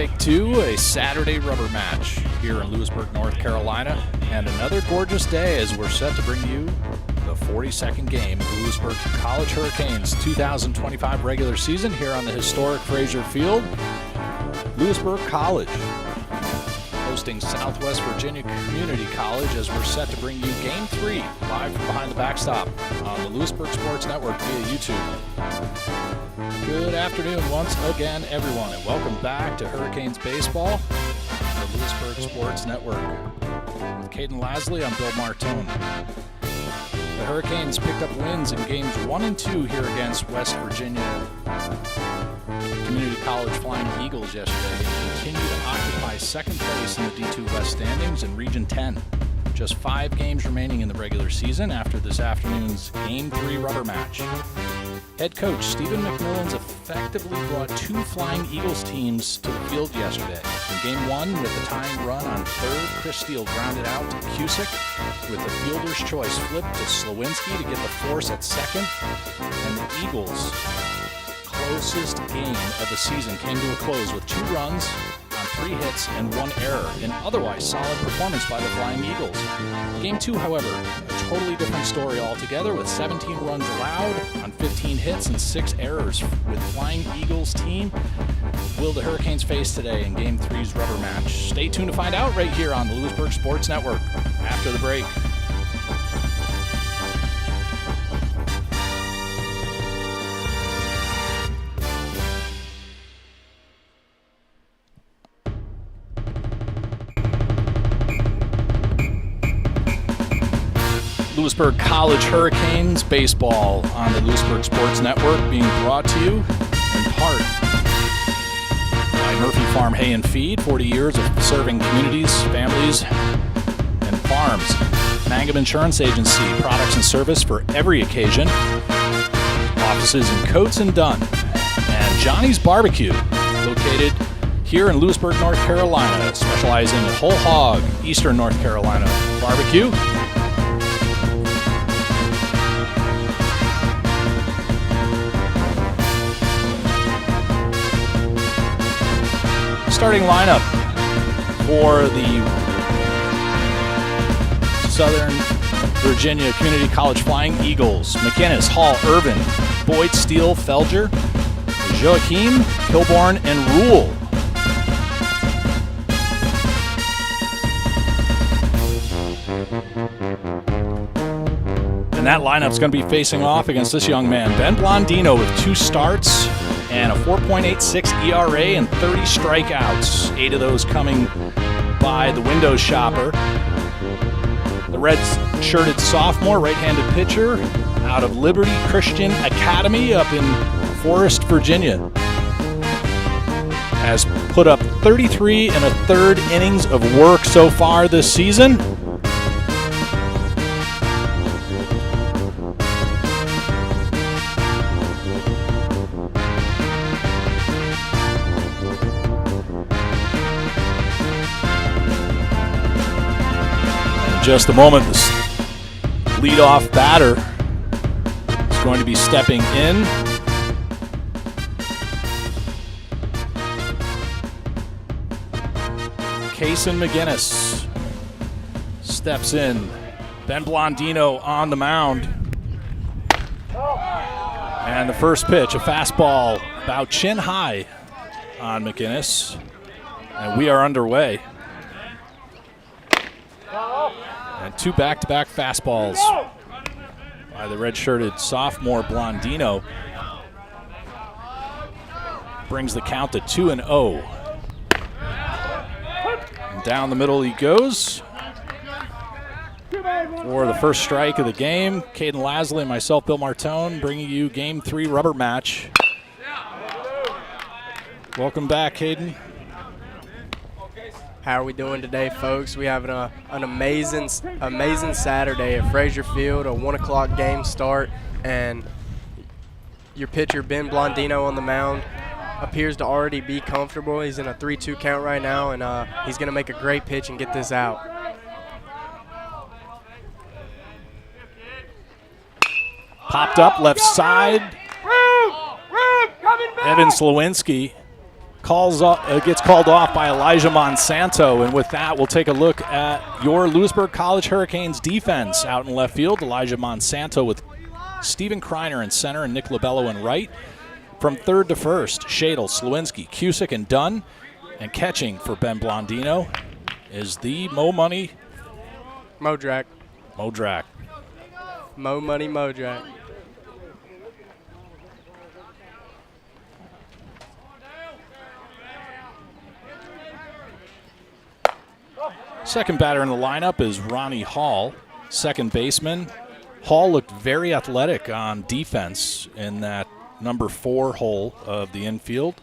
Take two, a Saturday rubber match here in Louisburg, North Carolina, and another gorgeous day as we're set to bring you the 42nd game of Louisburg College Hurricanes 2025 regular season here on the historic Frazier Field. Louisburg College hosting Southwest Virginia Community College as we're set to bring you Game 3 live from behind the backstop on the Louisburg Sports Network via YouTube. Good afternoon once again, everyone, and welcome back to Hurricanes Baseball on the Louisburg Sports Network. With Caden Lasley, I'm Bill Martone. The Hurricanes picked up wins in games 1 and 2 here against West Virginia Community College Flying Eagles yesterday and continue to occupy second place in the D2 West standings in Region 10. Just 5 games remaining in the regular season after this afternoon's Game 3 rubber match. Head coach Stephen McMillan's effectively brought 2 Flying Eagles teams to the field yesterday. In Game 1, with the tying run on third, Chris Steele grounded out to Cusick with the fielder's choice flipped to Slowinski to get the force at second, and the Eagles' closest game of the season came to a close with 2 runs on 3 hits and 1 error, an otherwise solid performance by the Flying Eagles. Game 2, however, a totally different story altogether with 17 runs allowed on 15 hits and 6 errors. With Flying Eagles team will the Hurricanes face today in Game 3's rubber match? Stay tuned to find out right here on the Louisburg Sports Network after the break. Louisburg College Hurricanes baseball on the Louisburg Sports Network, being brought to you in part by Murphy Farm Hay and Feed, 40 years of serving communities, families, and farms. Mangum Insurance Agency, products and service for every occasion. Offices in Coates and Dunn. And Johnny's Barbecue, located here in Louisburg, North Carolina, specializing in whole hog, Eastern North Carolina barbecue. Starting lineup for the Southern Virginia Community College Flying Eagles: McInnes, Hall, Irvin, Boyd, Steele, Felger, Joachim, Kilborn, and Rule. And that lineup's going to be facing off against this young man, Ben Blondino, with 2 starts and a 4.86 ERA and 30 strikeouts, 8 of those coming by the window shopper. The red-shirted sophomore, right-handed pitcher out of Liberty Christian Academy up in Forest, Virginia, has put up 33 1/3 innings of work so far this season. Just a moment, this leadoff batter is going to be stepping in. Kason McInnes steps in. Ben Blondino on the mound. And the first pitch, a fastball about chin high on McInnes. And we are underway. And 2 back-to-back fastballs by the red-shirted sophomore Blondino. Brings the count to 2-0. And down the middle he goes for the first strike of the game. Caden Lasley and myself, Bill Martone, bringing you Game 3 rubber match. Welcome back, Caden. How are we doing today, folks? We have an amazing Saturday at Frazier Field, a 1 o'clock game start, and your pitcher, Ben Blondino, on the mound appears to already be comfortable. He's in a 3-2 count right now, and he's going to make a great pitch and get this out. Popped up left side. Evan Slowinski gets called off by Elijah Monsanto. And with that, we'll take a look at your Louisburg College Hurricanes defense out in left field. Elijah Monsanto with Stephen Kreiner in center and Nick Lobello in right. From third to first, Shadle, Slewinski, Cusick, and Dunn. And catching for Ben Blondino is the Mo Money Modrak. Modrak. Mo Money Modrak. Second batter in the lineup is Ronnie Hall, second baseman. Hall looked very athletic on defense in that number 4 hole of the infield.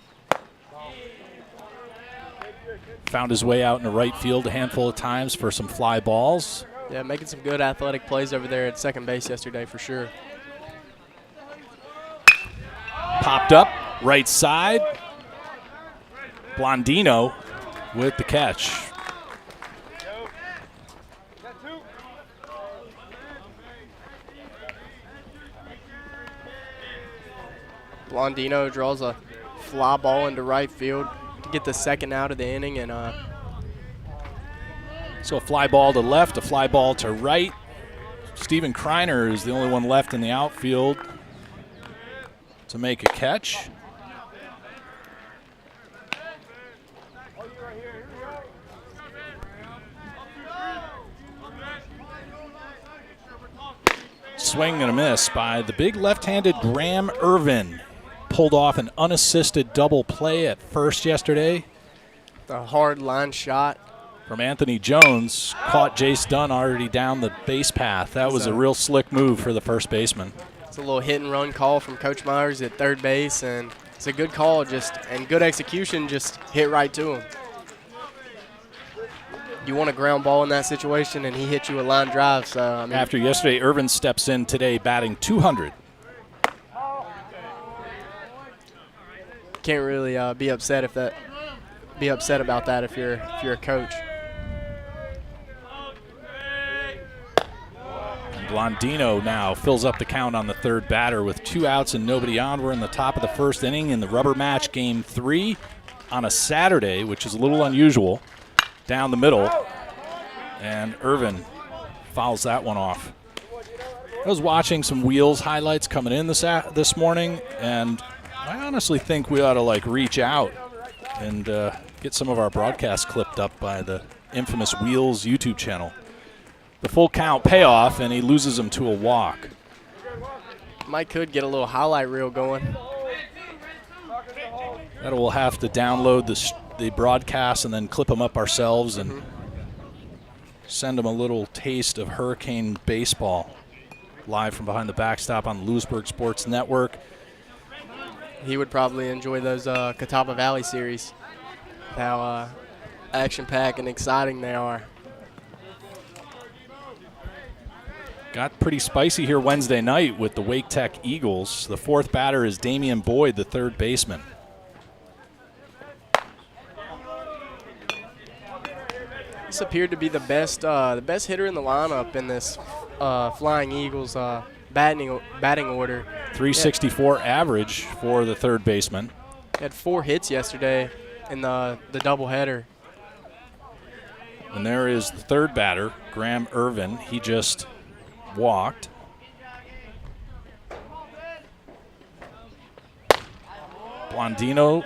Found his way out in the right field a handful of times for some fly balls. Yeah, making some good athletic plays over there at second base yesterday for sure. Popped up, right side. Blondino with the catch. Blondino draws a fly ball into right field to get the second out of the inning, and so a fly ball to left, a fly ball to right. Stephen Kreiner is the only one left in the outfield to make a catch. Swing and a miss by the big left-handed Graham Irvin. Pulled off an unassisted double play at first yesterday. A hard line shot from Anthony Jones. Caught Jace Dunn already down the base path. That was a real slick move for the first baseman. It's a little hit and run call from Coach Myers at third base, and it's a good call, and good execution, just hit right to him. You want a ground ball in that situation, and he hit you a line drive. So I mean, after yesterday, Irvin steps in today batting 200. Can't really be upset about that if you're a coach. And Blondino now fills up the count on the third batter with 2 outs and nobody on. We're in the top of the first inning in the rubber match game 3 on a Saturday, which is a little unusual. Down the middle, and Irvin fouls that one off. I was watching some Wheels highlights coming in this morning, and I honestly think we ought to reach out and get some of our broadcasts clipped up by the infamous Wheels YouTube channel. The full count payoff, and he loses him to a walk. Mike could get a little highlight reel going. That we'll have to download the broadcast and then clip them up ourselves and send them a little taste of Hurricane baseball live from behind the backstop on the Louisburg Sports Network. He would probably enjoy those Catawba Valley series, how action-packed and exciting they are. Got pretty spicy here Wednesday night with the Wake Tech Eagles. The fourth batter is Damian Boyd, the third baseman. This appeared to be the best hitter in the lineup in this Flying Eagles batting order. 364 average for the third baseman. Had 4 hits yesterday in the doubleheader. And there is the third batter, Graham Irvin. He just walked. Blondino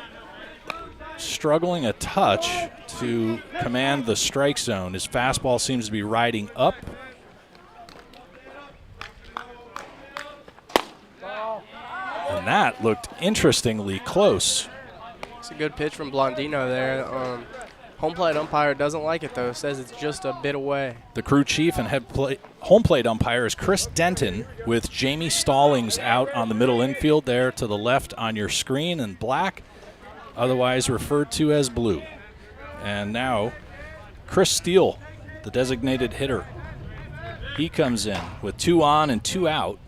struggling a touch to command the strike zone. His fastball seems to be riding up. And that looked interestingly close. It's a good pitch from Blondino there. Home plate umpire doesn't like it, though. Says it's just a bit away. The crew chief and home plate umpire is Chris Denton, with Jamie Stallings out on the middle infield there to the left on your screen in black, otherwise referred to as blue. And now Chris Steele, the designated hitter. He comes in with 2 on and 2 out.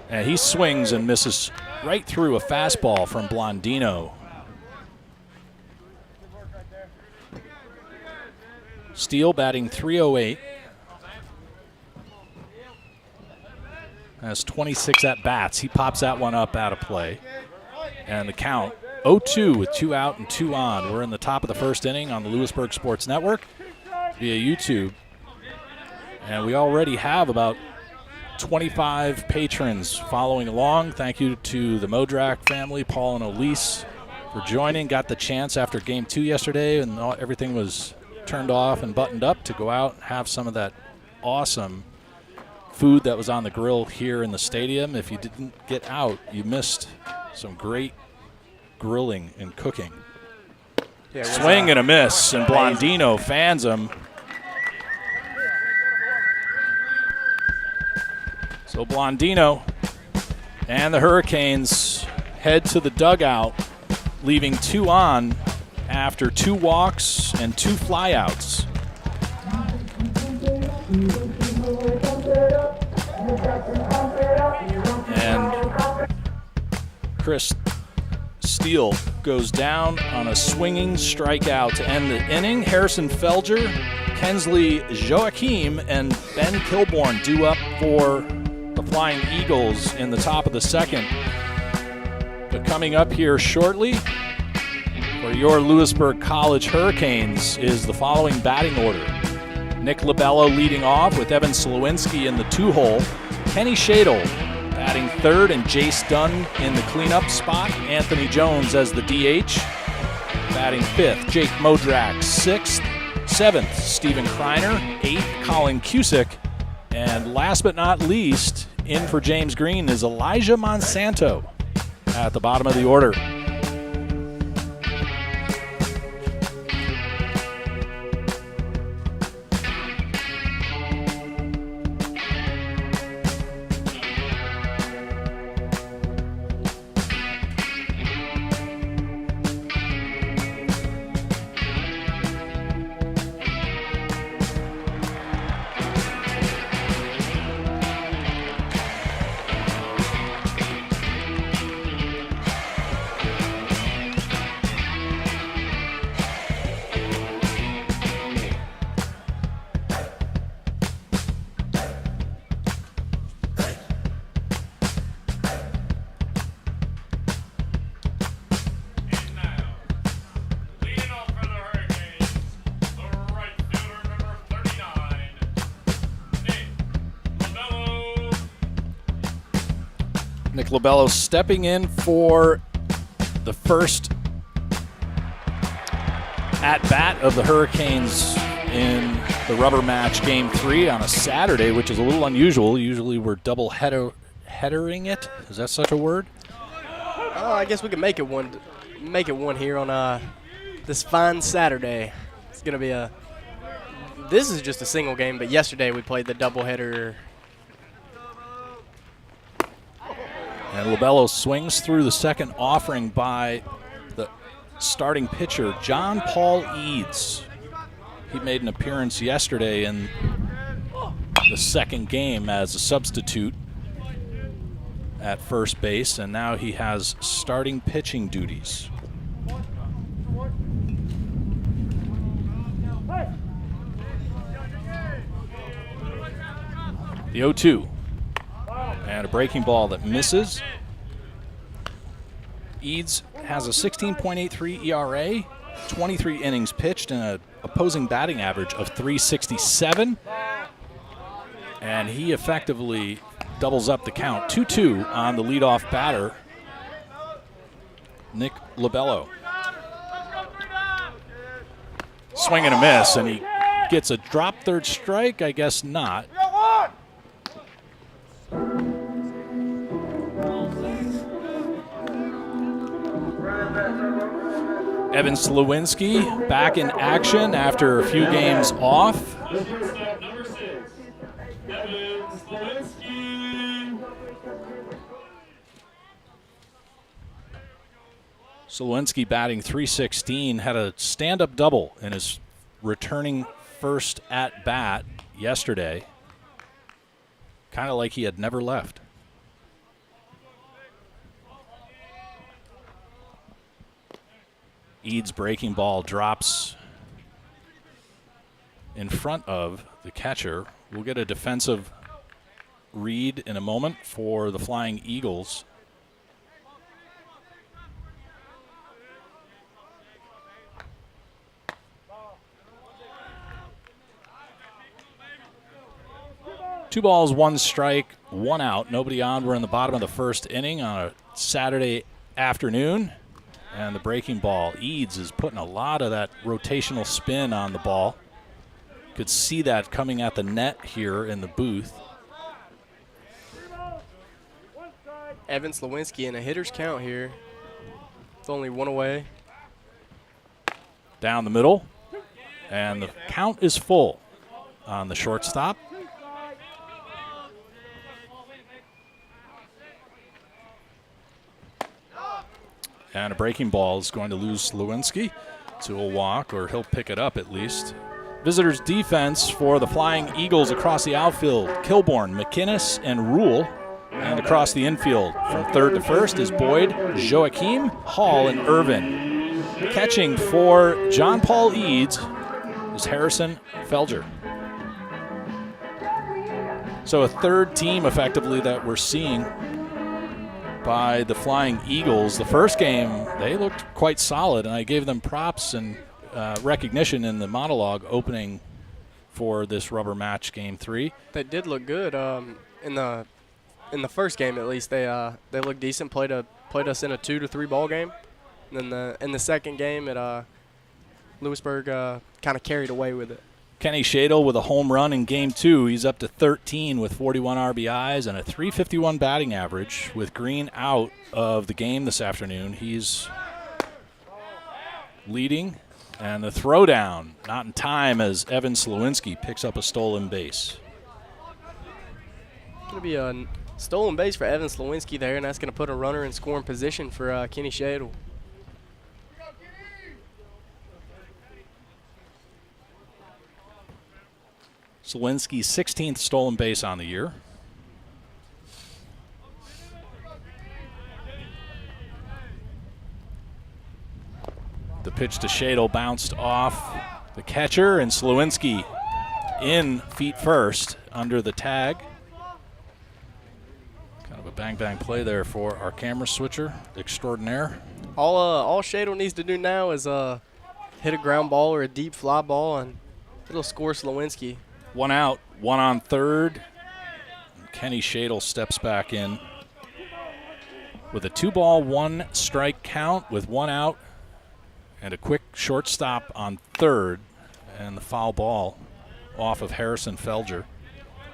And he swings and misses right through a fastball from Blondino. Steele batting .308. Has 26 at-bats. He pops that one up out of play. And the count 0-2 with 2 out and 2 on. We're in the top of the first inning on the Louisburg Sports Network via YouTube. And we already have about 25 patrons following along. Thank you to the Modrak family, Paul and Elise, for joining. Got the chance after Game 2 yesterday and everything was turned off and buttoned up to go out and have some of that awesome food that was on the grill here in the stadium. If you didn't get out, you missed some great grilling and cooking. Yeah, swing and a miss, and Blondino fans him. So Blondino and the Hurricanes head to the dugout, leaving 2 on after 2 walks and 2 flyouts. And Chris Steele goes down on a swinging strikeout to end the inning. Harrison Felger, Kensley Joachim, and Ben Kilborn due up for the Flying Eagles in the top of the second. But coming up here shortly for your Louisburg College Hurricanes is the following batting order. Nick Lobello leading off with Evan Slowinski in the 2-hole. Kenny Shadle batting third and Jace Dunn in the cleanup spot. Anthony Jones as the DH. Batting fifth, Jake Modrak, sixth. Seventh, Stephen Kreiner. Eighth, Colin Cusick. And last but not least, in for James Green is Elijah Monsanto at the bottom of the order. Nick Lobello stepping in for the first at-bat of the Hurricanes in the rubber match Game 3 on a Saturday, which is a little unusual. Usually we're double-headering it. Is that such a word? I guess we can make it one here on this fine Saturday. It's going to be this is just a single game, but yesterday we played the doubleheader. And Lobello swings through the second offering by the starting pitcher, John Paul Eads. He made an appearance yesterday in the second game as a substitute at first base, and now he has starting pitching duties. The 0-2. And a breaking ball that misses. Eads has a 16.83 ERA, 23 innings pitched, and an opposing batting average of .367. And he effectively doubles up the count. 2-2 on the leadoff batter, Nick Lobello. Swing and a miss, and he gets a drop third strike. I guess not. Evan Slowinski back in action after a few games off. Slowinski batting .316, had a stand-up double in his returning first at-bat yesterday. Kind of like he had never left. Eads' breaking ball drops in front of the catcher. We'll get a defensive read in a moment for the Flying Eagles. 2 balls, 1 strike, 1 out. Nobody on. We're in the bottom of the first inning on a Saturday afternoon. And the breaking ball. Eads is putting a lot of that rotational spin on the ball. Could see that coming at the net here in the booth. Evan Slawinski in a hitter's count here. It's only 1 away. Down the middle. And the count is full on the shortstop. And a breaking ball is going to lose Slawinski to a walk, or he'll pick it up at least. Visitors defense for the Flying Eagles across the outfield: Kilborn, McInnes, and Rule. And across the infield from third to first is Boyd, Joachim, Hall, and Irvin. Catching for John Paul Eads is Harrison Felger. So a third team effectively that we're seeing by the Flying Eagles. The first game, they looked quite solid, and I gave them props and recognition in the monologue opening for this rubber match game 3. They did look good in the first game, at least. They looked decent. Played us in a 2-3 ball game. And then in the second game, Louisburg kind of carried away with it. Kenny Shadle with a home run in game 2. He's up to 13 with 41 RBIs and a .351 batting average. With Green out of the game this afternoon, he's leading. And the throwdown, not in time, as Evan Slawinski picks up a stolen base. Going to be a stolen base for Evan Slawinski there, and that's going to put a runner in scoring position for Kenny Shadle. Slawinski's 16th stolen base on the year. The pitch to Shadle bounced off the catcher, and Slawinski in feet first under the tag. Kind of a bang-bang play there for our camera switcher extraordinaire. All Shadle needs to do now is hit a ground ball or a deep fly ball, and it'll score Slawinski. 1 out, 1 on third. And Kenny Shadle steps back in with a 2 ball, 1 strike count with 1 out and a quick shortstop on third, and the foul ball off of Harrison Felger.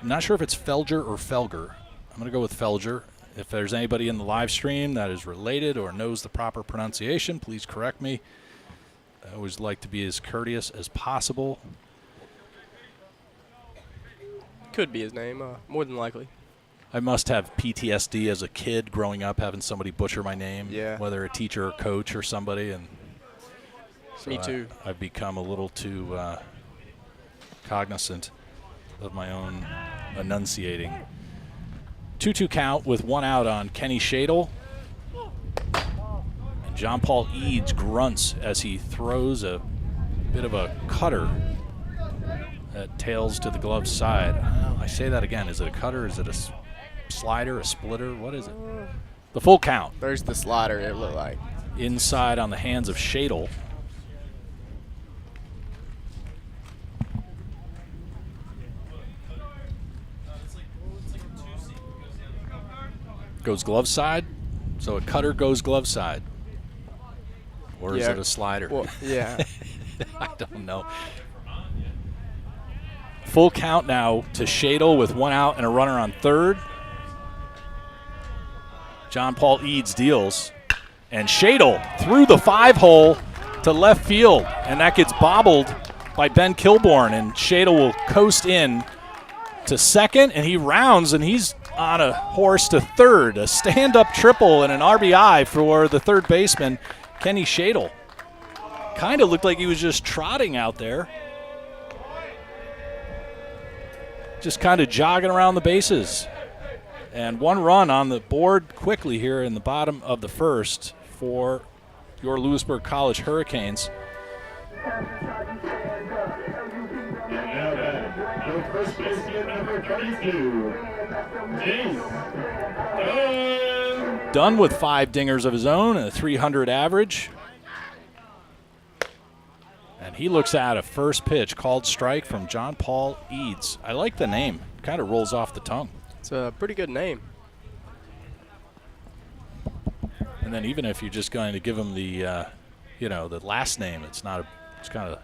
I'm not sure if it's Felger or Felger. I'm going to go with Felger. If there's anybody in the live stream that is related or knows the proper pronunciation, please correct me. I always like to be as courteous as possible. Could be his name, more than likely. I must have PTSD as a kid growing up, having somebody butcher my name, yeah. Whether a teacher or coach or somebody. And so me too. I've become a little too cognizant of my own enunciating. 2-2 count with 1 out on Kenny Shadle. And John Paul Eads grunts as he throws a bit of a cutter that tails to the glove side. I say that again. Is it a cutter? Is it a slider, a splitter? What is it? The full count. There's the slider, it looked like. Inside on the hands of Shadle. Goes glove side, so a cutter goes glove side. Or is it a slider? Well, yeah. I don't know. Full count now to Shadle with 1 out and a runner on third. John Paul Eads deals, and Shadle through the 5-hole to left field, and that gets bobbled by Ben Kilborn, and Shadle will coast in to second, and he rounds, and he's on a horse to third. A stand-up triple and an RBI for the third baseman, Kenny Shadle. Kind of looked like he was just trotting out there. Just kind of jogging around the bases. And 1 run on the board quickly here in the bottom of the first for your Louisburg College Hurricanes. First baseman number 32, Dunn with 5 dingers of his own and a .300 average. And he looks at a first pitch called strike from John Paul Eads. I like the name. kind of rolls off the tongue. It's a pretty good name. And then even if you're just going to give him the, the last name, it's kind of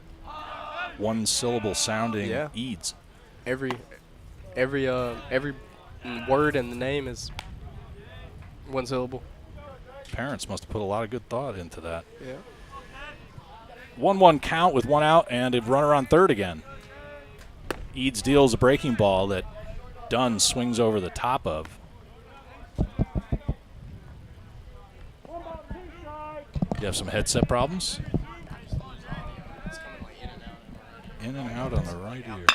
one syllable sounding Eads. Every word in the name is one syllable. Parents must have put a lot of good thought into that. Yeah. 1-1 count with one out and a runner on third again. Eads deals a breaking ball that Dunn swings over the top of. You have some headset problems? In and out on the right ear.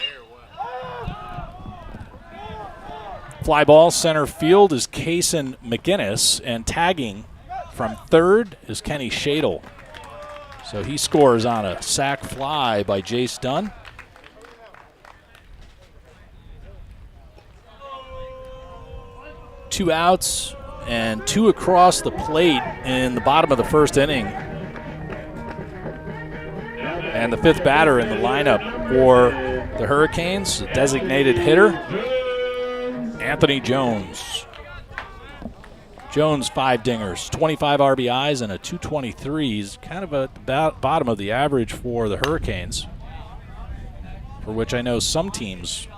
Fly ball center field is Kaysen McGinnis, and tagging from third is Kenny Shadle. So he scores on a sac fly by Jace Dunn. Two outs and two across the plate in the bottom of the first inning. And the fifth batter in the lineup for the Hurricanes, the designated hitter, Anthony Jones. Jones, 5 dingers, 25 RBIs, and a 223. He's kind of at the bottom of the average for the Hurricanes, for which I know some teams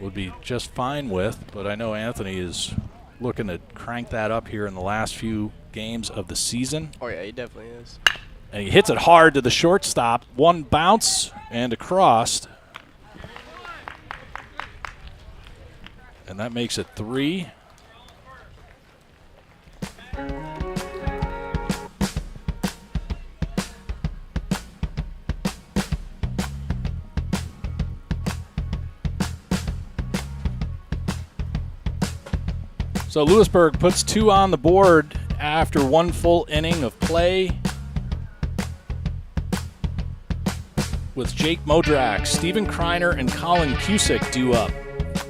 would be just fine with, but I know Anthony is looking to crank that up here in the last few games of the season. Oh, yeah, he definitely is. And he hits it hard to the shortstop. One bounce and across. And that makes it 3. So Louisburg puts 2 on the board after 1 full inning of play, with Jake Modrak, Steven Kreiner, and Colin Cusick due up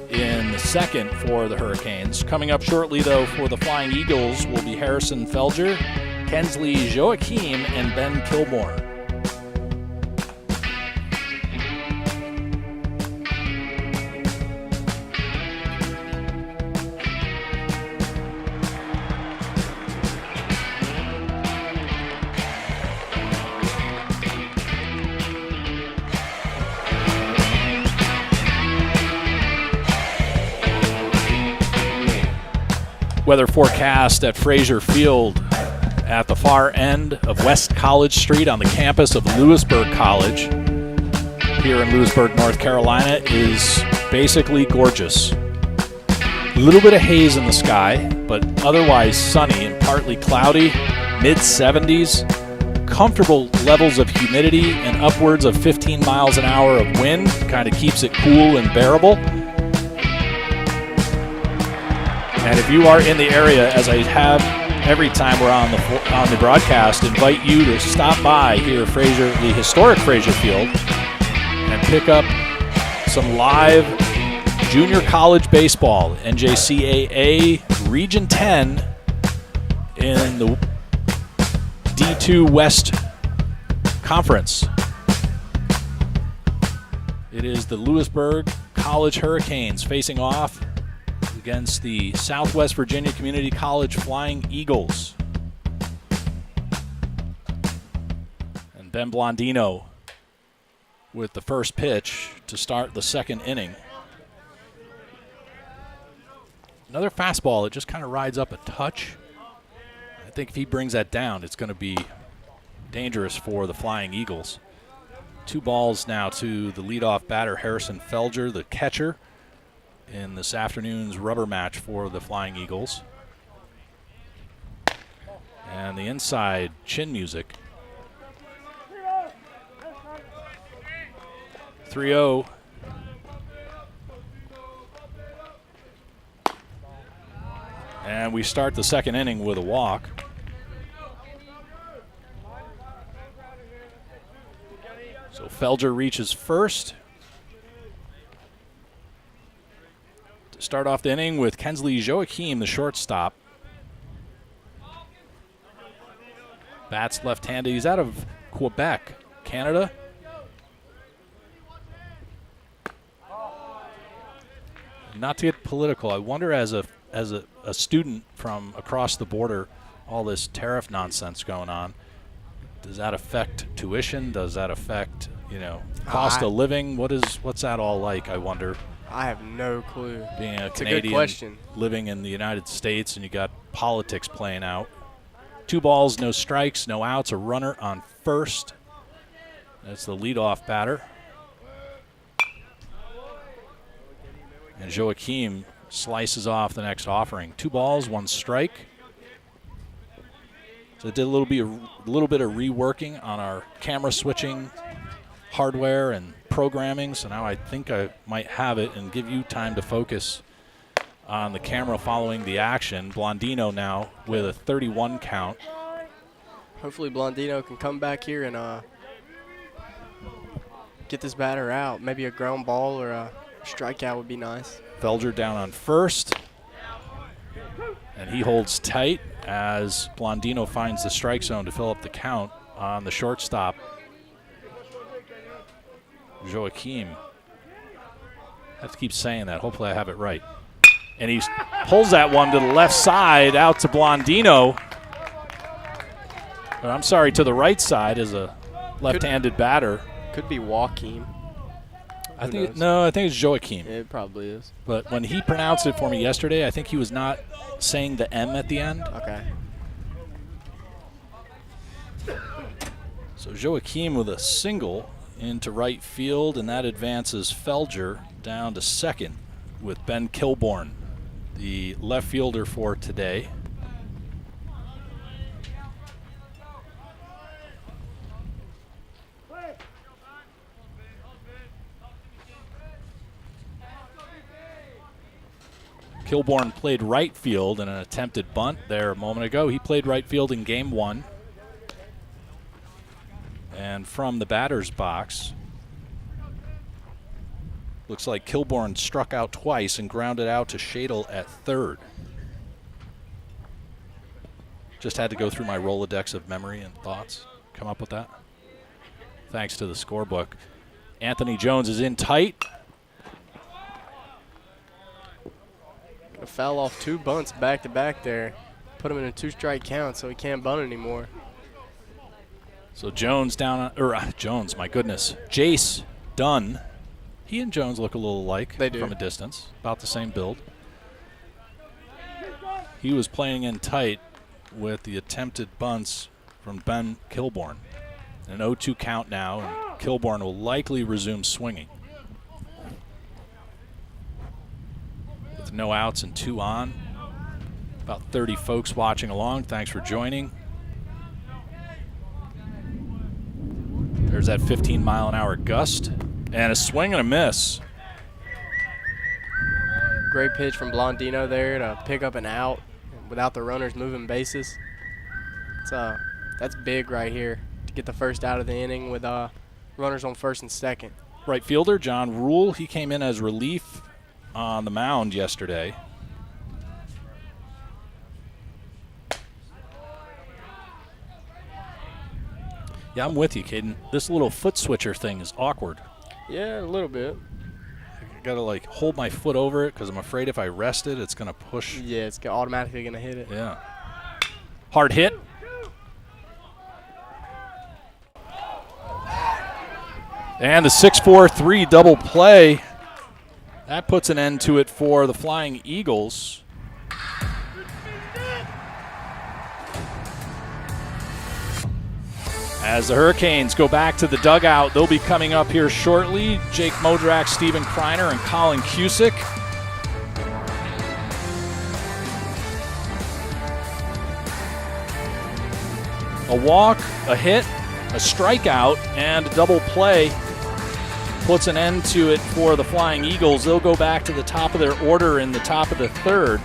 in the second for the Hurricanes. Coming up shortly, though, for the Flying Eagles will be Harrison Felger, Kensley Joachim, and Ben Kilmore. Weather forecast at Frazier Field at the far end of West College Street on the campus of Louisburg College here in Louisburg, North Carolina is basically gorgeous. A little bit of haze in the sky, but otherwise sunny and partly cloudy, mid-70s, comfortable levels of humidity and upwards of 15 miles an hour of wind, kind of keeps it cool and bearable. And if you are in the area, as I have every time we're on the broadcast, invite you to stop by here at the historic Frazier Field, and pick up some live junior college baseball, NJCAA Region 10 in the D2 West Conference. It is the Louisburg College Hurricanes facing off against the Southwest Virginia Community College Flying Eagles. And Ben Blondino with the first pitch to start the second inning. Another fastball that just kind of rides up a touch. I think if he brings that down, it's going to be dangerous for the Flying Eagles. 2 balls now to the leadoff batter, Harrison Felger, the catcher, in this afternoon's rubber match for the Flying Eagles. And the inside chin music. 3-0. And we start the second inning with a walk. So Felger reaches first. Start off the inning with Kensley Joachim, the shortstop. Bats left-handed. He's out of Quebec, Canada. not to get political, I wonder as a student from across the border, all this tariff nonsense going on, does that affect tuition? Does that affect, cost of living? What's that all like, I wonder? I have no clue. Being a It's Canadian a good question. living in the United States, and you got politics playing out. 2 balls, no strikes, no outs, a runner on first. That's the leadoff batter. And Joachim slices off the next offering. 2 balls, 1 strike. So I did a little bit of reworking on our camera switching hardware and programming. So now I think I might have it and give you time to focus on the camera following the action. Blondino now with a 31 count. Hopefully Blondino can come back here and get this batter out. Maybe a ground ball or a strikeout would be nice. Felger down on first. And he holds tight as Blondino finds the strike zone to fill up the count on the shortstop, Joachim. I have to keep saying that. Hopefully I have it right. And he pulls that one to the left side out to Blondino. Or I'm sorry, to the right side as a left-handed batter. Could be Joaquin. I think it's Joachim. It probably is. But when he pronounced it for me yesterday, I think he was not saying the M at the end. Okay. So Joachim with a single into right field, and that advances Felger down to second with Ben Kilborn, the left fielder for today. Kilborn played right field in an attempted bunt there a moment ago. He played right field in game 1. And from the batter's box, looks like Kilborn struck out twice and grounded out to Shadle at third. Just had to go through my Rolodex of memory and thoughts, come up with that. Thanks to the scorebook. Anthony Jones is in tight. Foul off 2 bunts back to back there. Put him in a 2-strike count so he can't bunt anymore. So Jones down, Jones, my goodness. Jace Dunn. He and Jones look a little alike They do. from a distance, about the same build. He was playing in tight with the attempted bunts from Ben Kilborn. An 0-2 count now, and Kilborn will likely resume swinging. With no outs and 2 on. About 30 folks watching along. Thanks for joining. There's that 15-mile-an-hour gust. And a swing and a miss. Great pitch from Blondino there to pick up an out without the runners moving bases. That's big right here to get the first out of the inning with runners on first and second. Right fielder John Rule, he came in as relief on the mound yesterday. Yeah, I'm with you, Caden. This little foot switcher thing is awkward. Yeah, a little bit. I gotta like hold my foot over it because I'm afraid if I rest it, it's gonna push. Yeah, it's automatically gonna hit it. Yeah. Hard hit. And the 6-4-3 double play. That puts an end to it for the Flying Eagles. As the Hurricanes go back to the dugout, they'll be coming up here shortly. Jake Modrak, Steven Kreiner, and Colin Cusick. A walk, a hit, a strikeout, and a double play puts an end to it for the Flying Eagles. They'll go back to the top of their order in the top of the third.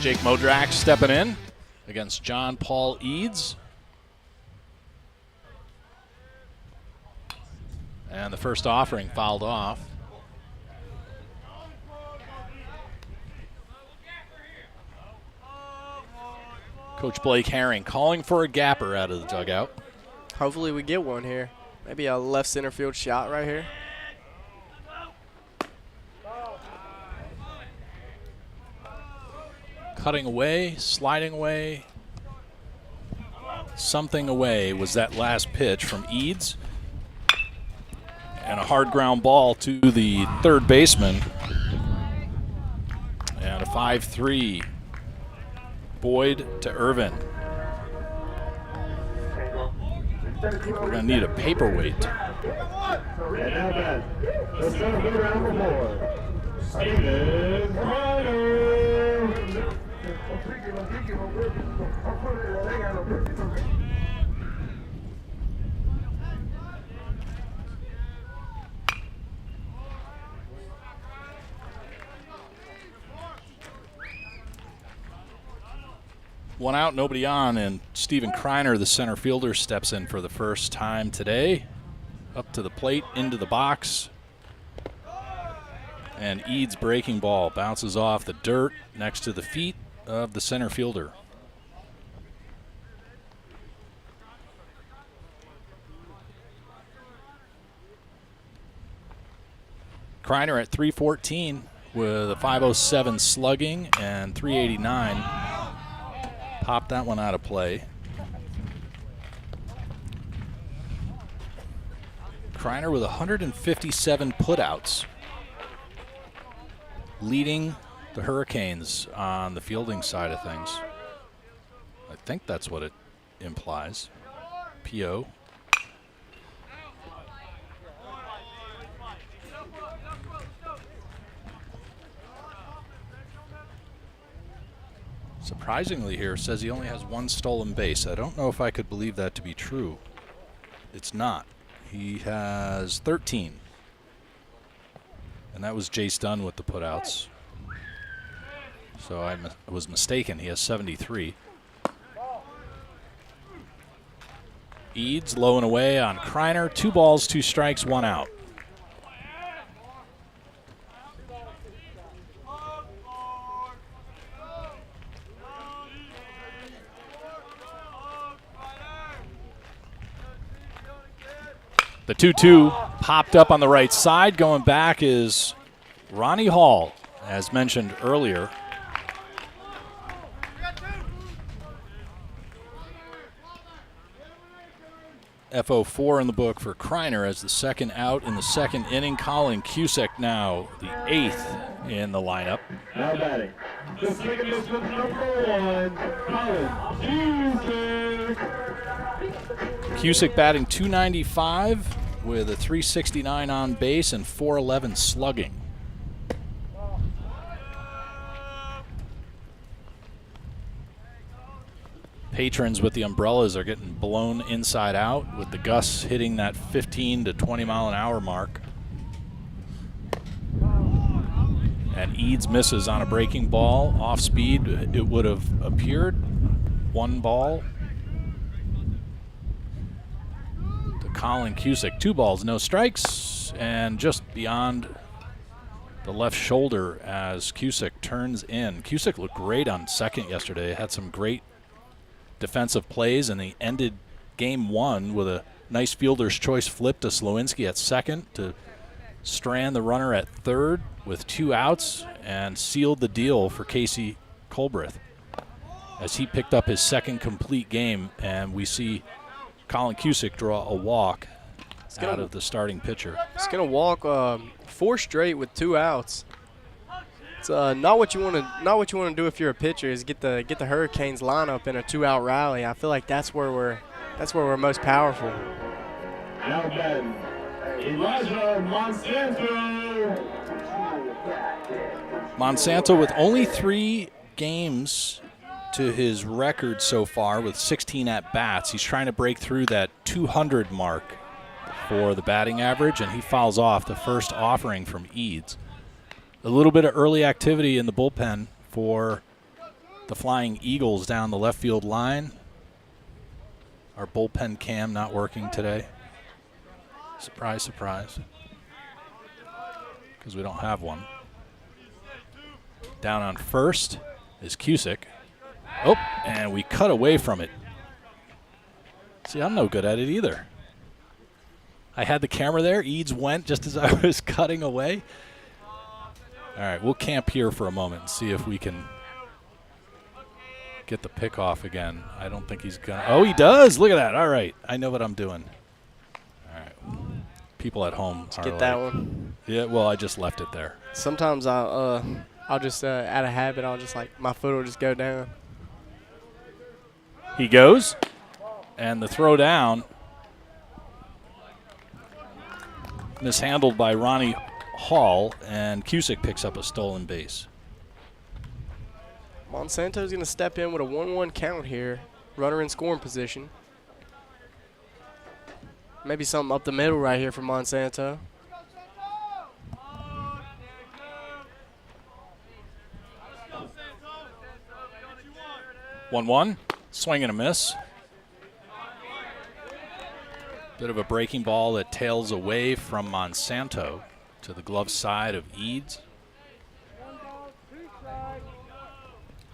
Jake Modrak stepping in against John Paul Eads. And the first offering fouled off. Coach Blake Herring calling for a gapper out of the dugout. Hopefully we get one here. Maybe a left center field shot right here. Cutting away, sliding away. Something away was that last pitch from Eads. And a hard ground ball to the third baseman. And a 5-3. Boyd to Irvin. We're going to need a paperweight. And now back. The center fielder on the floor. Steven Ryder. One out, nobody on, and Steven Kreiner, the center fielder, steps in for the first time today. Up to the plate, into the box. And Eads' breaking ball bounces off the dirt next to the feet of the center fielder. Kreiner at 314 with a 507 slugging and 389. Popped that one out of play. Kreiner with 157 putouts, leading the Hurricanes on the fielding side of things. I think that's what it implies. PO. Surprisingly here, says he only has one stolen base. I don't know if I could believe that to be true. It's not. He has 13. And that was Jace Dunn with the putouts. So I was mistaken. He has 73. Eads low and away on Kreiner. 2 balls, 2 strikes, 1 out. The 2-2 popped up on the right side. Going back is Ronnie Hall, as mentioned earlier. FO4 in the book for Kreiner as the second out in the second inning. Colin Cusick now the 8th in the lineup. Now batting. The second baseman, number 1, Colin Cusick. Cusick batting .295 with a .369 on base and .411 slugging. Patrons with the umbrellas are getting blown inside out with the gusts hitting that 15 to 20 mile an hour mark. And Eads misses on a breaking ball. Off speed, it would have appeared. 1 ball. To Colin Cusick. 2 balls, no strikes. And just beyond the left shoulder as Cusick turns in. Cusick looked great on second yesterday. Had some great defensive plays, and he ended game 1 with a nice fielder's choice flip to Slowinski at second to strand the runner at third with 2 outs and sealed the deal for Casey Colbreth as he picked up his second complete game, and we see Colin Cusick draw a walk out of the starting pitcher. He's going to walk 4 straight with 2 outs. It's not what you want to do if you're a pitcher is get the Hurricanes lineup in a 2-out rally. I feel like that's where we're most powerful. Now batting, Elijah Monsanto. Monsanto with only 3 games to his record so far with 16 at-bats. He's trying to break through that 200 mark for the batting average, and he fouls off the first offering from Eads. A little bit of early activity in the bullpen for the Flying Eagles down the left field line. Our bullpen cam not working today. Surprise, surprise. Because we don't have one. Down on first is Cusick. Oh, and we cut away from it. See, I'm no good at it either. I had the camera there. Eads went just as I was cutting away. All right, we'll camp here for a moment and see if we can get the pick off again. I don't think he's going to. Oh, he does. Look at that. All right. I know what I'm doing. All right. People at home Let's get that one. Yeah, well, I just left it there. Sometimes I'll just, out of habit, I'll just my foot will just go down. He goes, and the throw down mishandled by Ronnie Hall, and Cusick picks up a stolen base. Monsanto's going to step in with a 1-1 count here. Runner in scoring position. Maybe something up the middle right here for Monsanto. One, swing and a miss. Bit of a breaking ball that tails away from Monsanto to the glove side of Eads.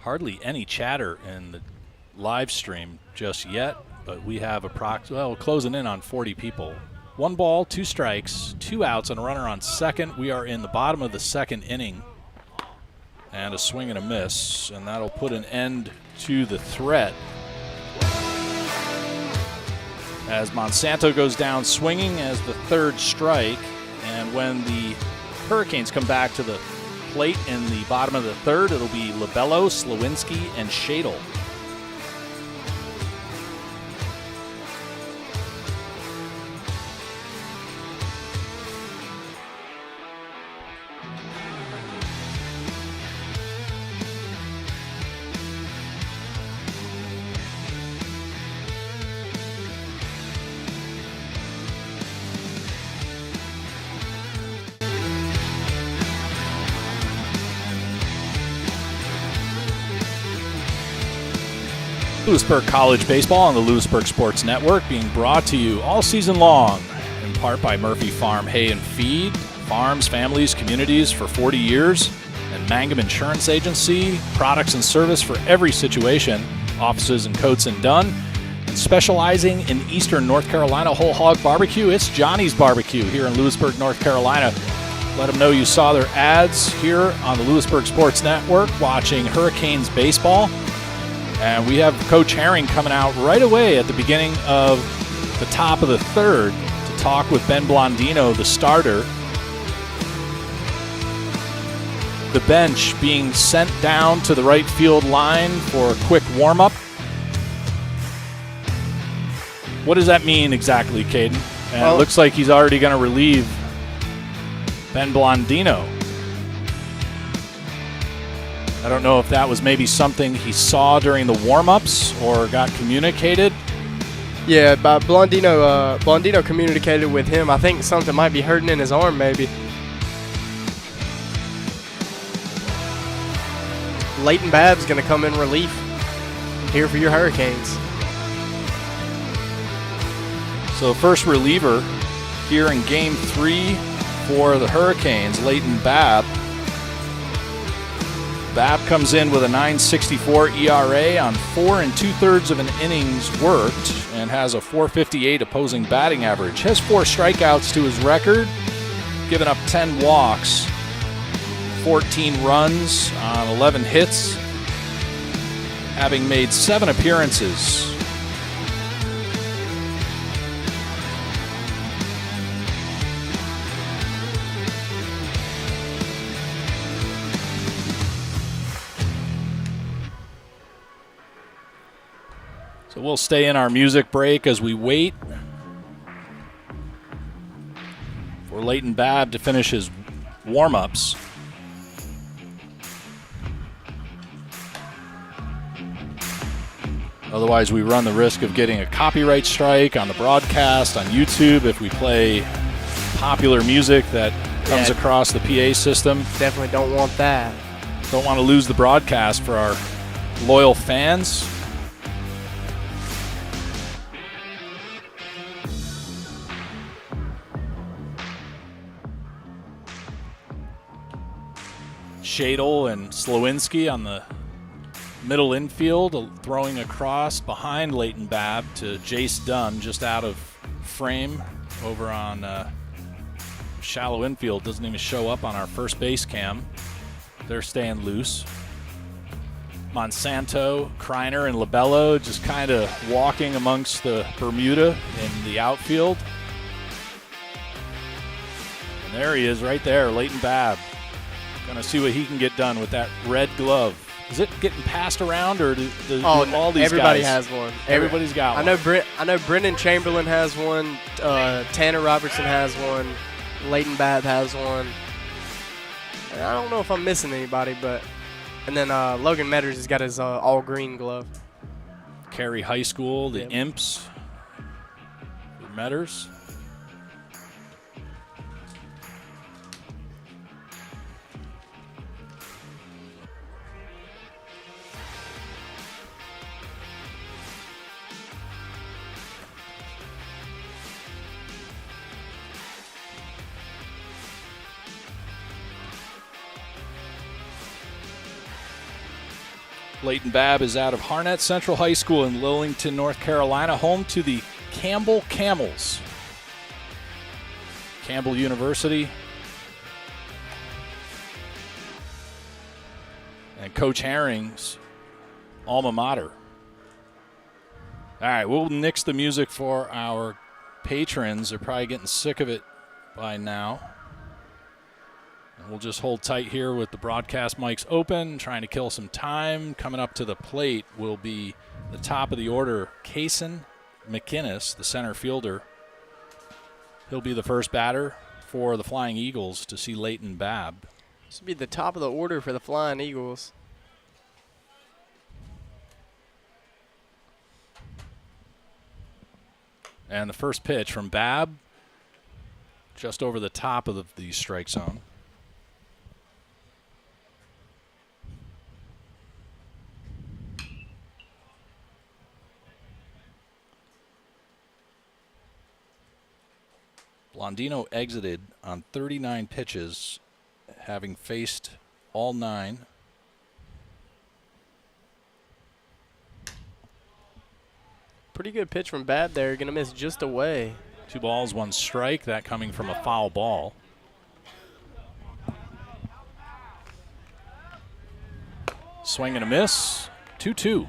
Hardly any chatter in the live stream just yet, but we have closing in on 40 people. 1 ball, 2 strikes, 2 outs, and a runner on second. We are in the bottom of the second inning. And a swing and a miss, and that'll put an end to the threat. As Monsanto goes down swinging as the third strike, and when the Hurricanes come back to the plate in the bottom of the third, it'll be Labello, Slawinski, and Shadle. Louisburg College Baseball on the Louisburg Sports Network, being brought to you all season long, in part by Murphy Farm Hay and Feed, farms, families, communities for 40 years, and Mangum Insurance Agency, products and service for every situation, offices in Coates and Dunn, and specializing in Eastern North Carolina whole hog barbecue. It's Johnny's Barbecue here in Louisburg, North Carolina. Let them know you saw their ads here on the Louisburg Sports Network watching Hurricanes baseball. And we have Coach Herring coming out right away at the beginning of the top of the third to talk with Ben Blondino, the starter. The bench being sent down to the right field line for a quick warm-up. What does that mean exactly, Caden? And it looks like he's already going to relieve Ben Blondino. I don't know if that was maybe something he saw during the warm-ups or got communicated. Yeah, but Blondino communicated with him. I think something might be hurting in his arm maybe. Leighton Babb's going to come in relief here for your Hurricanes. So first reliever here in Game 3 for the Hurricanes, Leighton Babb. Babb comes in with a .964 ERA on 4 2/3 of an innings worked and has a .458 opposing batting average. Has 4 strikeouts to his record, given up 10 walks, 14 runs on 11 hits, having made 7 appearances. So we'll stay in our music break as we wait for Leighton Babb to finish his warm-ups. Otherwise, we run the risk of getting a copyright strike on the broadcast on YouTube if we play popular music that comes across the PA system. Definitely don't want that. Don't want to lose the broadcast for our loyal fans. Shadle and Slowinski on the middle infield, throwing across behind Leighton Babb to Jace Dunn, just out of frame over on shallow infield. Doesn't even show up on our first base cam. They're staying loose. Monsanto, Kreiner, and Labello just kind of walking amongst the Bermuda in the outfield. And there he is right there, Leighton Babb. Going to see what he can get done with that red glove. Is it getting passed around, or do all these everybody guys? has one. Everybody's got one. I know Brendan Chamberlain has one. Tanner Robertson has one. Leighton Babb has one. And I don't know if I'm missing anybody, but and then Logan Metters has got his all green glove. Cary High School, the Imps, the Metters. Leighton Babb is out of Harnett Central High School in Lillington, North Carolina, home to the Campbell Camels. Campbell University. And Coach Herring's alma mater. All right, we'll nix the music for our patrons. They're probably getting sick of it by now. And we'll just hold tight here with the broadcast mics open, trying to kill some time. Coming up to the plate will be the top of the order, Kaysen McInnes, the center fielder. He'll be the first batter for the Flying Eagles to see Leighton Babb. This would be the top of the order for the Flying Eagles. And the first pitch from Babb, just over the top of the strike zone. Blondino exited on 39 pitches, having faced all 9. Pretty good pitch from Babb there. Going to miss just away. 2 balls, 1 strike. That coming from a foul ball. Swing and a miss. 2-2.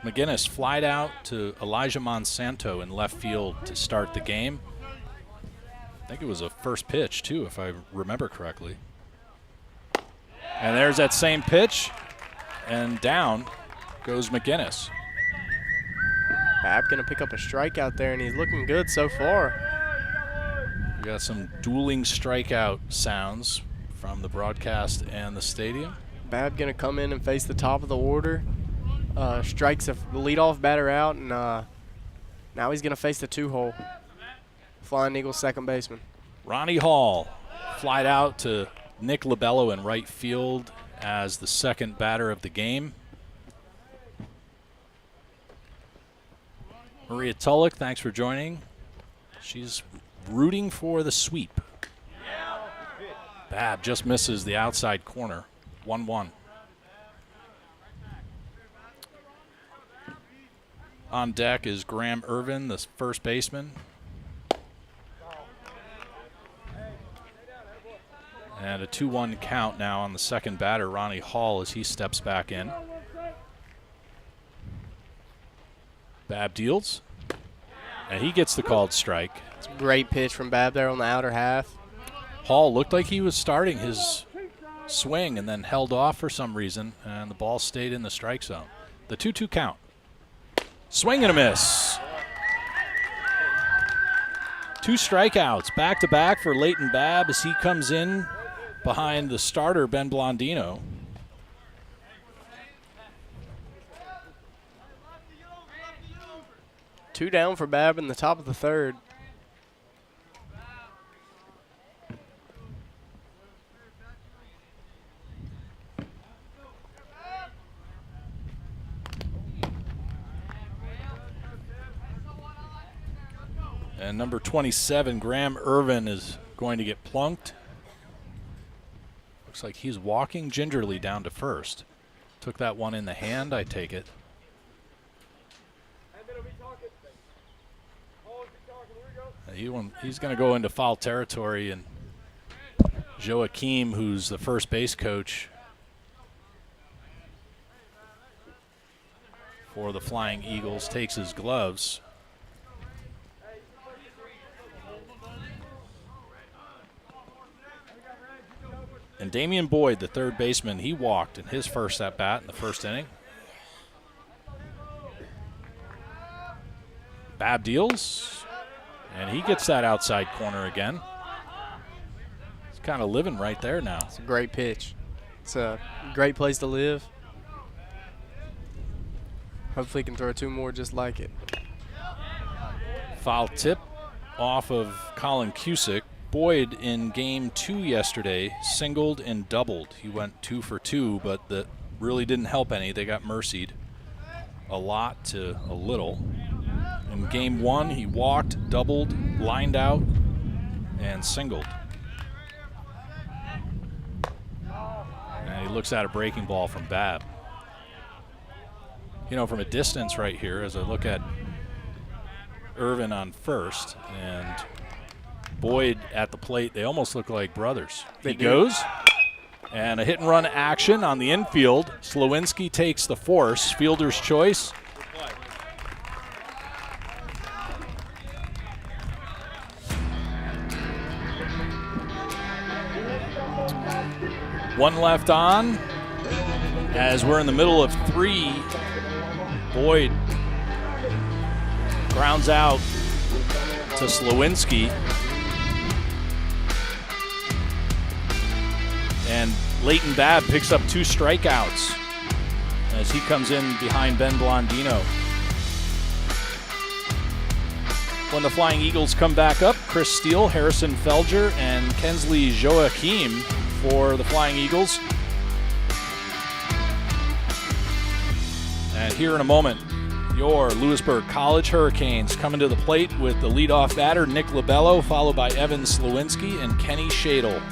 McInnes flied out to Elijah Monsanto in left field to start the game. I think it was a first pitch, too, if I remember correctly. And there's that same pitch, and down goes McInnes. Babb going to pick up a strikeout there, and he's looking good so far. We got some dueling strikeout sounds from the broadcast and the stadium. Babb going to come in and face the top of the order. Strikes the leadoff batter out, and now he's going to face the 2-hole. Flying Eagles second baseman. Ronnie Hall flied out to Nick Labello in right field as the second batter of the game. Maria Tulloch, thanks for joining. She's rooting for the sweep. Babb just misses the outside corner. 1-1. On deck is Graham Irvin, the first baseman. And a 2-1 count now on the second batter, Ronnie Hall, as he steps back in. Babb deals, and he gets the called strike. It's a great pitch from Babb there on the outer half. Hall looked like he was starting his swing and then held off for some reason, and the ball stayed in the strike zone. The 2-2 count. Swing and a miss. 2 strikeouts back-to-back for Leighton Babb as he comes in behind the starter, Ben Blondino. Two down for Babb in the top of the third. And number 27, Graham Irvin, is going to get plunked. Looks like he's walking gingerly down to first. Took that one in the hand, I take it. He's going to go into foul territory, and Joachim, who's the first base coach for the Flying Eagles, takes his gloves. And Damian Boyd, the third baseman, he walked in his first at-bat in the first inning. Bab deals, and he gets that outside corner again. He's kind of living right there now. It's a great pitch. It's a great place to live. Hopefully he can throw 2 more just like it. Foul tip off of Colin Cusick. Boyd in game 2 yesterday singled and doubled. He went 2 for 2, but that really didn't help any. They got mercied a lot to a little. In game 1, he walked, doubled, lined out, and singled. And he looks at a breaking ball from Babb. You know, from a distance right here, as I look at Irvin on first and Boyd at the plate, they almost look like brothers. He goes, and a hit and run action on the infield. Slowinski takes the force, fielder's choice. One left on, as we're in the middle of 3. Boyd grounds out to Slowinski. And Leighton Babb picks up 2 strikeouts as he comes in behind Ben Blondino. When the Flying Eagles come back up, Chris Steele, Harrison Felger, and Kensley Joachim for the Flying Eagles. And here in a moment, your Louisburg College Hurricanes coming to the plate with the leadoff batter, Nick Labello, followed by Evan Slowinski and Kenny Shadle.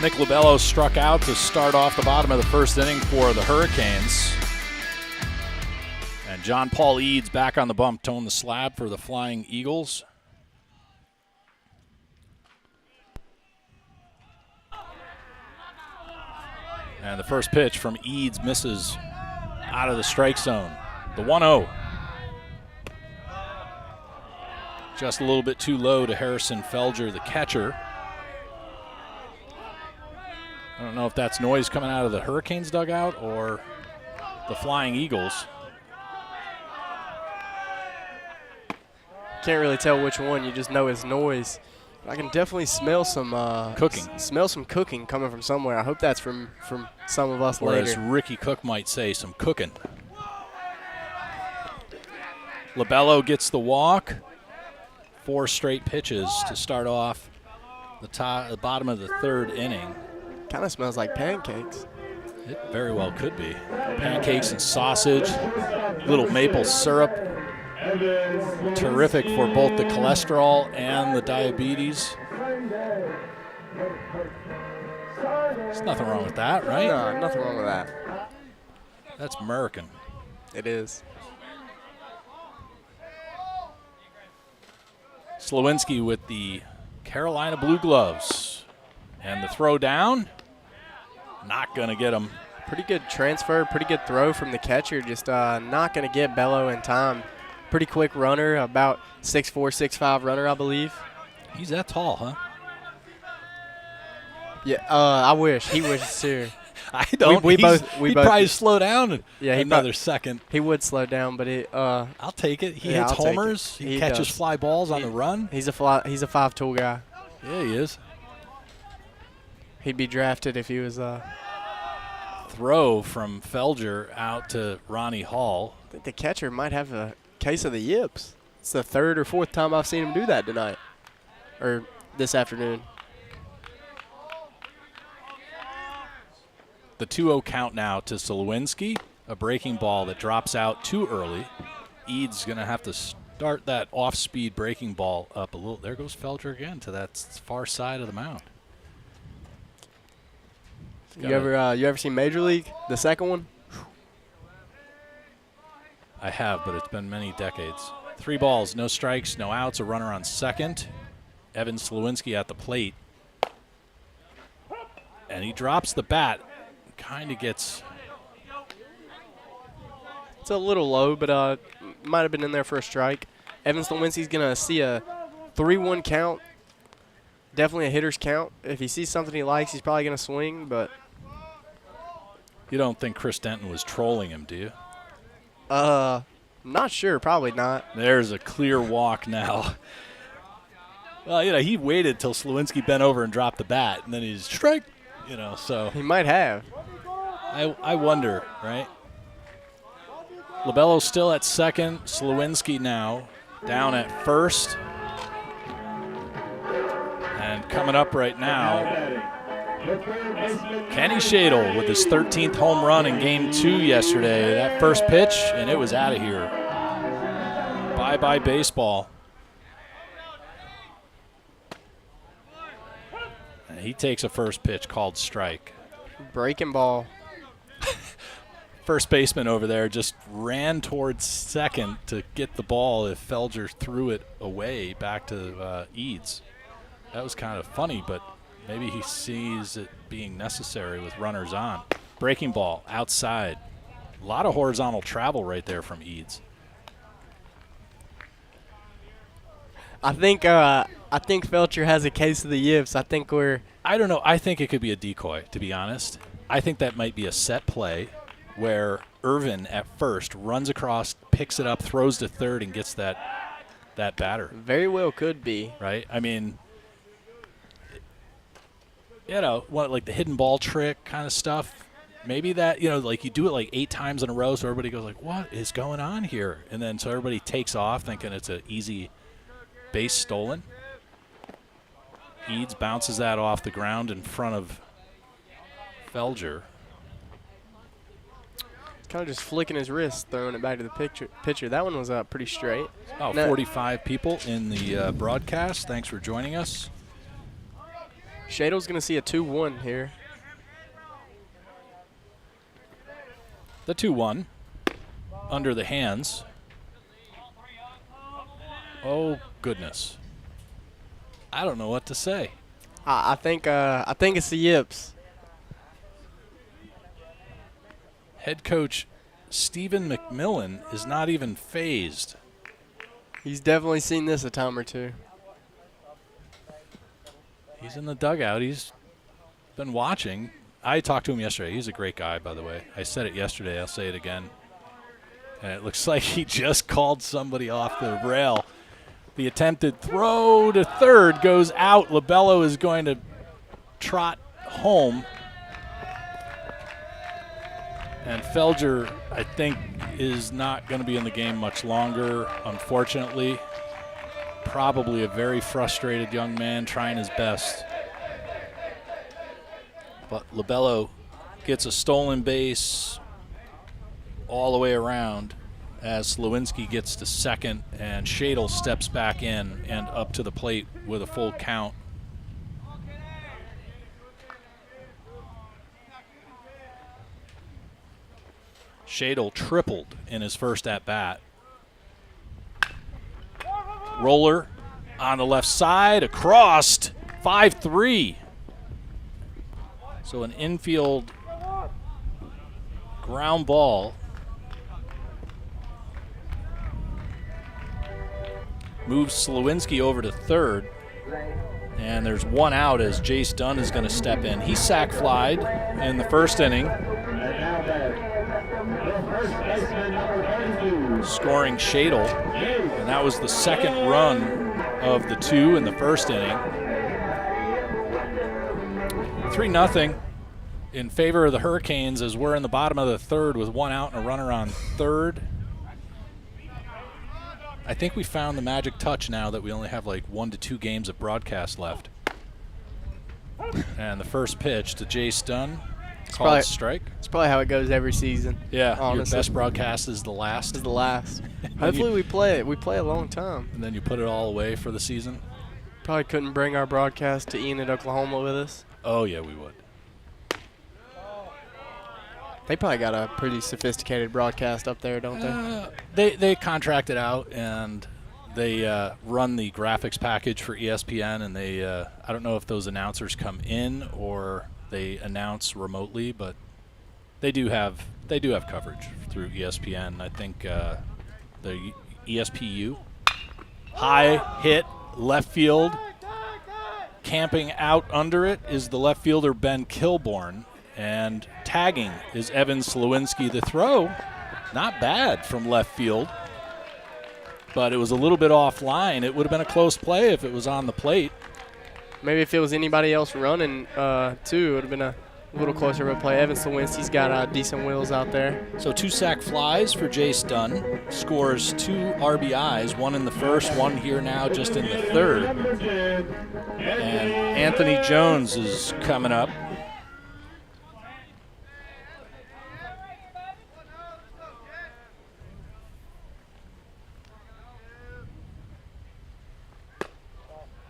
Nick Labello struck out to start off the bottom of the first inning for the Hurricanes. And John Paul Eads back on the bump, towing the slab for the Flying Eagles. And the first pitch from Eads misses out of the strike zone. The 1-0. Just a little bit too low to Harrison Felger, the catcher. I don't know if that's noise coming out of the Hurricanes dugout or the Flying Eagles. Can't really tell which one. You just know it's noise. I can definitely smell some cooking. Smell some cooking coming from somewhere. I hope that's from some of us or later. As Ricky Cook might say, some cooking. Labello gets the walk. 4 straight pitches to start off the bottom of the 3rd inning. Kind of smells like pancakes. It very well could be. Pancakes and sausage, little maple syrup. Terrific for both the cholesterol and the diabetes. There's nothing wrong with that, right? No, nothing wrong with that. That's American. It is. Slowinski with the Carolina blue gloves. And the throw down. Not going to get him. Pretty good transfer, pretty good throw from the catcher. Just not going to get Bello in time. Pretty quick runner, about 6'4", 6'5" runner, I believe. He's that tall, huh? Yeah, I wish. He wishes too. I don't. We He'd both probably slow down Yeah, another second. He would slow down, but I'll take it. He yeah, hits I'll take homers. it. He He catches does. fly balls on the run. he's a 5-tool guy. Yeah, he is. He'd be drafted if he was. Throw from Felger out to Ronnie Hall. I think the catcher might have a case of the yips. It's the third or fourth time I've seen him do that tonight, or this afternoon. The 2-0 count now to Slewinski. A breaking ball that drops out too early. Eads going to have to start that off-speed breaking ball up a little. There goes Felger again to that far side of the mound. You ever seen Major League, the second one? I have, but it's been many decades. 3 balls, no strikes, no outs, a runner on second. Evan Slewinski at the plate. And he drops the bat. Kind of gets... It's a little low, but might have been in there for a strike. Evan Slewinski's going to see a 3-1 count. Definitely a hitter's count. If he sees something he likes, he's probably going to swing, but... You don't think Chris Denton was trolling him, do you? Not sure. Probably not. There's a clear walk now. Well, he waited till Slewinski bent over and dropped the bat, and then he's strike, so. He might have. I wonder, right? Lobello still at second. Slewinski now down at first. And coming up right now, Kenny Shadle with his 13th home run in Game 2 yesterday. That first pitch, and it was out of here. Bye-bye baseball. And he takes a first pitch called strike. Breaking ball. First baseman over there just ran towards second to get the ball if Felger threw it away back to Eads. That was kind of funny, but maybe he sees it being necessary with runners on. Breaking ball outside. A lot of horizontal travel right there from Eads. I think Felcher has a case of the yips. I don't know. I think it could be a decoy, to be honest. I think that might be a set play where Irvin at first runs across, picks it up, throws to third, and gets that batter. Very well could be. Right? I mean, like the hidden ball trick kind of stuff. Maybe that, like you do it like 8 times in a row so everybody goes like, what is going on here? And then so everybody takes off thinking it's an easy base stolen. Eads bounces that off the ground in front of Felger. Kind of just flicking his wrist, throwing it back to the pitcher. That one was pretty straight. 45 people in the broadcast. Thanks for joining us. Shadle's going to see a 2-1 here. The 2-1 under the hands. Oh, goodness. I don't know what to say. I think it's the yips. Head coach Stephen McMillan is not even phased. He's definitely seen this a time or two. He's in the dugout. He's been watching. I talked to him yesterday. He's a great guy, by the way. I said it yesterday. I'll say it again. And it looks like he just called somebody off the rail. The attempted throw to third goes out. Lobello is going to trot home. And Felger, I think, is not going to be in the game much longer, unfortunately. Probably a very frustrated young man trying his best. But Lobello gets a stolen base all the way around as Slewinski gets to second and Shadle steps back in and up to the plate with a full count. Shadle tripled in his first at-bat. Roller on the left side, across, 5-3. So an infield ground ball. Moves Slewinski over to third. And there's one out as Jace Dunn is going to step in. He sack flied in the first inning. And now the first baseman, number 32. Scoring Shadle. And that was the second run of the 2 in the first inning. 3-0 in favor of the Hurricanes as we're in the bottom of the third with one out and a runner on third. I think we found the magic touch now that we only have like 1 to 2 games of broadcast left. And the first pitch to Jace Dunn, called strike. It's probably how it goes every season. Yeah, honestly. Your best broadcast is the last. Is the last. Hopefully we play it. We play a long time. And then you put it all away for the season. Probably couldn't bring our broadcast to Enid, Oklahoma with us. Oh, yeah, we would. They probably got a pretty sophisticated broadcast up there, don't they? They contract it out, and they run the graphics package for ESPN, and they I don't know if those announcers come in or they announce remotely, but they do have coverage through ESPN. I think the ESPU high hit left field. Camping out under it is the left fielder Ben Kilborn. And tagging is Evan Slowinski. The throw, not bad from left field, but it was a little bit offline. It would have been a close play if it was on the plate. Maybe if it was anybody else running, too, it would have been a little closer of a play. Evan Slowinski's got decent wheels out there. So 2 sack flies for Jace Dunn. Scores 2 RBIs, 1 in the first, 1 here now just in the third. And Anthony Jones is coming up.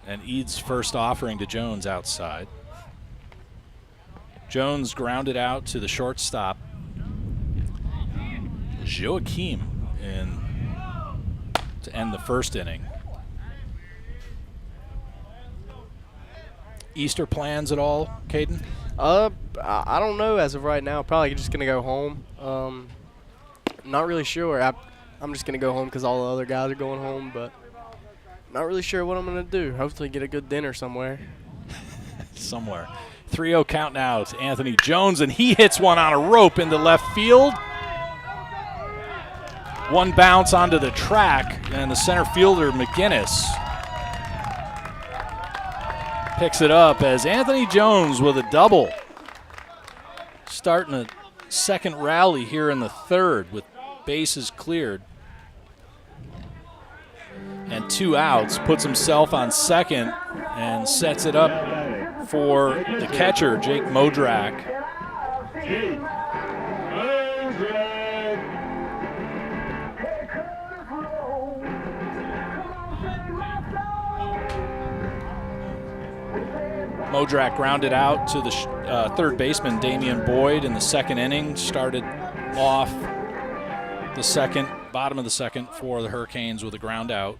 And Eads' first offering to Jones outside. Jones grounded out to the shortstop. Joaquim to end the first inning. Easter plans at all, Caden? I don't know as of right now. Probably just going to go home. Not really sure. I'm just going to go home because all the other guys are going home, but not really sure what I'm going to do. Hopefully get a good dinner somewhere. Somewhere. 3-0 count now to Anthony Jones, and he hits one on a rope into left field. One bounce onto the track, and the center fielder, McGinnis, picks it up as Anthony Jones with a double. Starting a second rally here in the third with bases cleared. And 2 outs, puts himself on second and sets it up for the catcher, Jake Modrak. Modrak grounded out to the third baseman, Damian Boyd, in the second inning. Started off the bottom of the second for the Hurricanes with a ground out.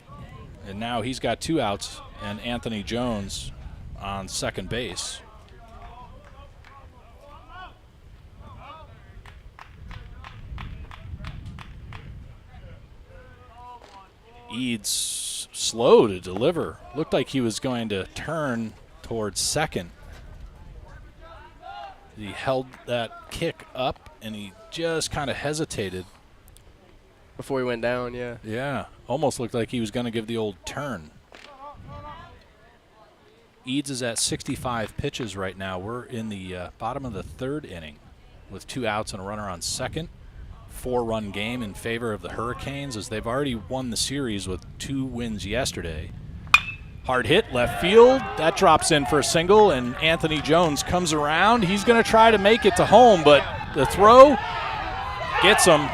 And now he's got 2 outs and Anthony Jones on second base. Eads slow to deliver. Looked like he was going to turn towards second. He held that kick up and he just kind of hesitated. Before he went down, yeah. Yeah, almost looked like he was going to give the old turn. Eads is at 65 pitches right now. We're in the bottom of the third inning with 2 outs and a runner on second. 4-run game in favor of the Hurricanes as they've already won the series with 2 wins yesterday. Hard hit, left field. That drops in for a single, and Anthony Jones comes around. He's going to try to make it to home, but the throw gets him.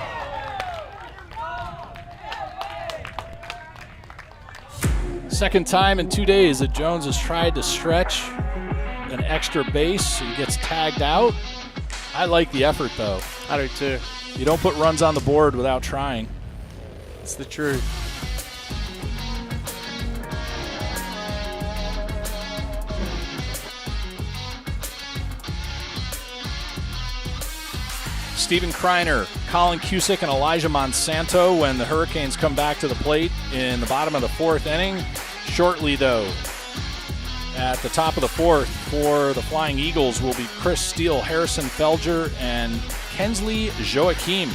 Second time in 2 days that Jones has tried to stretch an extra base and gets tagged out. I like the effort, though. I do, too. You don't put runs on the board without trying. It's the truth. Steven Kreiner, Colin Cusick, and Elijah Monsanto when the Hurricanes come back to the plate in the bottom of the 4th inning. Shortly, though, At the top of the fourth for the Flying Eagles will be Chris Steele, Harrison Felger, and Kensley Joachim.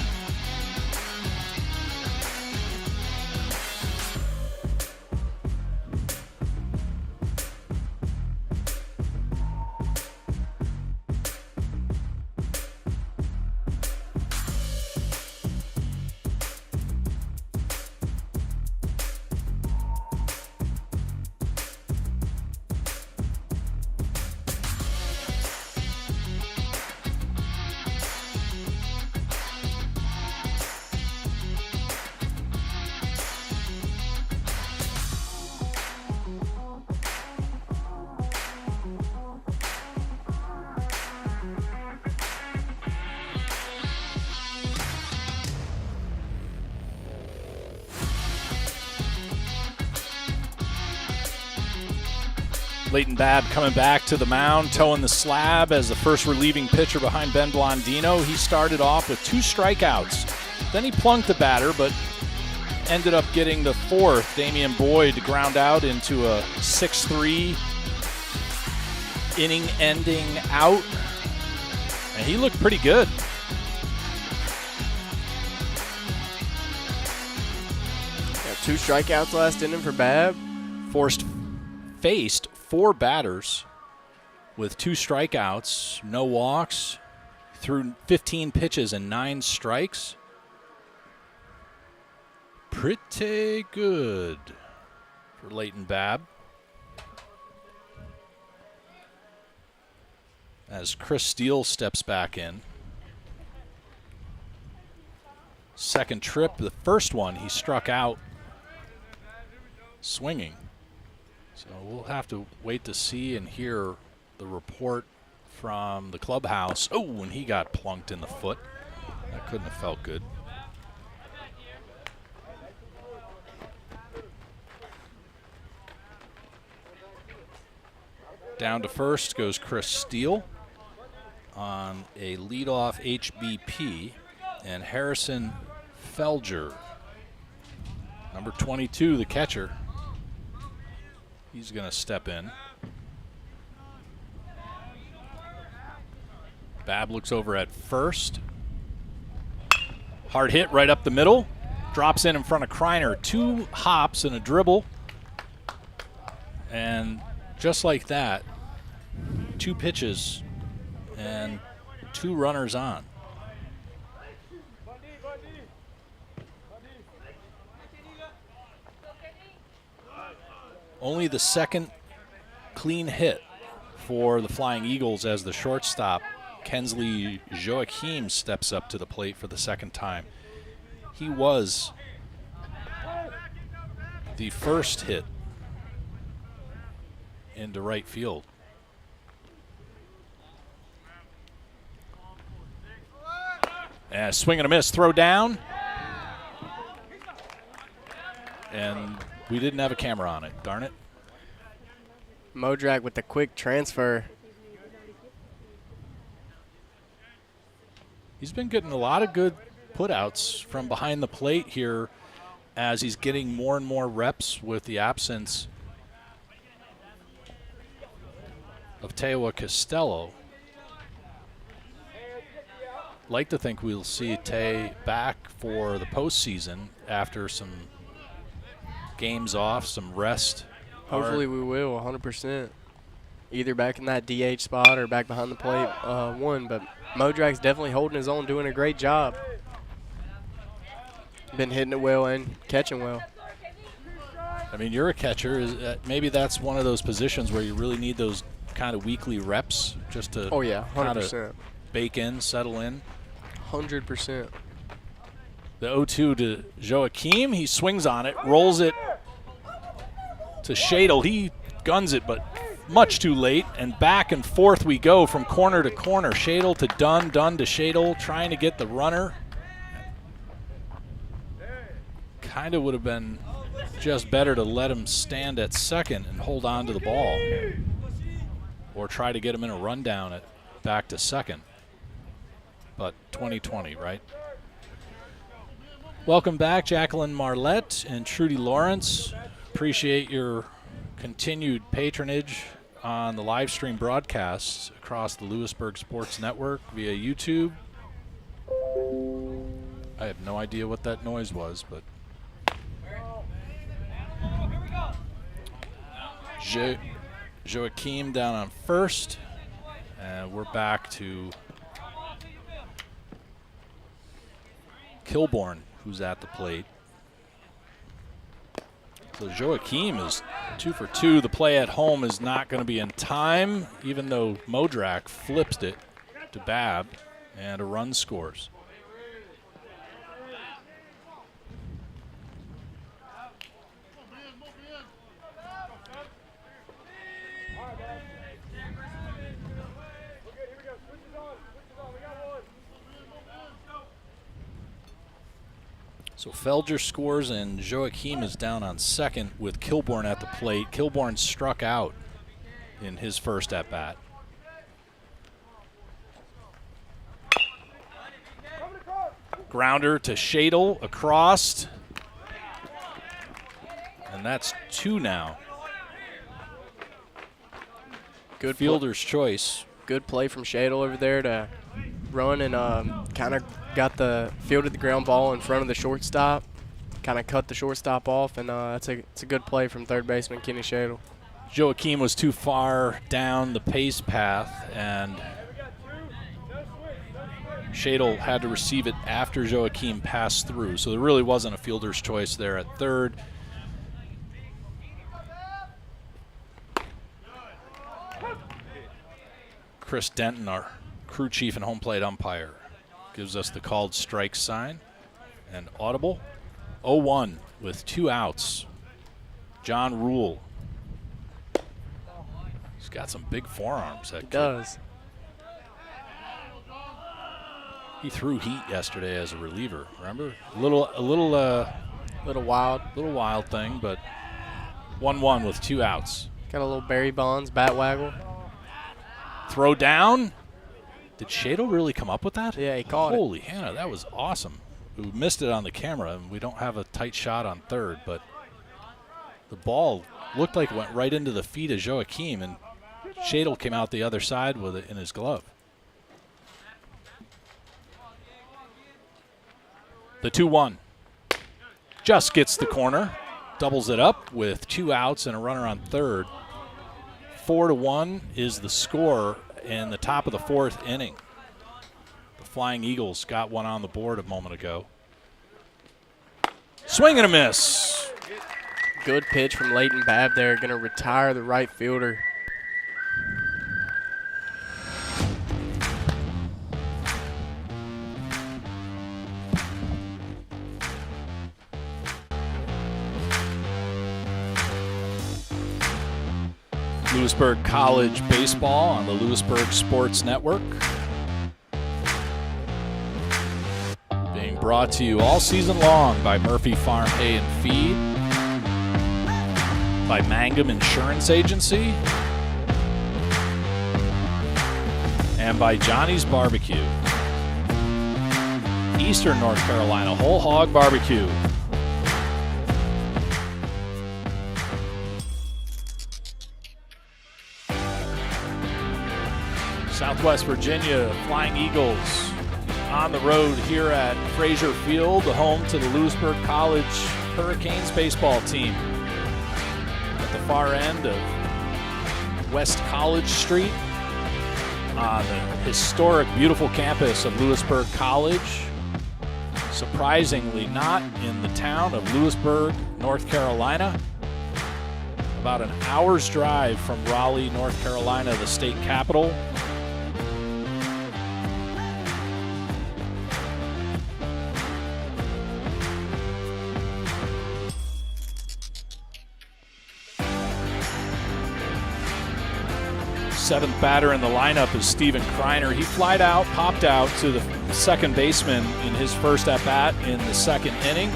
Leighton Babb coming back to the mound, toeing the slab as the first relieving pitcher behind Ben Blondino. He started off with 2 strikeouts. Then he plunked the batter, but ended up getting the fourth, Damian Boyd, to ground out into a 6-3 inning-ending out. And he looked pretty good. Got 2 strikeouts last inning for Babb. Faced 4 batters with 2 strikeouts, no walks, threw 15 pitches and 9 strikes. Pretty good for Leighton Babb. As Chris Steele steps back in. Second trip, the first one he struck out swinging. So we'll have to wait to see and hear the report from the clubhouse. Oh, and he got plunked in the foot. That couldn't have felt good. Down to first goes Chris Steele on a leadoff HBP, and Harrison Felger, number 22, the catcher. He's going to step in. Babb looks over at first. Hard hit right up the middle. Drops in front of Kreiner. 2 hops and a dribble. And just like that, 2 pitches and 2 runners on. Only the second clean hit for the Flying Eagles as the shortstop, Kensley Joachim, steps up to the plate for the second time. He was the first hit into right field. And swing and a miss, throw down. And we didn't have a camera on it, darn it. Modrak with the quick transfer. He's been getting a lot of good putouts from behind the plate here as he's getting more and more reps with the absence of Tewa Costello. Like to think we'll see Tay back for the postseason after some games off, some rest. Hopefully we will, 100%. Either back in that DH spot or back behind the plate one. But Modrak's definitely holding his own, doing a great job. Been hitting it well and catching well. I mean, you're a catcher. Maybe that's one of those positions where you really need those kind of weekly reps just to 100%. Bake in, settle in. 100%. The 0-2 to Joachim. He swings on it, rolls it to Shadle. He guns it, but much too late. And back and forth we go from corner to corner. Shadle to Dunn, Dunn to Shadle, trying to get the runner. Kind of would have been just better to let him stand at second and hold on to the ball, or try to get him in a rundown at back to second. But 2020, right? Welcome back, Jacqueline Marlette and Trudy Lawrence. Appreciate your continued patronage on the live stream broadcasts across the Louisburg Sports Network via YouTube. I have no idea what that noise was, but Joachim down on first, and we're back to Kilborn, who's at the plate. So Joachim is 2 for 2. The play at home is not going to be in time, even though Modrak flipped it to Babb, and a run scores. So Felger scores, and Joachim is down on second with Kilborn at the plate. Kilborn struck out in his first at-bat. Grounder to Shadle across. And that's 2 now. Good fielder's choice. Good play from Shadle over there to run and kind of fielded the ground ball in front of the shortstop, kind of cut the shortstop off, and it's a good play from third baseman Kenny Shadle. Joachim was too far down the pace path, and Shadle had to receive it after Joachim passed through, so there really wasn't a fielder's choice there at third. Chris Denton, our crew chief and home plate umpire, gives us the called strike sign and audible. 0-1 with 2 outs. John Rule. He's got some big forearms. That he does. He threw heat yesterday as a reliever. Remember, a little wild thing, but 1-1 with 2 outs. Got a little Barry Bonds bat waggle. Throw down. Did Shadle really come up with that? Yeah, he caught it. Holy Hannah, that was awesome. We missed it on the camera, and we don't have a tight shot on third, but the ball looked like it went right into the feet of Joachim, and Shadle came out the other side with it in his glove. The 2-1 just gets the corner, doubles it up with 2 outs and a runner on third. 4-1 is the score in the top of the 4th inning. The Flying Eagles got one on the board a moment ago. Swing and a miss. Good pitch from Leighton Babb there, going to retire the right fielder. Louisburg College baseball on the Louisburg Sports Network. Being brought to you all season long by Murphy Farm Hay and Feed, by Mangum Insurance Agency, and by Johnny's Barbecue. Eastern North Carolina Whole Hog Barbecue. Southwest Virginia Flying Eagles on the road here at Frazier Field, the home to the Louisburg College Hurricanes baseball team. At the far end of West College Street on the historic, beautiful campus of Louisburg College. Surprisingly not in the town of Louisburg, North Carolina. About an hour's drive from Raleigh, North Carolina, the state capital. Seventh batter in the lineup is Steven Kreiner. He popped out to the second baseman in his first at-bat in the 2nd inning.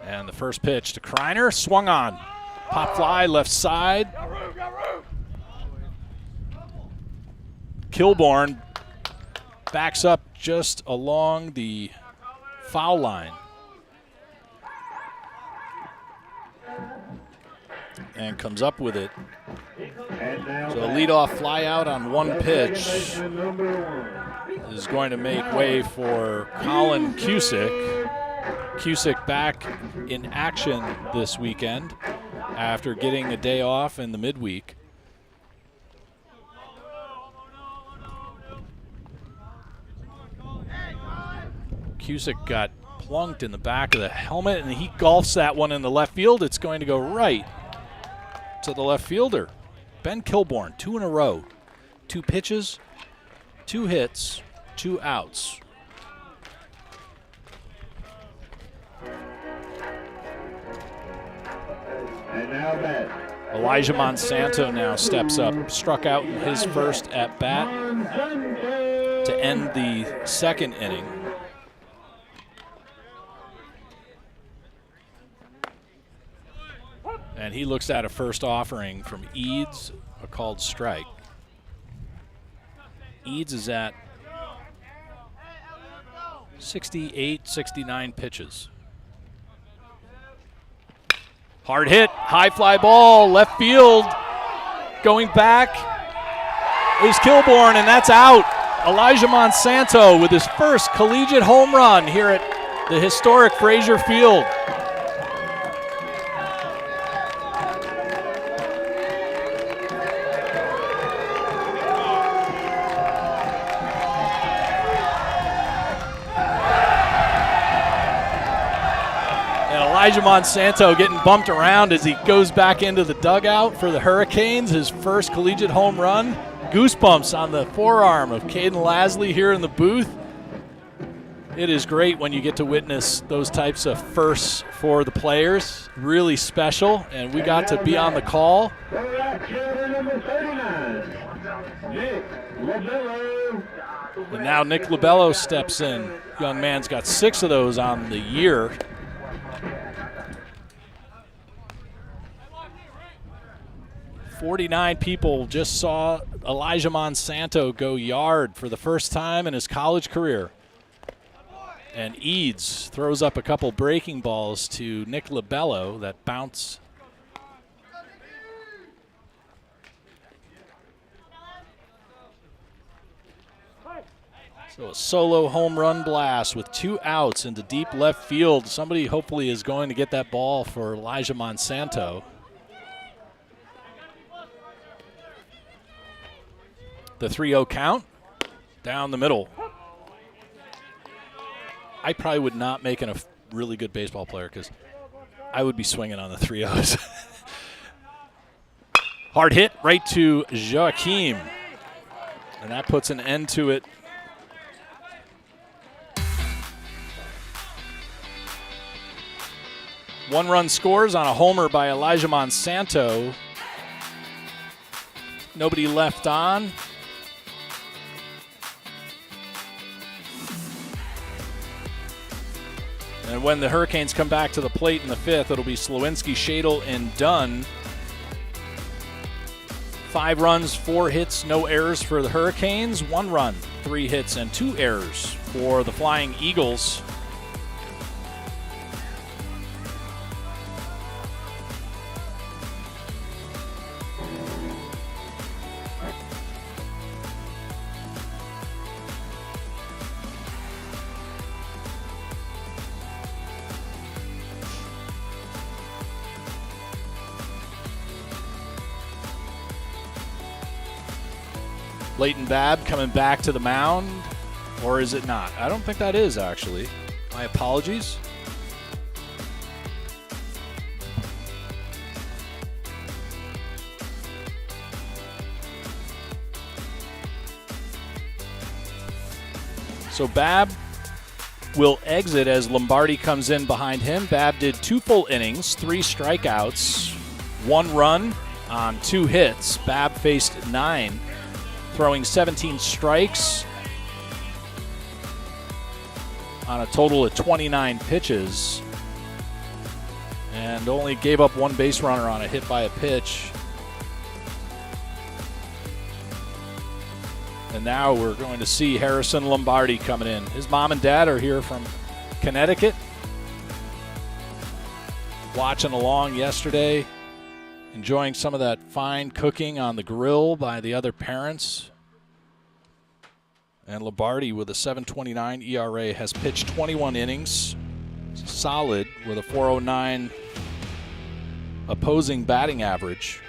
And the first pitch to Kreiner, swung on. Pop fly, left side. Kilborn backs up just along the foul line. And comes up with it. So a leadoff fly out on one pitch is going to make way for Colin Cusick. Cusick back in action this weekend after getting a day off in the midweek. Cusick got plunked in the back of the helmet, and he golfs that one in the left field. It's going to go right to the left fielder, Ben Kilborn, 2 in a row. 2 pitches, 2 hits, 2 outs. And now bat. Elijah Monsanto now steps up, struck out in his first at bat to end the second inning. And he looks at a first offering from Eads, a called strike. Eads is at 68, 69 pitches. Hard hit, high fly ball, left field. Going back is Kilborn, and that's out. Elijah Monsanto with his first collegiate home run here at the historic Frazier Field. Elijah Monsanto getting bumped around as he goes back into the dugout for the Hurricanes, his first collegiate home run. Goosebumps on the forearm of Caden Lasley here in the booth. It is great when you get to witness those types of firsts for the players. Really special, and we got to be on the call. And now Nick Labello steps in. Young man's got 6 of those on the year. .49 people just saw Elijah Monsanto go yard for the first time in his college career. And Eads throws up a couple breaking balls to Nick Labello that bounce. So a solo home run blast with 2 outs into deep left field. Somebody hopefully is going to get that ball for Elijah Monsanto. The 3-0 count down the middle. I probably would not make a really good baseball player because I would be swinging on the 3-0s. Hard hit right to Joaquim. And that puts an end to it. One run scores on a homer by Elijah Monsanto. Nobody left on. And when the Hurricanes come back to the plate in the 5th, it'll be Slowinski, Shadle, and Dunn. 5 runs, 4 hits, no errors for the Hurricanes. 1 run, 3 hits, and 2 errors for the Flying Eagles. Leighton Babb coming back to the mound, or is it not? I don't think that is, actually. My apologies. So Babb will exit as Lombardi comes in behind him. Babb did 2 full innings, 3 strikeouts, 1 run on 2 hits. Babb faced 9. Throwing 17 strikes on a total of 29 pitches, and only gave up 1 base runner on a hit by a pitch. And now we're going to see Harrison Lombardi coming in. His mom and dad are here from Connecticut. Watching along yesterday, enjoying some of that fine cooking on the grill by the other parents. And Lombardi with a 7.29 ERA has pitched 21 innings. Solid with a 4.09 opposing batting average.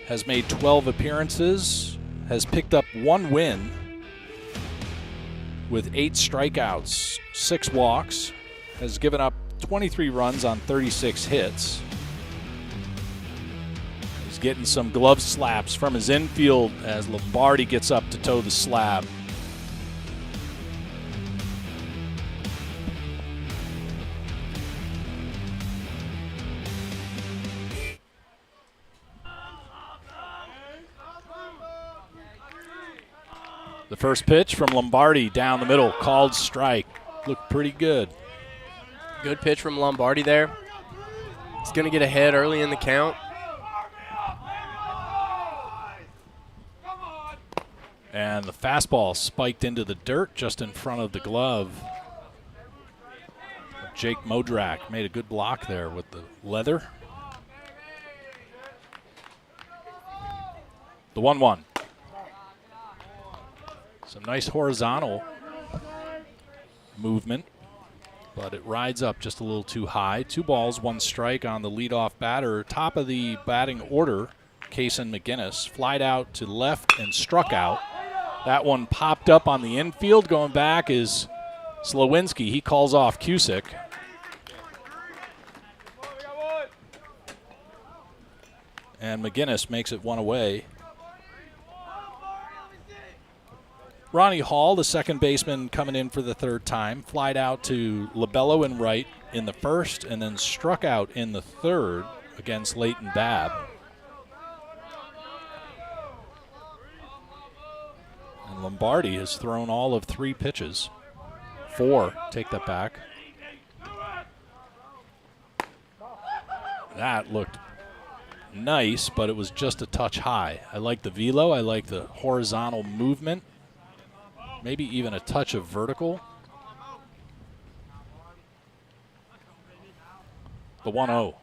Has made 12 appearances. Has picked up 1 win with 8 strikeouts, 6 walks. Has given up 23 runs on 36 hits. He's getting some glove slaps from his infield as Lombardi gets up to toe the slab. The first pitch from Lombardi down the middle, called strike. Looked pretty good. Good pitch from Lombardi there. He's going to get ahead early in the count. And the fastball spiked into the dirt just in front of the glove. Jake Modrak made a good block there with the leather. The 1-1. Some nice horizontal movement, but it rides up just a little too high. 2 balls, 1 strike on the leadoff batter. Top of the batting order, Kason McGinnis, flied out to left and struck out. That one popped up on the infield. Going back is Slowinski. He calls off Cusick. And McGinnis makes it 1 away. Ronnie Hall, the second baseman, coming in for the 3rd time, flied out to Labello and right in the 1st and then struck out in the 3rd against Leighton Babb. And Lombardi has thrown all of 3 pitches. 4, take that back. That looked nice, but it was just a touch high. I like the velo. I like the horizontal movement. Maybe even a touch of vertical. The 1-0.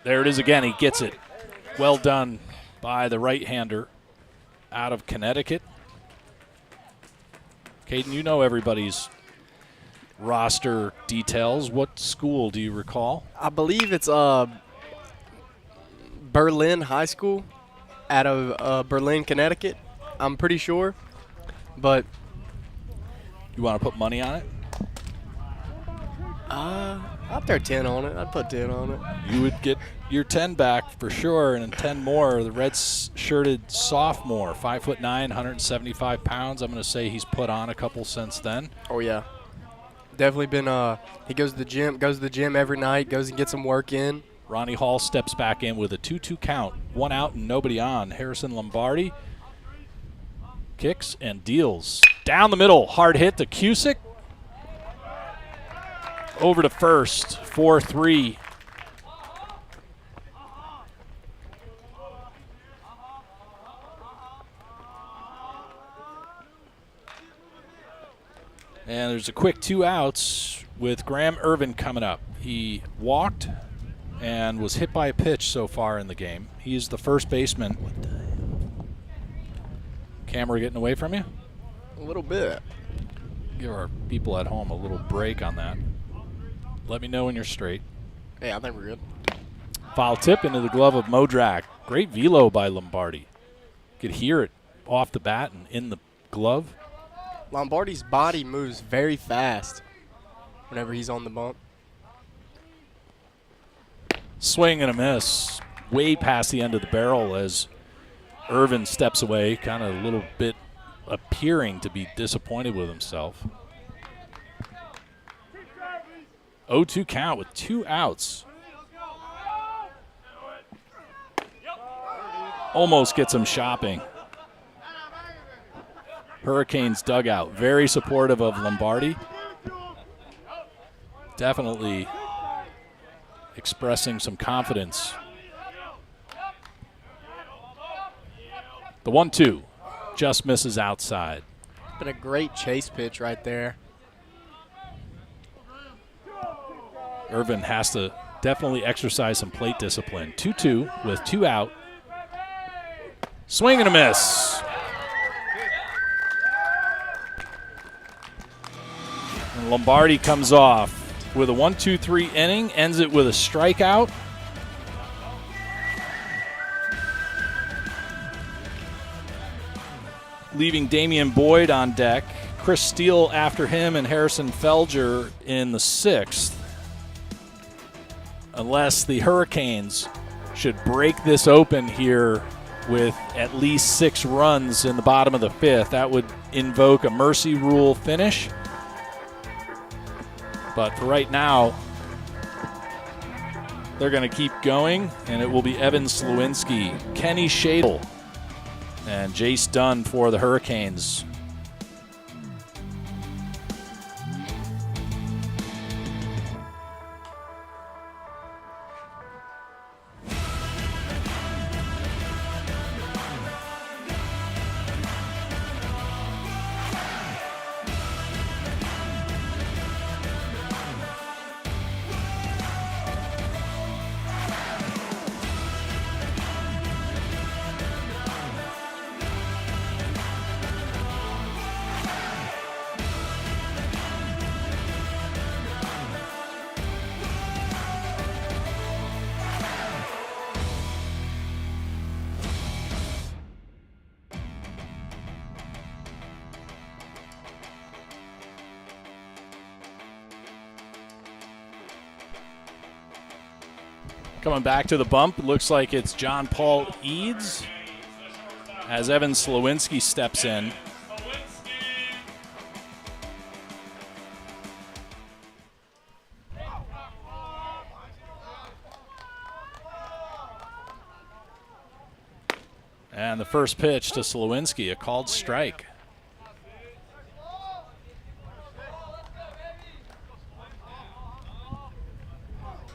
There it is again. He gets it. Well done by the right-hander out of Connecticut. Caden, you know everybody's roster details. What school do you recall? I believe it's Berlin High School out of Berlin, Connecticut. I'm pretty sure. But you want to put money on it? I'll throw 10 on it. I'd put 10 on it. You would get your 10 back for sure, and 10 more. The red-shirted sophomore, 5'9", 175 pounds. I'm going to say he's put on a couple since then. Oh yeah, definitely been. He goes to the gym every night. Goes and gets some work in. Ronnie Hall steps back in with a 2-2 count, 1 out and nobody on. Harrison Lombardi kicks and deals. Down the middle, hard hit to Cusick. Over to first, 4-3. And there's a quick 2 outs with Graham Irvin coming up. He walked and was hit by a pitch so far in the game. He's the first baseman. Camera getting away from you? A little bit. Give our people at home a little break on that. Let me know when you're straight. Yeah, I think we're good. Foul tip into the glove of Modrak. Great velo by Lombardi. Could hear it off the bat and in the glove. Lombardi's body moves very fast whenever he's on the bump. Swing and a miss. Way past the end of the barrel as Irvin steps away, kind of a little bit appearing to be disappointed with himself. 0-2 count with 2 outs. Almost gets him shopping. Hurricanes dugout, very supportive of Lombardi. Definitely expressing some confidence. The 1-2. just misses outside. Been a great chase pitch right there. Irvin has to definitely exercise some plate discipline. 2-2 with 2 out. Swing and a miss. And Lombardi comes off with a 1-2-3 inning, ends it with a strikeout. Leaving Damian Boyd on deck. Chris Steele after him and Harrison Felger in the 6th. Unless the Hurricanes should break this open here with at least 6 runs in the bottom of the 5th. That would invoke a mercy rule finish. But for right now, they're going to keep going, and it will be Evan Slewinski, Kenny Shadle, and Jace Dunn for the Hurricanes. Coming back to the bump, looks like it's John Paul Eads as Evan Slewinski steps in. And the first pitch to Slewinski, a called strike.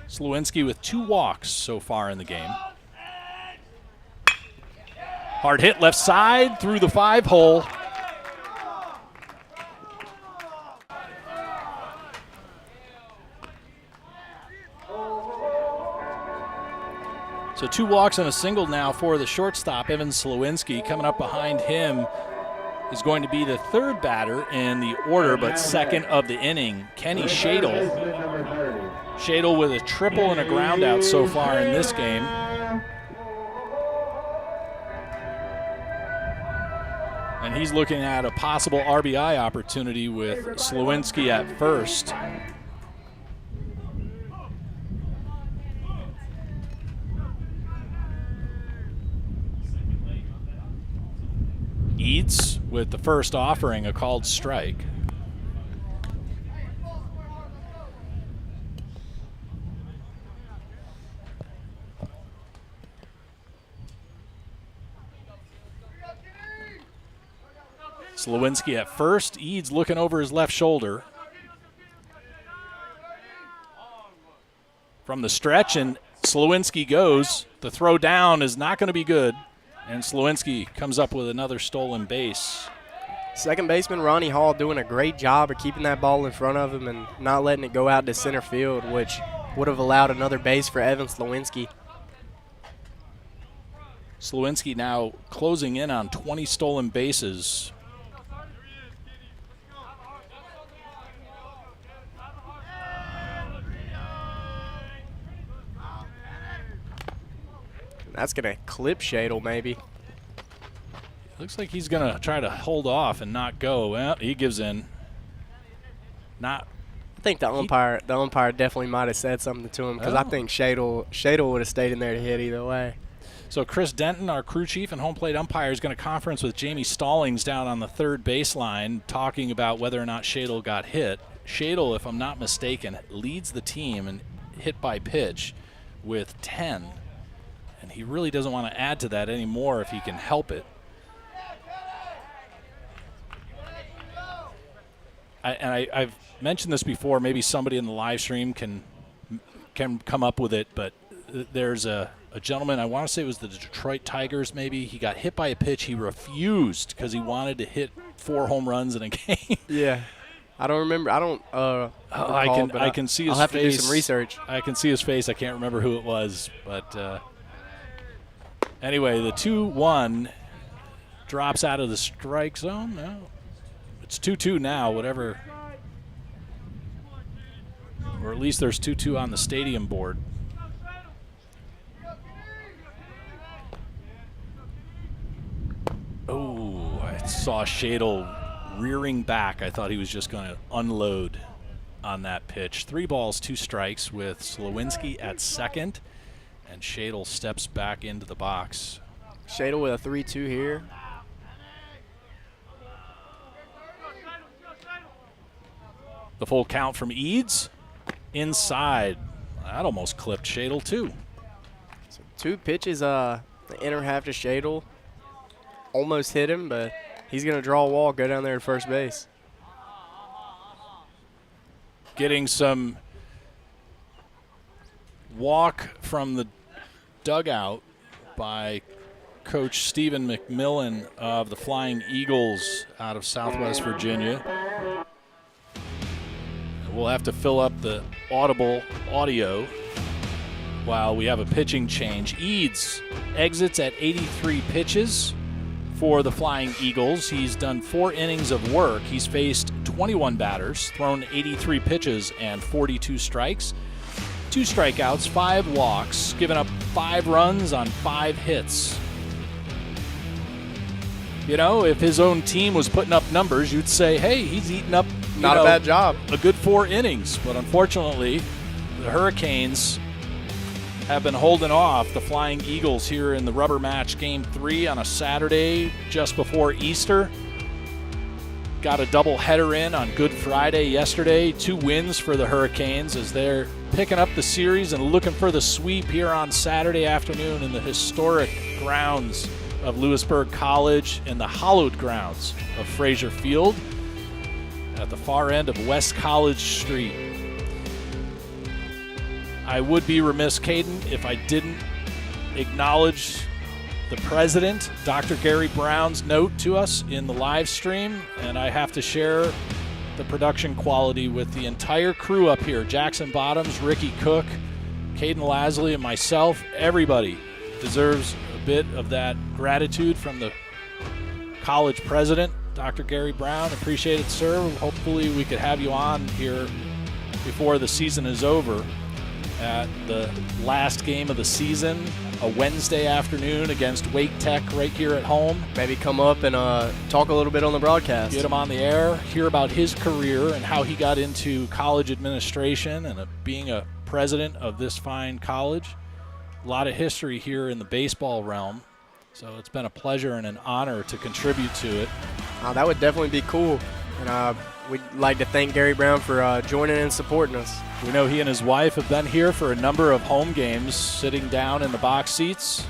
Slewinski with 2 walks so far in the game. Hard hit left side through the 5-hole. So 2 walks and a single now for the shortstop, Evan Slewinski. Coming up behind him is going to be the 3rd batter in the order, but 2nd of the inning, Kenny Shadle. Shadle with a triple and a ground out so far in this game. And he's looking at a possible RBI opportunity with Slewinski at first. Eads with the first offering, a called strike. Slewinski at first. Eads looking over his left shoulder. From the stretch, and Slewinski goes. The throw down is not going to be good, and Slewinski comes up with another stolen base. Second baseman Ronnie Hall doing a great job of keeping that ball in front of him and not letting it go out to center field, which would have allowed another base for Evan Slewinski. Slewinski now closing in on 20 stolen bases. That's going to clip Shadle maybe. Looks like he's going to try to hold off and not go. Well, he gives in. I think the umpire definitely might have said something to him, because I think Shadle would have stayed in there to hit either way. So Chris Denton, our crew chief and home plate umpire, is going to conference with Jamie Stallings down on the 3rd baseline, talking about whether or not Shadle got hit. Shadle, if I'm not mistaken, leads the team in hit by pitch with 10. And he really doesn't want to add to that anymore if he can help it. I've mentioned this before. Maybe somebody in the live stream can come up with it, but there's a a gentleman, I want to say it was the Detroit Tigers maybe. He got hit by a pitch. He refused because he wanted to hit 4 home runs in a game. Yeah. I don't remember. I don't I can see his face. I'll have to do some research. I can see his face. I can't remember who it was. But anyway, the 2-1 drops out of the strike zone. No. It's 2-2 now, whatever. Or at least there's 2-2 on the stadium board. Oh, I saw Shadle rearing back. I thought he was just going to unload on that pitch. 3 balls, 2 strikes with Slowinski at second, and Shadle steps back into the box. Shadle with a 3-2 here. The full count from Eads. Inside. That almost clipped Shadle too. So 2 pitches, the inner half to Shadle. Almost hit him, but he's going to draw a wall, go down there to first base. Getting some walk from the dugout by Coach Stephen McMillan of the Flying Eagles out of Southwest Virginia. We'll have to fill up the audible audio while we have a pitching change. Eads exits at 83 pitches for the Flying Eagles. He's done 4 innings of work. He's faced 21 batters, thrown 83 pitches and 42 strikes. 2 strikeouts, 5 walks, given up 5 runs on 5 hits. You know, if his own team was putting up numbers, you'd say, hey, he's eating up Not a bad job. a good 4 innings. But unfortunately, the Hurricanes have been holding off the Flying Eagles here in the rubber match game 3 on a Saturday just before Easter. Got a double header in on Good Friday yesterday. 2 wins for the Hurricanes as they're picking up the series and looking for the sweep here on Saturday afternoon in the historic grounds of Louisburg College in the hallowed grounds of Frazier Field at the far end of West College Street. I would be remiss, Caden, if I didn't acknowledge the president, Dr. Gary Brown's note to us in the live stream, and I have to share the production quality with the entire crew up here. Jackson Bottoms, Ricky Cook, Caden Lasley, and myself. Everybody deserves a bit of that gratitude from the college president, Dr. Gary Brown. Appreciate it, sir. Hopefully we could have you on here before the season is over at the last game of the season, a Wednesday afternoon against Wake Tech right here at home. Maybe come up and talk a little bit on the broadcast. Get him on the air, hear about his career and how he got into college administration and being a president of this fine college. A lot of history here in the baseball realm. So it's been a pleasure and an honor to contribute to it. That would definitely be cool. And we'd like to thank Gary Brown for joining and supporting us. We know he and his wife have been here for a number of home games, sitting down in the box seats,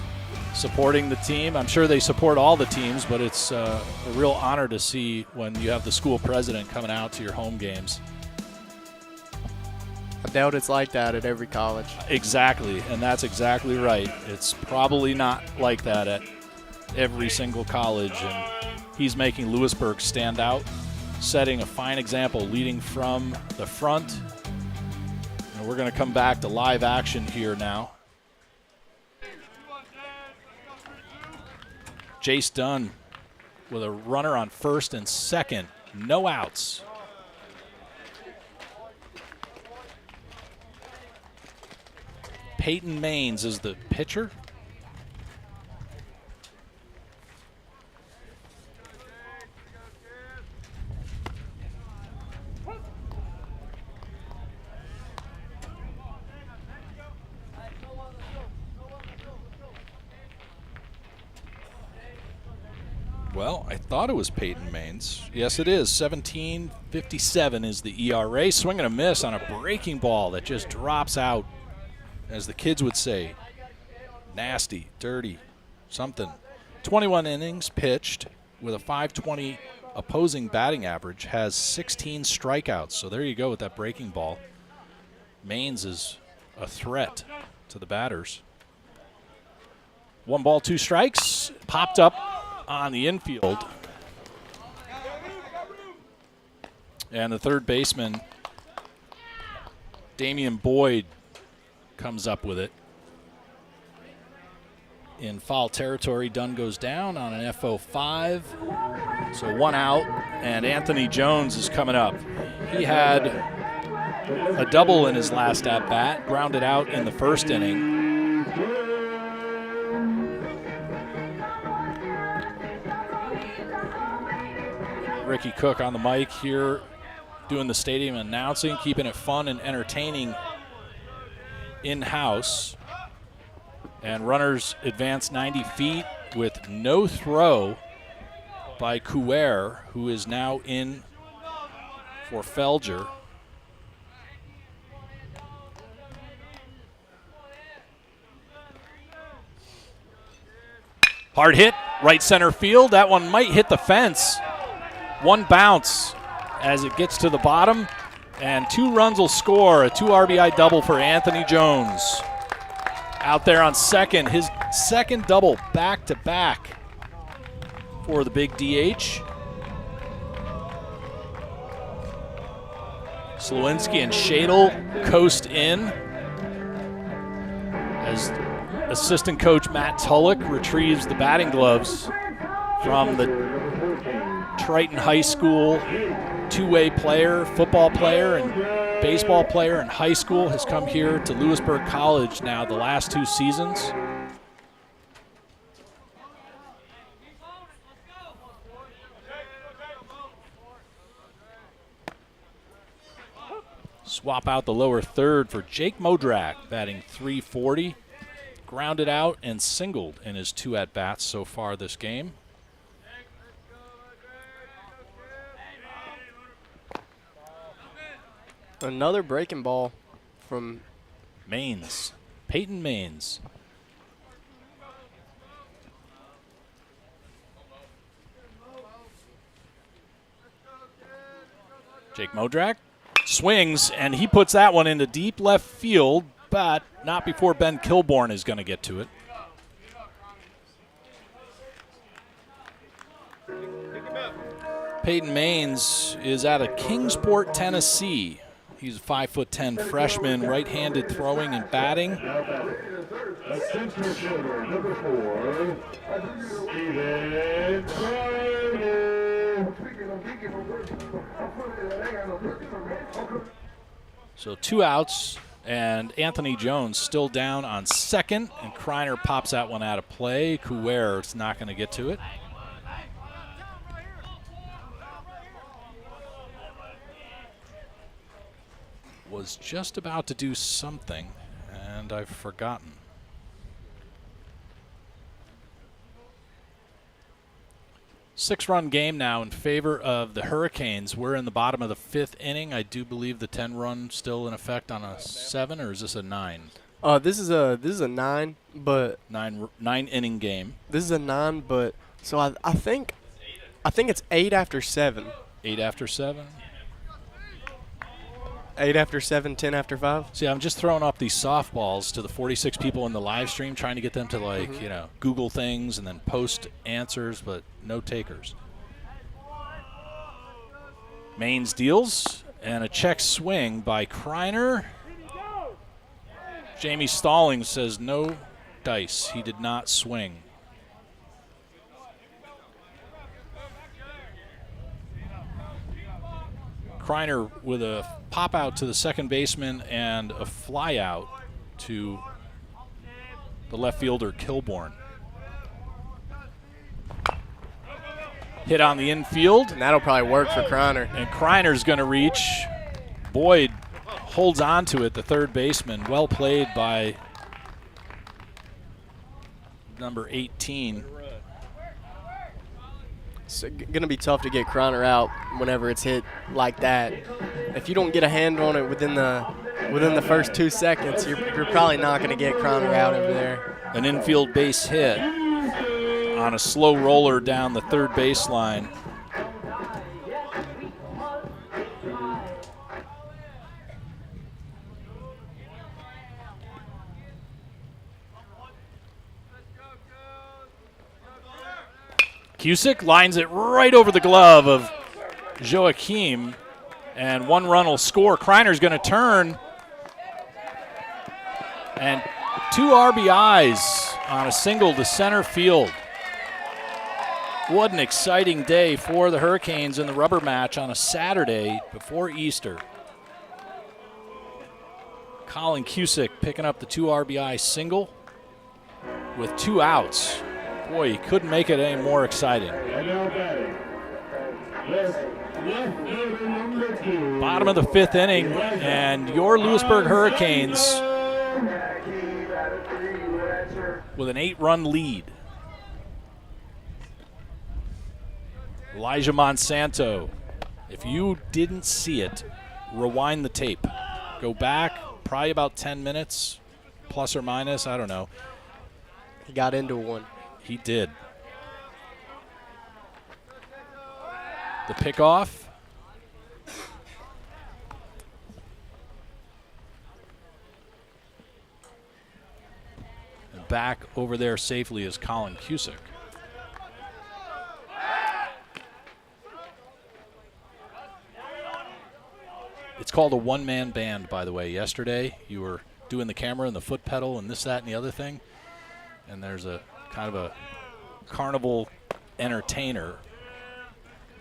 supporting the team. I'm sure they support all the teams, but it's a real honor to see when you have the school president coming out to your home games. I doubt it's like that at every college. Exactly, and that's exactly right. It's probably not like that at every single college, and he's making Louisburg stand out, setting a fine example, leading from the front. And we're going to come back to live action here now. Jace Dunn with a runner on first and second, no outs. Peyton Maines is the pitcher. Well, I thought it was Peyton Maines. Yes, it is. 17.57 is the ERA. Swing and a miss on a breaking ball that just drops out, as the kids would say. Nasty, dirty, something. 21 innings pitched with a .520 opposing batting average, has 16 strikeouts. So there you go with that breaking ball. Maines is a threat to the batters. 1 ball, 2 strikes. Popped up on the infield. And the third baseman, Damian Boyd, comes up with it. In foul territory, Dunn goes down on an FO5. So 1 out, and Anthony Jones is coming up. He had a double in his last at-bat, grounded out in the first inning. Ricky Cook on the mic here, doing the stadium announcing, keeping it fun and entertaining in-house. And runners advance 90 feet with no throw by Couer, who is now in for Felger. Hard hit, right center field. That one might hit the fence. 1 bounce as it gets to the bottom, and 2 runs will score. A 2 RBI double for Anthony Jones. Out there on second, his second double back-to-back for the big DH. Slowinski and Shadle coast in as assistant coach Matt Tulloch retrieves the batting gloves from the Triton High School two-way player, football player, and baseball player in high school. Has come here to Louisburg College now the last 2 seasons. Swap out the lower third for Jake Modrak, batting .340. Grounded out and singled in his 2 at-bats so far this game. Another breaking ball from Maines, Peyton Maines. Jake Modrak swings, and he puts that one into deep left field, but not before Ben Kilborn is going to get to it. Peyton Maines is out of Kingsport, Tennessee. He's a 5'10" freshman, right-handed throwing and batting. So 2 outs, and Anthony Jones still down on second, and Kreiner pops that one out of play. Couer is not going to get to it. Was just about to do something, and I've forgotten. Six-run game now in favor of the Hurricanes. We're in the bottom of the 5th inning. I do believe the 10-run still in effect on a 7, or is this a 9? This is a 9, but 9-inning game. This is a 9, but so I think it's 8 after 7. 8 after 7. 8 after 7, 10 after 5. See, I'm just throwing up these softballs to the 46 people in the live stream, trying to get them to, like, Google things and then post answers, but no takers. Maines deals, and a check swing by Kreiner. Jamie Stallings says no dice. He did not swing. Kreiner with a pop out to the second baseman and a fly out to the left fielder, Kilborn. Hit on the infield. And that'll probably work for Kreiner. And Kreiner's going to reach. Boyd holds on to it, the third baseman. Well played by number 18. It's going to be tough to get Kreiner out whenever it's hit like that. If you don't get a hand on it within the first 2 seconds, you're probably not going to get Kreiner out over there. An infield base hit on a slow roller down the third baseline. Cusick lines it right over the glove of Joachim, and 1 run will score. Kreiner's going to turn, and 2 RBIs on a single to center field. What an exciting day for the Hurricanes in the rubber match on a Saturday before Easter. Colin Cusick picking up the 2 RBI single with 2 outs. Boy, he couldn't make it any more exciting. Bottom of the 5th inning, and your Louisburg Hurricanes with an 8-run lead. Elijah Monsanto, if you didn't see it, rewind the tape. Go back probably about 10 minutes, plus or minus, I don't know. He got into one. He did. The pickoff. And back over there safely is Colin Cusick. It's called a one-man band, by the way. Yesterday, you were doing the camera and the foot pedal and this, that, and the other thing. And there's a kind of a carnival entertainer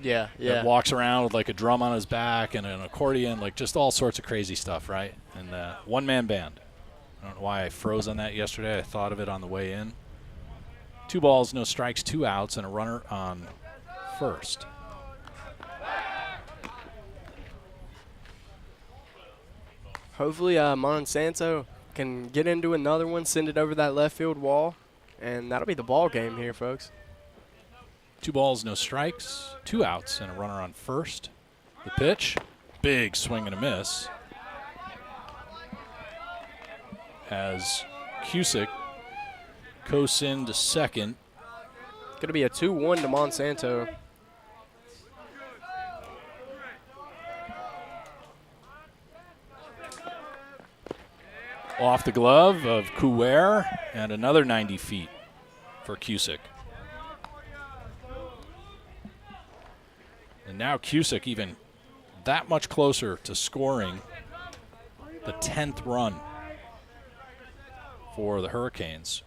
that walks around with like a drum on his back and an accordion, like just all sorts of crazy stuff, right? And one-man band. I don't know why I froze on that yesterday. I thought of it on the way in. 2 balls, no strikes, 2 outs, and a runner on first. Hopefully Monsanto can get into another one, send it over that left field wall, and that'll be the ball game here, folks. 2 balls, no strikes, 2 outs, and a runner on first. The pitch, big swing and a miss. As Cusick coasts into second. Going to be a 2-1 to Monsanto. Off the glove of Couer, and another 90 feet for Cusick. And now Cusick even that much closer to scoring the 10th run for the Hurricanes.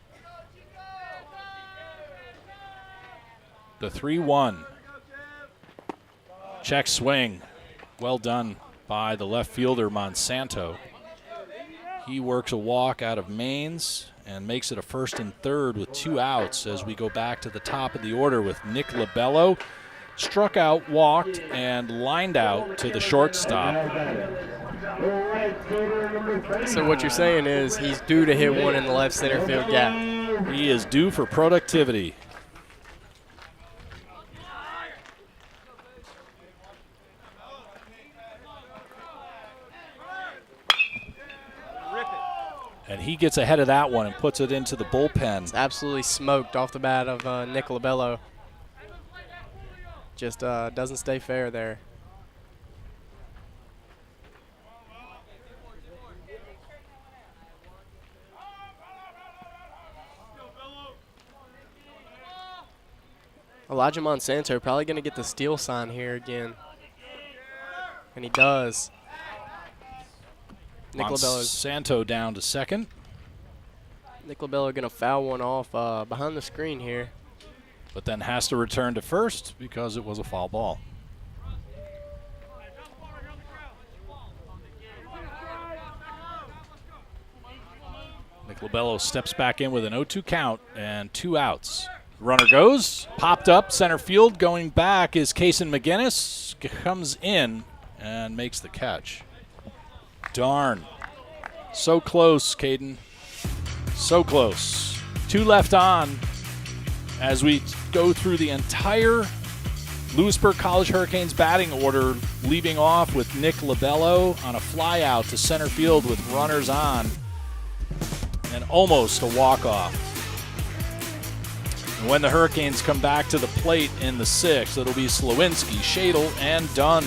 The 3-1. Check swing. Well done by the left fielder, Monsanto. He works a walk out of Maines and makes it a 1st and 3rd with 2 outs as we go back to the top of the order with Nick Labello. Struck out, walked, and lined out to the shortstop. So what you're saying is he's due to hit one in the left center field gap. He is due for productivity. And he gets ahead of that one and puts it into the bullpen. It's absolutely smoked off the bat of Nick Labello. Just doesn't stay fair there. Elijah Monsanto probably going to get the steal sign here again. And he does. Nick Monsanto down to second. Nick Labello going to foul one off behind the screen here. But then has to return to first because it was a foul ball. Nick Labello steps back in with an 0-2 count and 2 outs. Runner goes, popped up, center field. Going back is Kason McGinnis. Comes in and makes the catch. Darn. So close, Caden. So close. 2 left on as we go through the entire Louisburg College Hurricanes batting order, leaving off with Nick Labello on a fly out to center field with runners on and almost a walk-off. And when the Hurricanes come back to the plate in the 6th, it'll be Slowinski, Shadle, and Dunn.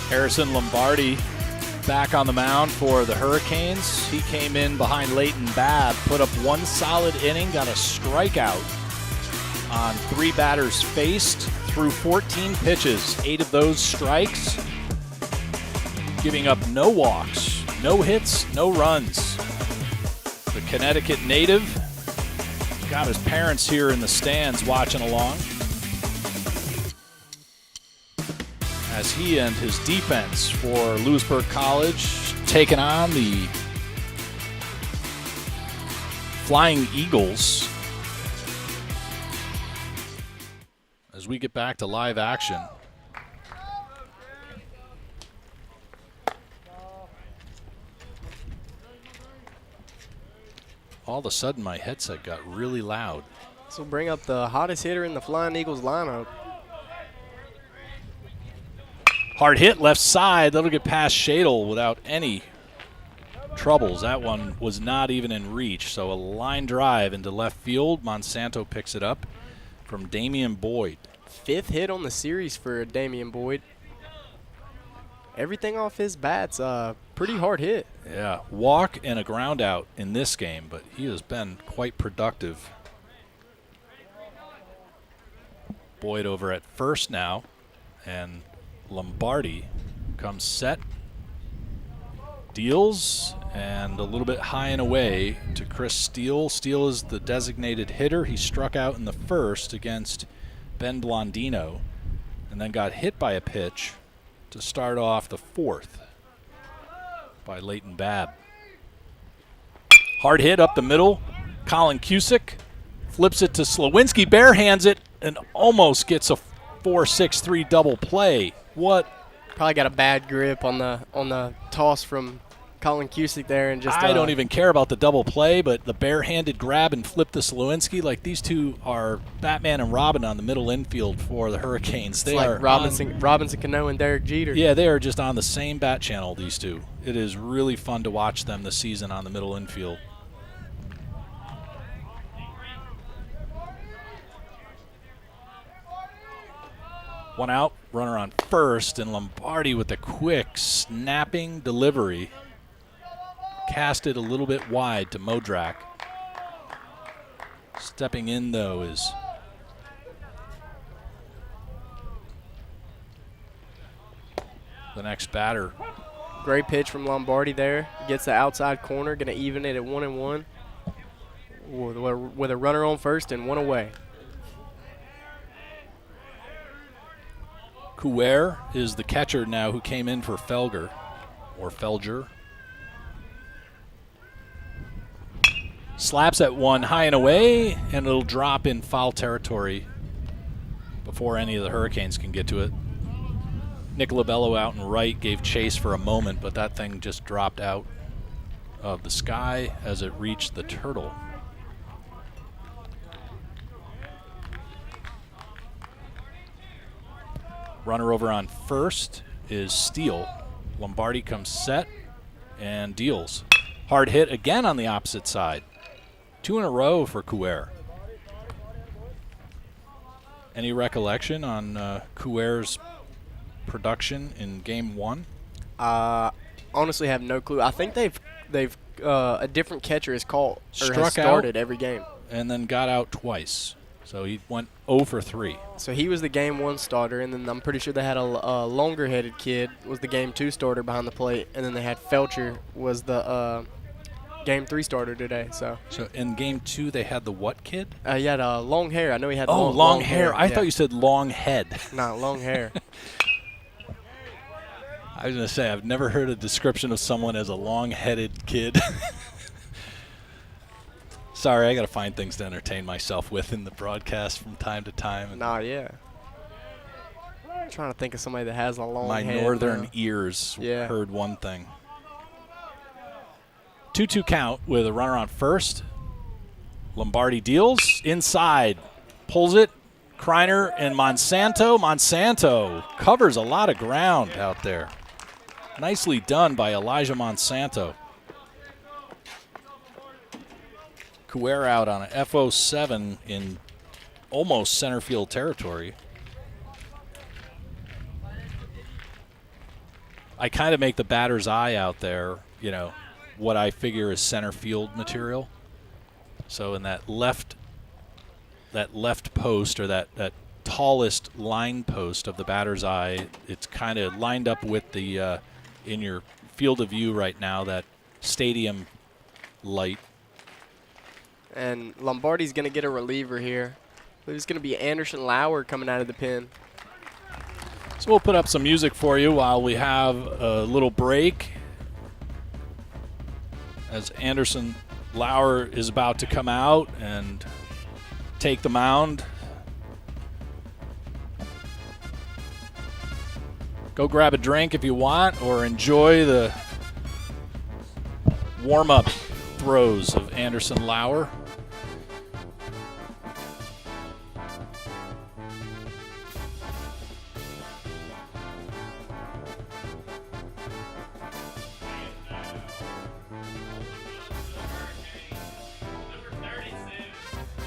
Harrison Lombardi back on the mound for the Hurricanes. He came in behind Leighton Babb, put up one solid inning, got a strikeout on 3 batters faced through 14 pitches, 8 of those strikes, giving up no walks, no hits, no runs. The Connecticut native got his parents here in the stands watching along as he and his defense for Louisburg College taking on the Flying Eagles. As we get back to live action. All of a sudden, my headset got really loud. This will bring up the hottest hitter in the Flying Eagles lineup. Hard hit left side. That'll get past Shadle without any troubles. That one was not even in reach. So a line drive into left field. Monsanto picks it up from Damian Boyd. 5th hit on the series for Damian Boyd. Everything off his bat's pretty hard hit. Yeah, walk and a ground out in this game, but he has been quite productive. Boyd over at first now, and Lombardi comes set, deals, and a little bit high and away to Chris Steele. Steele is the designated hitter. He struck out in the first against Ben Blondino and then got hit by a pitch to start off the 4th by Leighton Babb. Hard hit up the middle. Colin Cusick flips it to Slowinski, barehands it, and almost gets a 4-6-3 double play. What? Probably got a bad grip on the toss from Colin Cusick there, and just I don't even care about the double play, but the barehanded grab and flip to Slowinski, like these two are Batman and Robin on the middle infield for the Hurricanes. They like are Robinson Cano and Derek Jeter. Yeah, they are just on the same bat channel, these two. It is really fun to watch them this season on the middle infield. One out, runner on first, and Lombardi with a quick snapping delivery. Cast it a little bit wide to Modrak. Stepping in, though, is the next batter. Great pitch from Lombardi there. Gets the outside corner, going to even it at 1-1 with a runner on first and 1 away. Couer is the catcher now who came in for Felger, or Felger. Slaps at one high and away, and it'll drop in foul territory before any of the Hurricanes can get to it. Nick Labello out in right gave chase for a moment, but that thing just dropped out of the sky as it reached the turtle. Runner over on first is Steele. Lombardi comes set and deals. Hard hit again on the opposite side. 2 in a row for Couer. Any recollection on Couer's production in Game 1? Honestly, have no clue. I think they've a different catcher has caught or has Struck started out every game. And then got out twice. So he went 0 for 3. So he was the Game 1 starter, and then I'm pretty sure they had a longer-headed kid was the Game 2 starter behind the plate, and then they had Felcher was the Game 3 starter today. So in Game 2 they had the what kid? he had long hair. I know he had long hair. I thought you said long head. No, long hair. I was going to say, I've never heard a description of someone as a long-headed kid. Sorry, I got to find things to entertain myself with in the broadcast from time to time. Nah, yeah. I'm trying to think of somebody that has a long My head. northern ears heard one thing. 2-2 count with a runner on first. Lombardi deals inside, pulls it. Kreiner and Monsanto. Monsanto covers a lot of ground out there. Nicely done by Elijah Monsanto. Couer out on an FO7 in almost center field territory. I kind of make the batter's eye out there, what I figure is center field material. So in that left post, or that tallest line post of the batter's eye, it's kind of lined up with the in your field of view right now, that stadium light. And Lombardi's going to get a reliever here. I believe it's going to be Anderson Lauer coming out of the pen. So we'll put up some music for you while we have a little break, as Anderson Lauer is about to come out and take the mound. Go grab a drink if you want, or enjoy the warm-up throws of Anderson Lauer.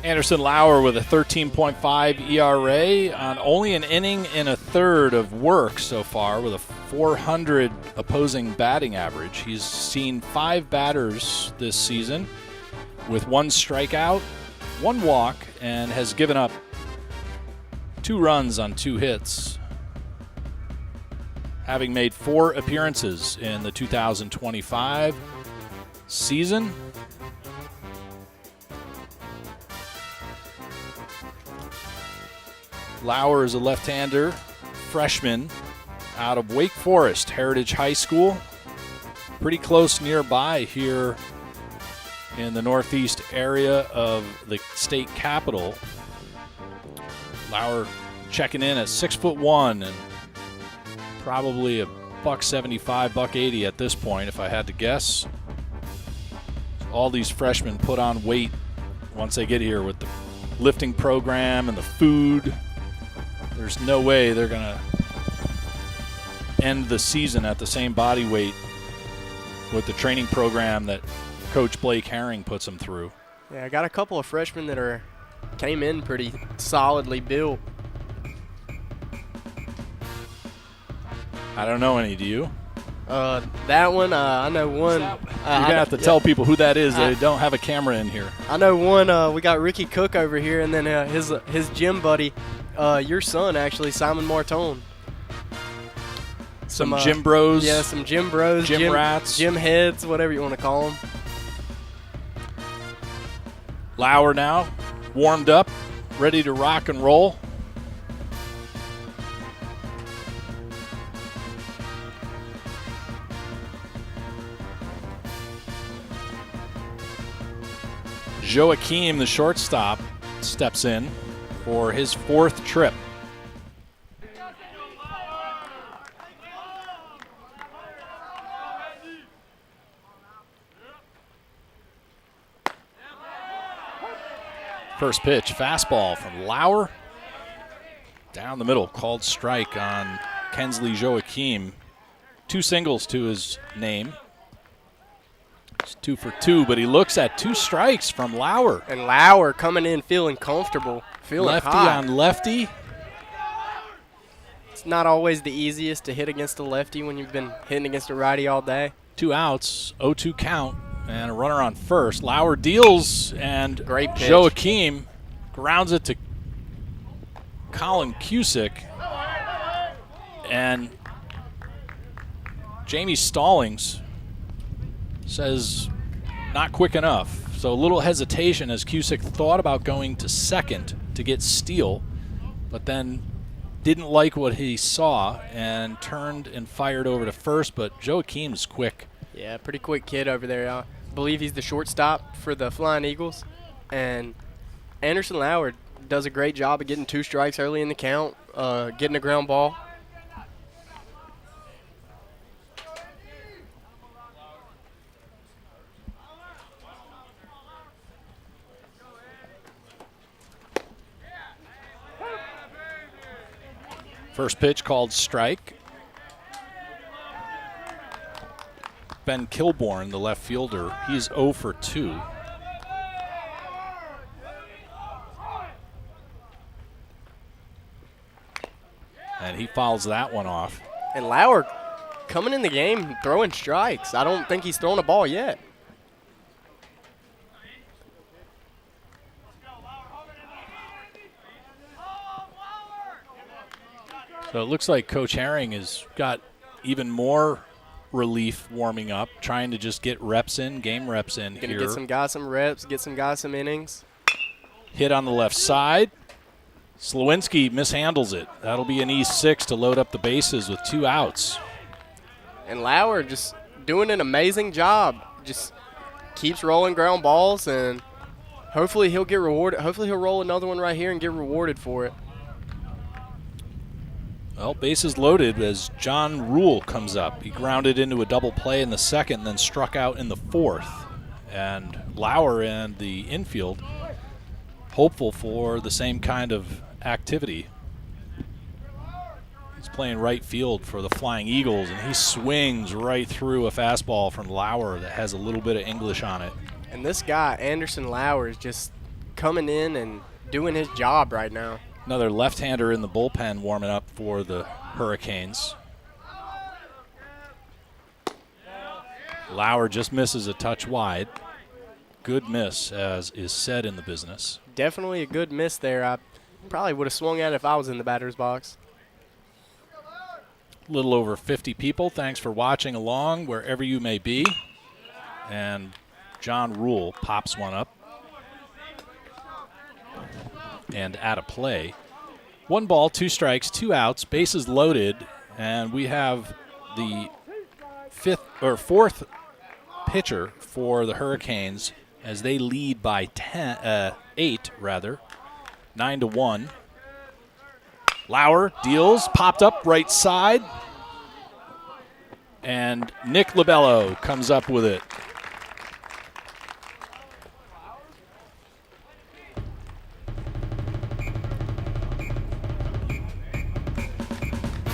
Anderson Lauer with a 13.5 ERA on only an inning and a third of work so far, with a 400 opposing batting average. He's seen 5 batters this season with 1 strikeout, 1 walk, and has given up 2 runs on 2 hits, having made 4 appearances in the 2025 season. Lauer is a left-hander, freshman out of Wake Forest Heritage High School. Pretty close nearby here in the northeast area of the state capital. Lauer checking in at 6'1" and probably a $175, $180 at this point, if I had to guess. All these freshmen put on weight once they get here with the lifting program and the food. There's no way they're going to end the season at the same body weight with the training program that Coach Blake Herring puts them through. Yeah, I got a couple of freshmen that came in pretty solidly built. I don't know any, do you? That one, I know one. You're going to have to tell people who that is. They don't have a camera in here. I know one. We got Ricky Cook over here, and then his gym buddy, your son, actually, Simon Martone. Some gym bros. Yeah, some gym bros. Gym rats. Gym heads, whatever you want to call them. Lauer now warmed up, ready to rock and roll. Joaquim, the shortstop, steps in for his 4th trip. First pitch, fastball from Lauer. Down the middle, called strike on Kensley Joaquim. 2 singles to his name. It's 2 for 2, but he looks at 2 strikes from Lauer. And Lauer coming in feeling comfortable, feeling lefty hot. on lefty. It's not always the easiest to hit against a lefty when you've been hitting against a righty all day. 2 outs, 0-2 count, and a runner on first. Lauer deals, and great pitch. Joaquim grounds it to Colin Cusick. And Jamie Stallings says not quick enough. So a little hesitation as Cusick thought about going to second to get Steele, but then didn't like what he saw and turned and fired over to first, but Joaquim's quick. Yeah, pretty quick kid over there. I believe he's the shortstop for the Flying Eagles. And Anderson Lauer does a great job of getting 2 strikes early in the count, getting a ground ball. First pitch called strike. Ben Kilborn, the left fielder, he's 0 for 2. And he fouls that one off. And Lauer coming in the game throwing strikes. I don't think he's thrown a ball yet. So it looks like Coach Herring has got even more relief warming up, trying to just get reps in, game reps in here. Gonna get some guys some reps, get some guys some innings. Hit on the left side. Slowinski mishandles it. That'll be an E6 to load up the bases with 2 outs. And Lauer just doing an amazing job. Just keeps rolling ground balls, and hopefully he'll get rewarded. Hopefully he'll roll another one right here and get rewarded for it. Well, bases loaded as John Rule comes up. He grounded into a double play in the second, then struck out in the fourth. And Lauer and the infield hopeful for the same kind of activity. He's playing right field for the Flying Eagles, and he swings right through a fastball from Lauer that has a little bit of English on it. And this guy, Anderson Lauer, is just coming in and doing his job right now. Another left-hander in the bullpen warming up for the Hurricanes. Lauer just misses a touch wide. Good miss, as is said in the business. Definitely a good miss there. I probably would have swung at it if I was in the batter's box. A little over 50 people. Thanks for watching along wherever you may be. And John Rule pops one up. And out of play. 1 ball, 2 strikes, 2 outs, bases loaded, and we have the fourth pitcher for the Hurricanes as they lead by 8 rather, 9-1. Lauer deals, popped up right side, and Nick Labello comes up with it.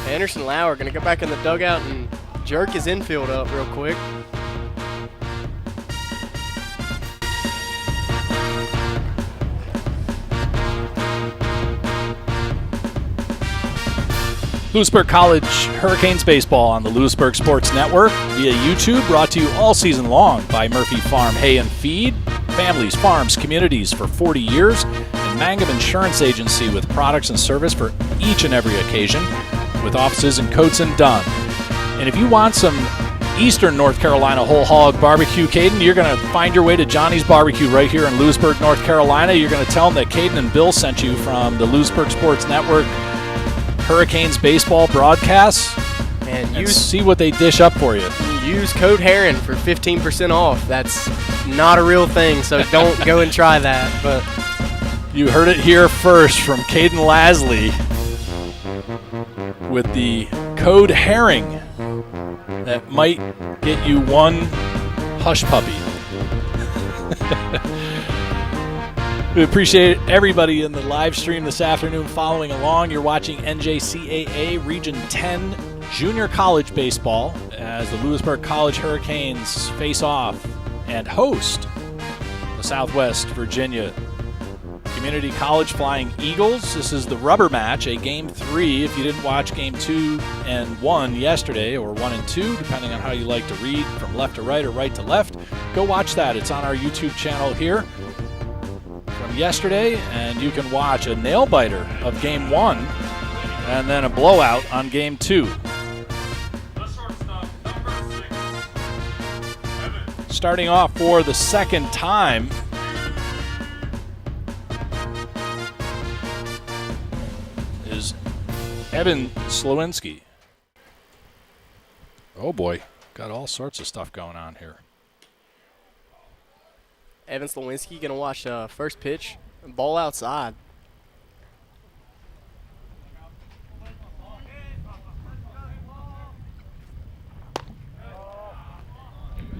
Anderson Lauer going to go back in the dugout and jerk his infield up real quick. Louisburg College Hurricanes baseball on the Louisburg Sports Network via YouTube, brought to you all season long by Murphy Farm Hay and Feed, families, farms, communities for 40 years, and Mangum Insurance Agency with products and service for each and every occasion, with offices in Coates and Dunn. And if you want some Eastern North Carolina whole hog barbecue, Caden, you're going to find your way to Johnny's Barbecue right here in Louisburg, North Carolina. You're going to tell them that Caden and Bill sent you from the Louisburg Sports Network Hurricanes baseball broadcasts, and see what they dish up for you. Use code Heron for 15% off. That's not a real thing, so don't go and try that. But you heard it here first from Caden Lasley with the code Herring that might get you 1 hush puppy. We appreciate everybody in the live stream this afternoon following along. You're watching NJCAA Region 10 Junior College Baseball as the Louisburg College Hurricanes face off and host the Southwest Virginia Community College Flying Eagles. This is the rubber match, a Game 3. If you didn't watch Game 2 and 1 yesterday, or 1 and 2, depending on how you like to read from left to right or right to left, go watch that. It's on our YouTube channel here from yesterday, and you can watch a nail-biter of Game 1 and then a blowout on Game 2. Starting off for the second time, is Evan Slowinski. Oh boy, got all sorts of stuff going on here. Evan Slowinski going to watch first pitch, ball outside.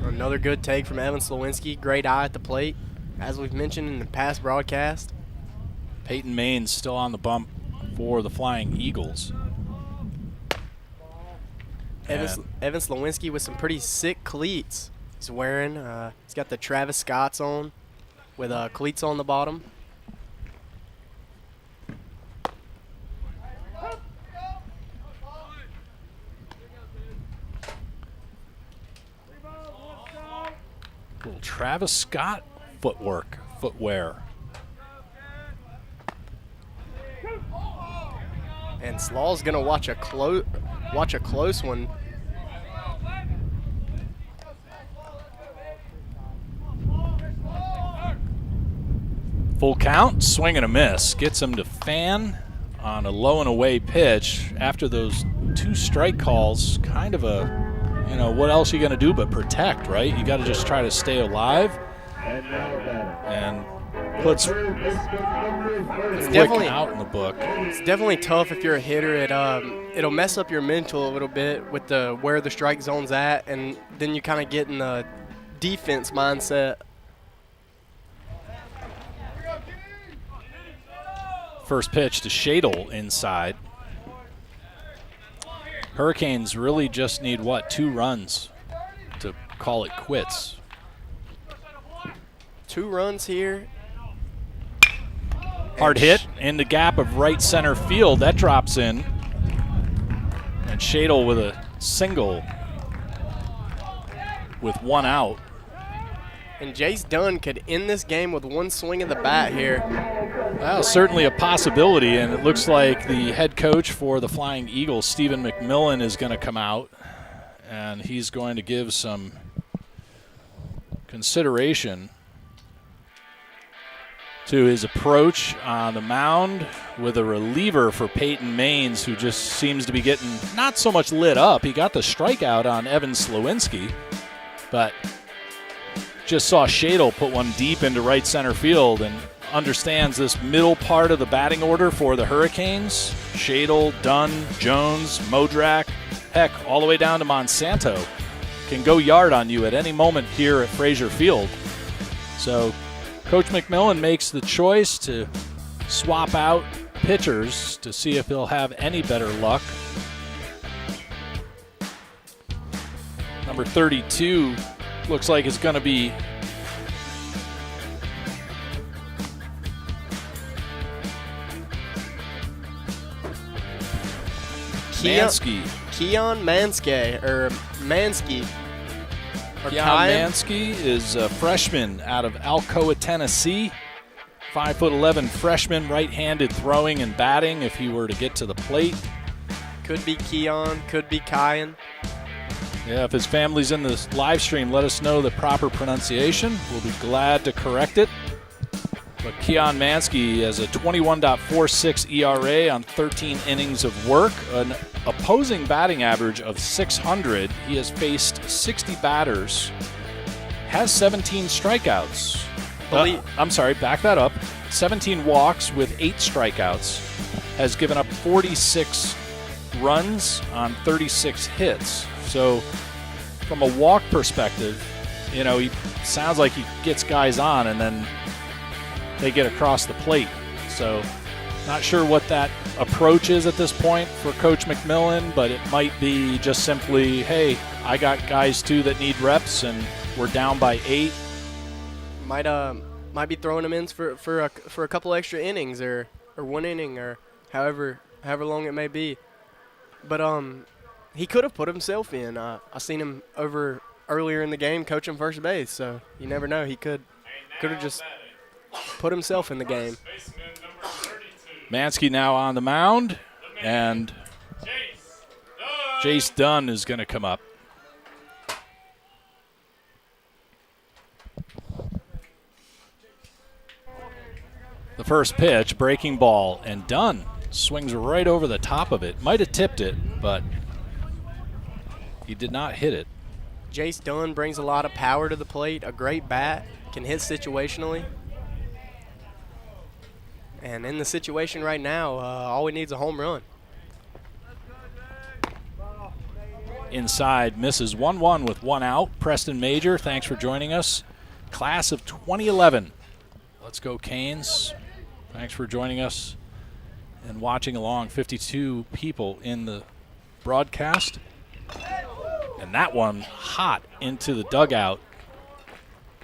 Another good take from Evan Slowinski. Great eye at the plate, as we've mentioned in the past broadcast. Peyton Main's still on the bump for the Flying Eagles. Evan Slowinski with some pretty sick cleats. He's wearing, he's got the Travis Scotts on with cleats on the bottom. Travis Scott footwear. And Slaw's gonna watch a close one. Full count, swing and a miss. Gets him to fan on a low and away pitch. After those 2 strike calls, kind of a, what else are you going to do but protect, right? You got to just try to stay alive. And puts quick out in the book. It's definitely tough if you're a hitter. It'll mess up your mental a little bit with where the strike zone's at, and then you kind of get in the defense mindset. First pitch to Shadle inside. Hurricanes really just need, 2 runs to call it quits. 2 runs here. Hard hit in the gap of right center field. That drops in. And Shadle with a single with 1 out. And Jace Dunn could end this game with 1 swing of the bat here. Well, certainly a possibility, and it looks like the head coach for the Flying Eagles, Stephen McMillan, is going to come out, and he's going to give some consideration to his approach on the mound with a reliever for Peyton Maines, who just seems to be getting not so much lit up. He got the strikeout on Evan Slowinski, but just saw Shadle put one deep into right center field and understands this middle part of the batting order for the Hurricanes. Shadle, Dunn, Jones, Modrak, heck, all the way down to Monsanto can go yard on you at any moment here at Frazier Field. So Coach McMillan makes the choice to swap out pitchers to see if he'll have any better luck. Number 32 looks like it's going to be Mansky. Keon Mansky, or Mansky. Keon Mansky is a freshman out of Alcoa, Tennessee. 5'11" freshman, right-handed throwing and batting if he were to get to the plate. Could be Keon, could be Kyan. Yeah, if his family's in this live stream, let us know the proper pronunciation. We'll be glad to correct it. But Keon Mansky has a 21.46 ERA on 13 innings of work, an opposing batting average of 600. He has faced 60 batters, has 17 strikeouts. I'm sorry, back that up. 17 walks with 8 strikeouts, has given up 46 runs on 36 hits. So from a walk perspective, he sounds like he gets guys on and then they get across the plate. So not sure what that approach is at this point for Coach McMillan, but it might be just simply, hey, I got guys too that need reps and we're down by 8. Might be throwing them in for a couple extra innings or 1 inning or however long it may be. But he could have put himself in. I seen him over earlier in the game coaching first base, so you never know. He could have just put himself in the game. Mansky now on the mound, and Jace Dunn is going to come up. The first pitch, breaking ball, and Dunn swings right over the top of it. Might have tipped it, but he did not hit it. Jace Dunn brings a lot of power to the plate, a great bat, can hit situationally. And in the situation right now, all we need is a home run. Inside, misses 1-1 with 1 out. Preston Major, thanks for joining us. Class of 2011. Let's go Canes. Thanks for joining us and watching along. 52 people in the broadcast. And that one hot into the dugout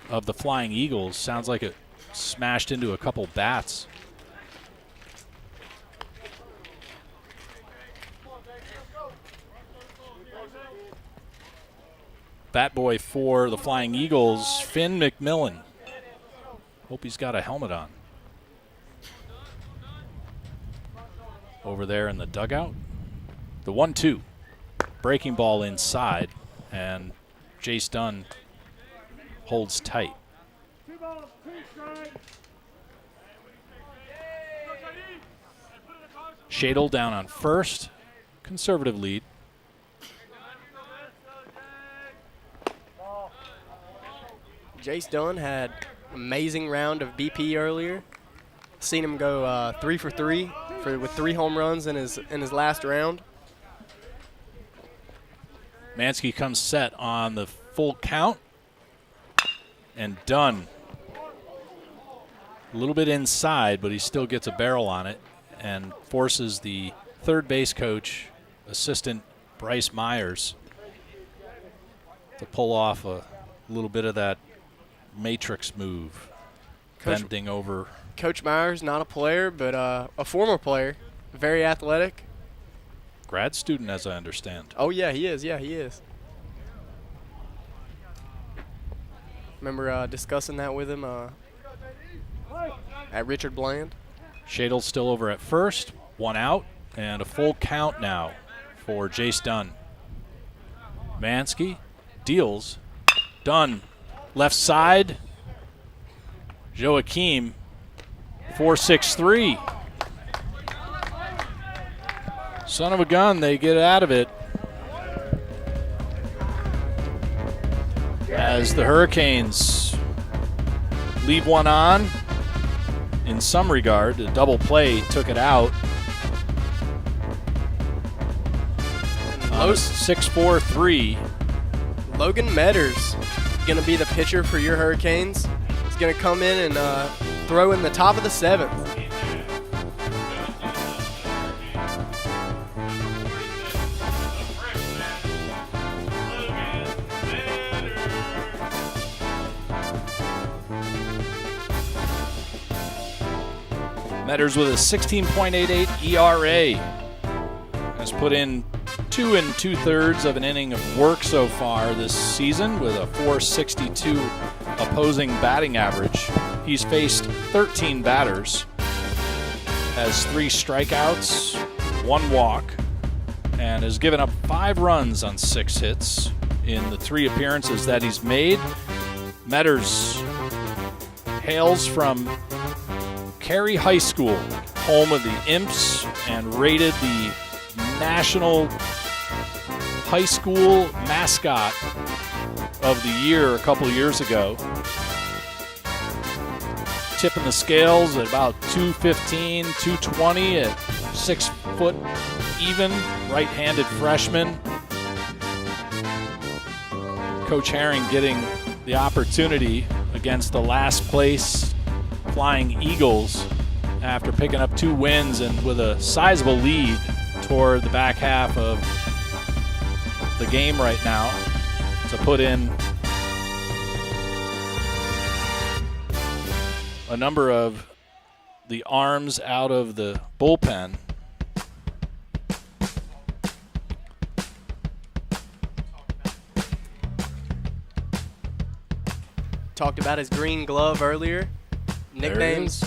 of the Flying Eagles. Sounds like it smashed into a couple bats. Bat boy for the Flying Eagles Finn McMillan. Hope he's got a helmet on. Over there in the dugout. The 1-2. Breaking ball inside, and Jace Dunn holds tight. Shadle down on first. Conservative lead. Jace Dunn had an amazing round of BP earlier. Seen him go 3 for 3 with 3 home runs in his last round. Mansky comes set on the full count. And Dunn, a little bit inside, but he still gets a barrel on it and forces the third base coach, assistant Bryce Myers, to pull off a little bit of that matrix move, bending over. Coach Myers, not a player, but a former player, very athletic. Grad student, as I understand. Oh, yeah, he is. Yeah, he is. Remember discussing that with him at Richard Bland. Shadle's still over at first, 1 out, and a full count now for Jace Dunn. Mansky deals. Dunn, left side. Joaquim, 4-6-3. Son of a gun, they get out of it. As the Hurricanes leave one on, in some regard, a double play took it out. 6-4-3. Logan Metters going to be the pitcher for your Hurricanes. He's going to come in and throw in the top of the 7th. Metters with a 16.88 ERA has put in 2 2/3 of an inning of work so far this season with a 4.62 opposing batting average. He's faced 13 batters, has 3 strikeouts, 1 walk, and has given up 5 runs on 6 hits in the 3 appearances that he's made. Metters hails from Cary High School, home of the Imps, and rated the National High School Mascot of the Year a couple years ago. Tipping the scales at about 215, 220 at 6 foot even, right-handed freshman. Coach Herring getting the opportunity against the last place Flying Eagles after picking up 2 wins and with a sizable lead toward the back half of the game right now to put in a number of the arms out of the bullpen. Talked about his green glove earlier. Metters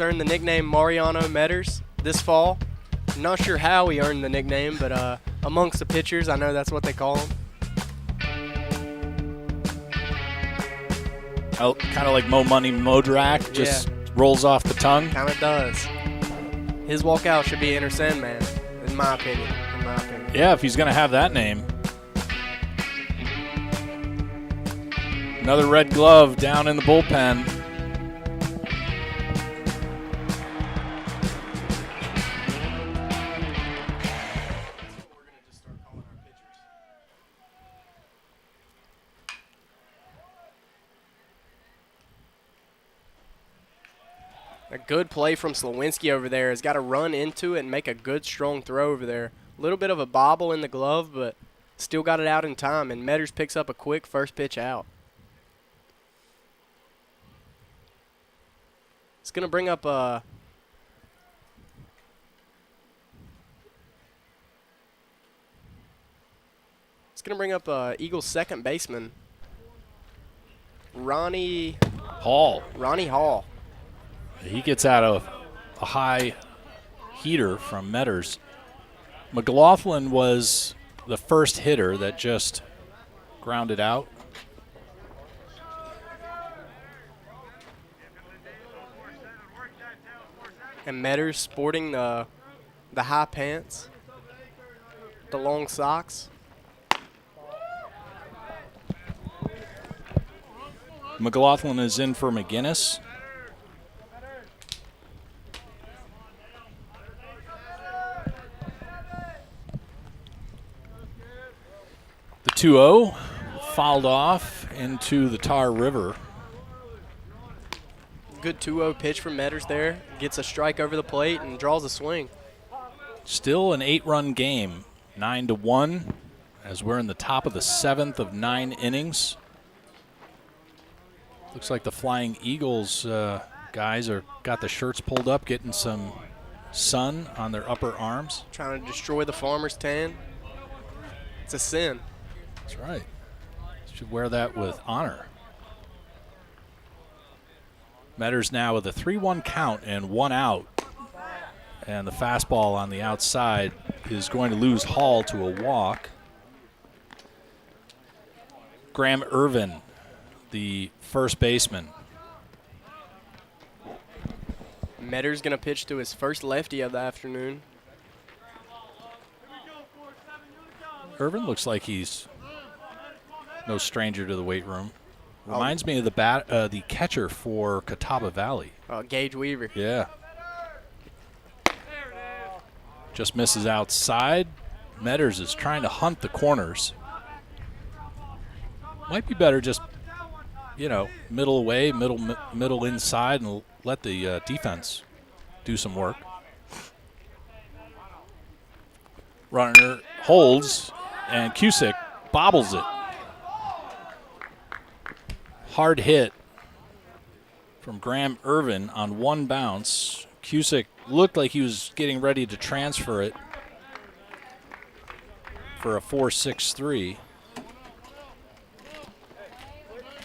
earned the nickname Mariano Metters this fall. I'm not sure how he earned the nickname, but amongst the pitchers, I know that's what they call him. Oh, kind of like Mo Money Modrak, just rolls off the tongue. Kind of does. His walkout should be Enter Sandman, in my opinion. Yeah, if he's going to have that name. Another red glove down in the bullpen. A good play from Slawinski over there. Has got to run into it and make a good, strong throw over there. A little bit of a bobble in the glove, but still got it out in time. And Metters picks up a quick first pitch out. It's going to bring up Eagles' second baseman, Ronnie Hall. Hall. He gets out of a high heater from Metters. McLaughlin was the first hitter that just grounded out. And Metters sporting the high pants, the long socks. McLaughlin is in for McGinnis. The 2-0 fouled off into the Tar River. Good 2-0 pitch from Metters there. Gets a strike over the plate and draws a swing. Still an 8-run game, 9-1, as we're in the top of the 7th of 9 innings. Looks like the Flying Eagles guys got the shirts pulled up, getting some sun on their upper arms. Trying to destroy the farmer's tan. It's a sin. That's right. Should wear that with honor. Metters now with a 3-1 count and 1 out. And the fastball on the outside is going to lose Hall to a walk. Graham Irvin, the first baseman. Metters going to pitch to his first lefty of the afternoon. Irvin looks like he's no stranger to the weight room. Reminds me of the catcher for Catawba Valley. Gage Weaver. Yeah. Just misses outside. Metters is trying to hunt the corners. Might be better just, middle away, middle inside, and let the defense do some work. Runner holds, and Cusick bobbles it. Hard hit from Graham Irvin on one bounce. Cusick looked like he was getting ready to transfer it for a 4.63.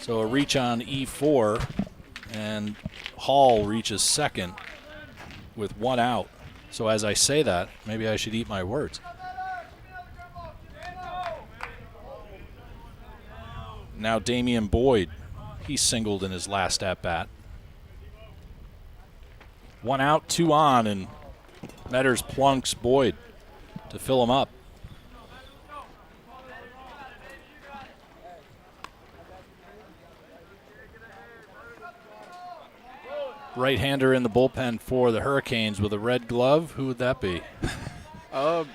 So a reach on E4, and Hall reaches second with 1 out. So as I say that, maybe I should eat my words. Now Damian Boyd, he singled in his last at-bat. 1 out, 2 on, and Metters plunks Boyd to fill him up. Right-hander in the bullpen for the Hurricanes with a red glove. Who would that be? Can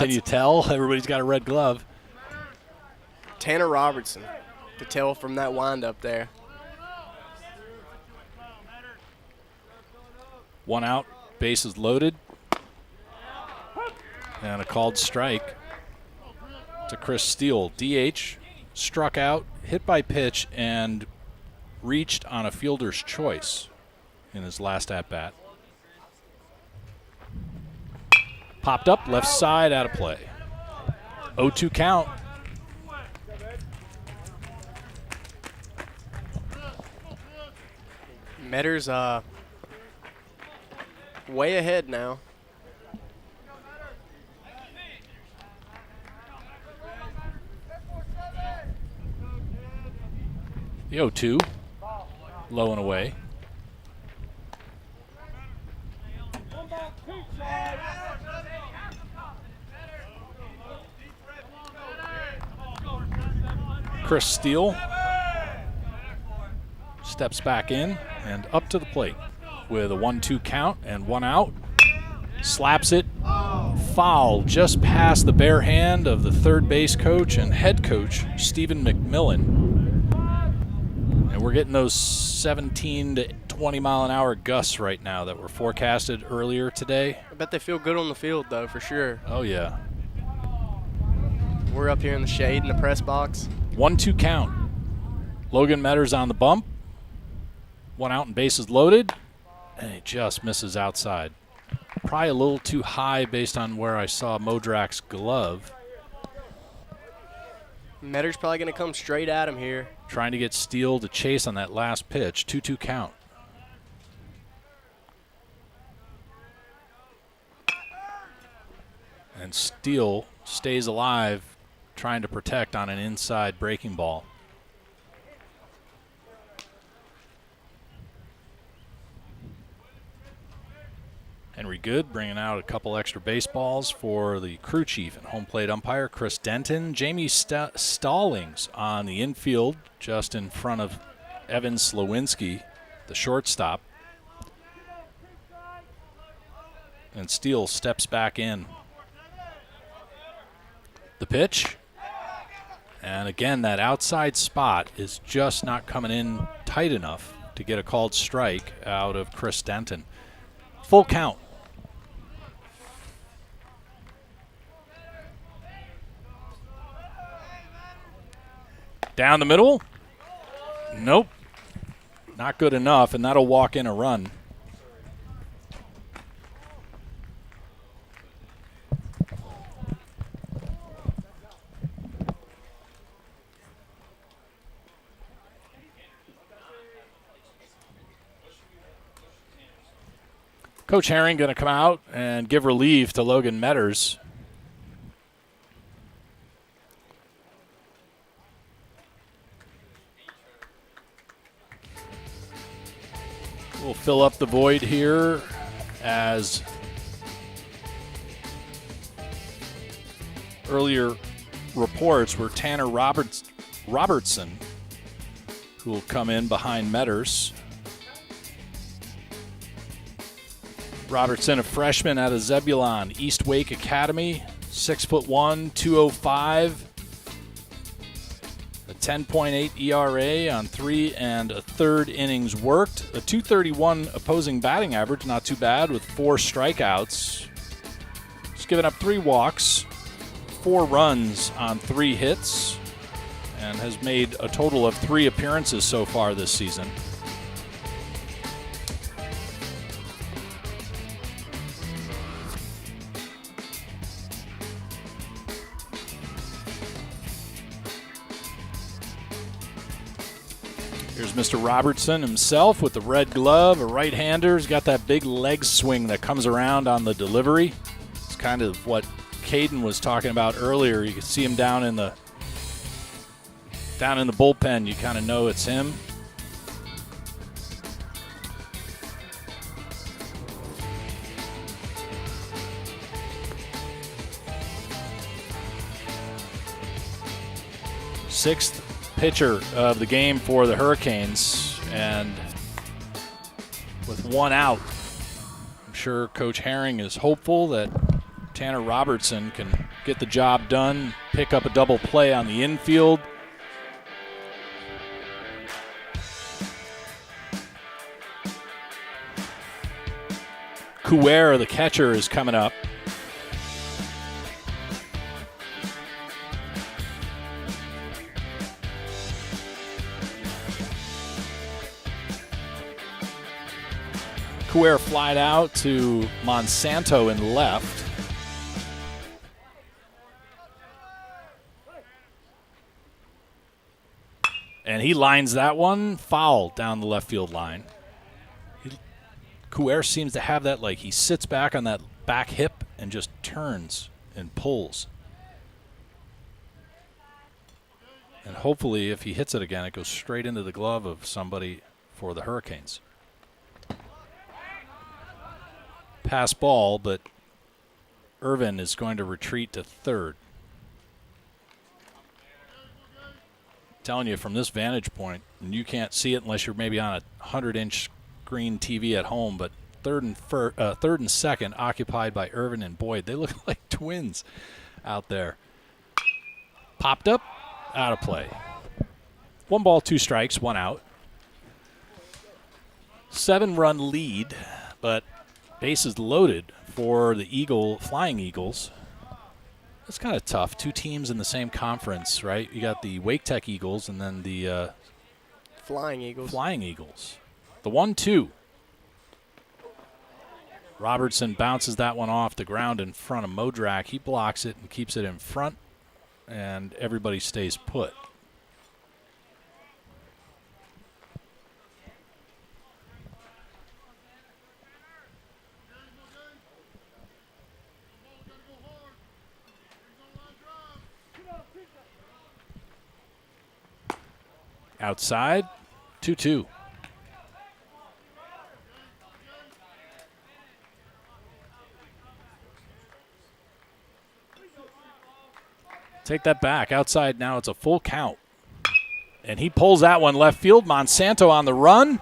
you tell? Everybody's got a red glove. Tanner Robertson. To tell from that windup there. 1 out, bases loaded. And a called strike to Chris Steele. DH, struck out, hit by pitch, and reached on a fielder's choice in his last at-bat. Popped up, left side, out of play. 0-2 count. Metters way ahead now. The 0-2, low and away. Chris Steele steps back in and up to the plate with a 1-2 count and 1 out. Slaps it foul just past the bare hand of the third base coach and head coach, Stephen McMillan. And we're getting those 17 to 20 mile an hour gusts right now that were forecasted earlier today. I bet they feel good on the field, though, for sure. Oh, yeah. We're up here in the shade in the press box. 1-2 count. Logan Metters on the bump. 1 out and bases loaded. And he just misses outside. Probably a little too high based on where I saw Modrak's glove. Metters probably going to come straight at him here. trying to get Steele to chase on that last pitch. 2-2 count. And Steele stays alive, trying to protect on an inside breaking ball. Henry Good bringing out a couple extra baseballs for the crew chief and home plate umpire Chris Denton. Jamie Stallings on the infield just in front of Evan Slowinski, the shortstop. And Steele steps back in. The pitch. And again, that outside spot is just not coming in tight enough to get a called strike out of Chris Denton. Full count. Down the middle. Nope. Not good enough, and that'll walk in a run. Coach Herring going to come out and give relief to Logan Metters. We'll fill up the void here as earlier reports were Tanner Robertson, who will come in behind Metters. Robertson, a freshman out of Zebulon East Wake Academy, 6'1", 205, a 10.8 ERA on 3 1/3 innings worked, a .231 opposing batting average, not too bad, with 4 strikeouts. He's given up 3 walks, 4 runs on 3 hits, and has made a total of 3 appearances so far this season. Here's Mr. Robertson himself with the red glove, a right-hander. He's got that big leg swing that comes around on the delivery. It's kind of what Caden was talking about earlier. You can see him down in the bullpen. You kind of know it's him. Sixth pitcher of the game for the Hurricanes, and with 1 out, I'm sure Coach Herring is hopeful that Tanner Robertson can get the job done, pick up a double play on the infield. Couer, the catcher, is coming up. Couer flied out to Monsanto in left. And he lines that one foul down the left field line. Couer seems to have that, like he sits back on that back hip and just turns and pulls. And hopefully if he hits it again, it goes straight into the glove of somebody for the Hurricanes. Pass ball, but Irvin is going to retreat to third. I'm telling you, from this vantage point, and you can't see it unless you're maybe on a 100-inch screen TV at home, but third and second occupied by Irvin and Boyd. They look like twins out there. Popped up, out of play. 1 ball, 2 strikes, 1 out. 7-run lead, but bases loaded for the Flying Eagles. That's kind of tough. 2 teams in the same conference, right? You got the Wake Tech Eagles and then the Flying Eagles. The 1-2. Robertson bounces that one off the ground in front of Modrak. He blocks it and keeps it in front, and everybody stays put. Outside, 2-2. Take that back. Outside now, it's a full count. And he pulls that one left field. Monsanto on the run.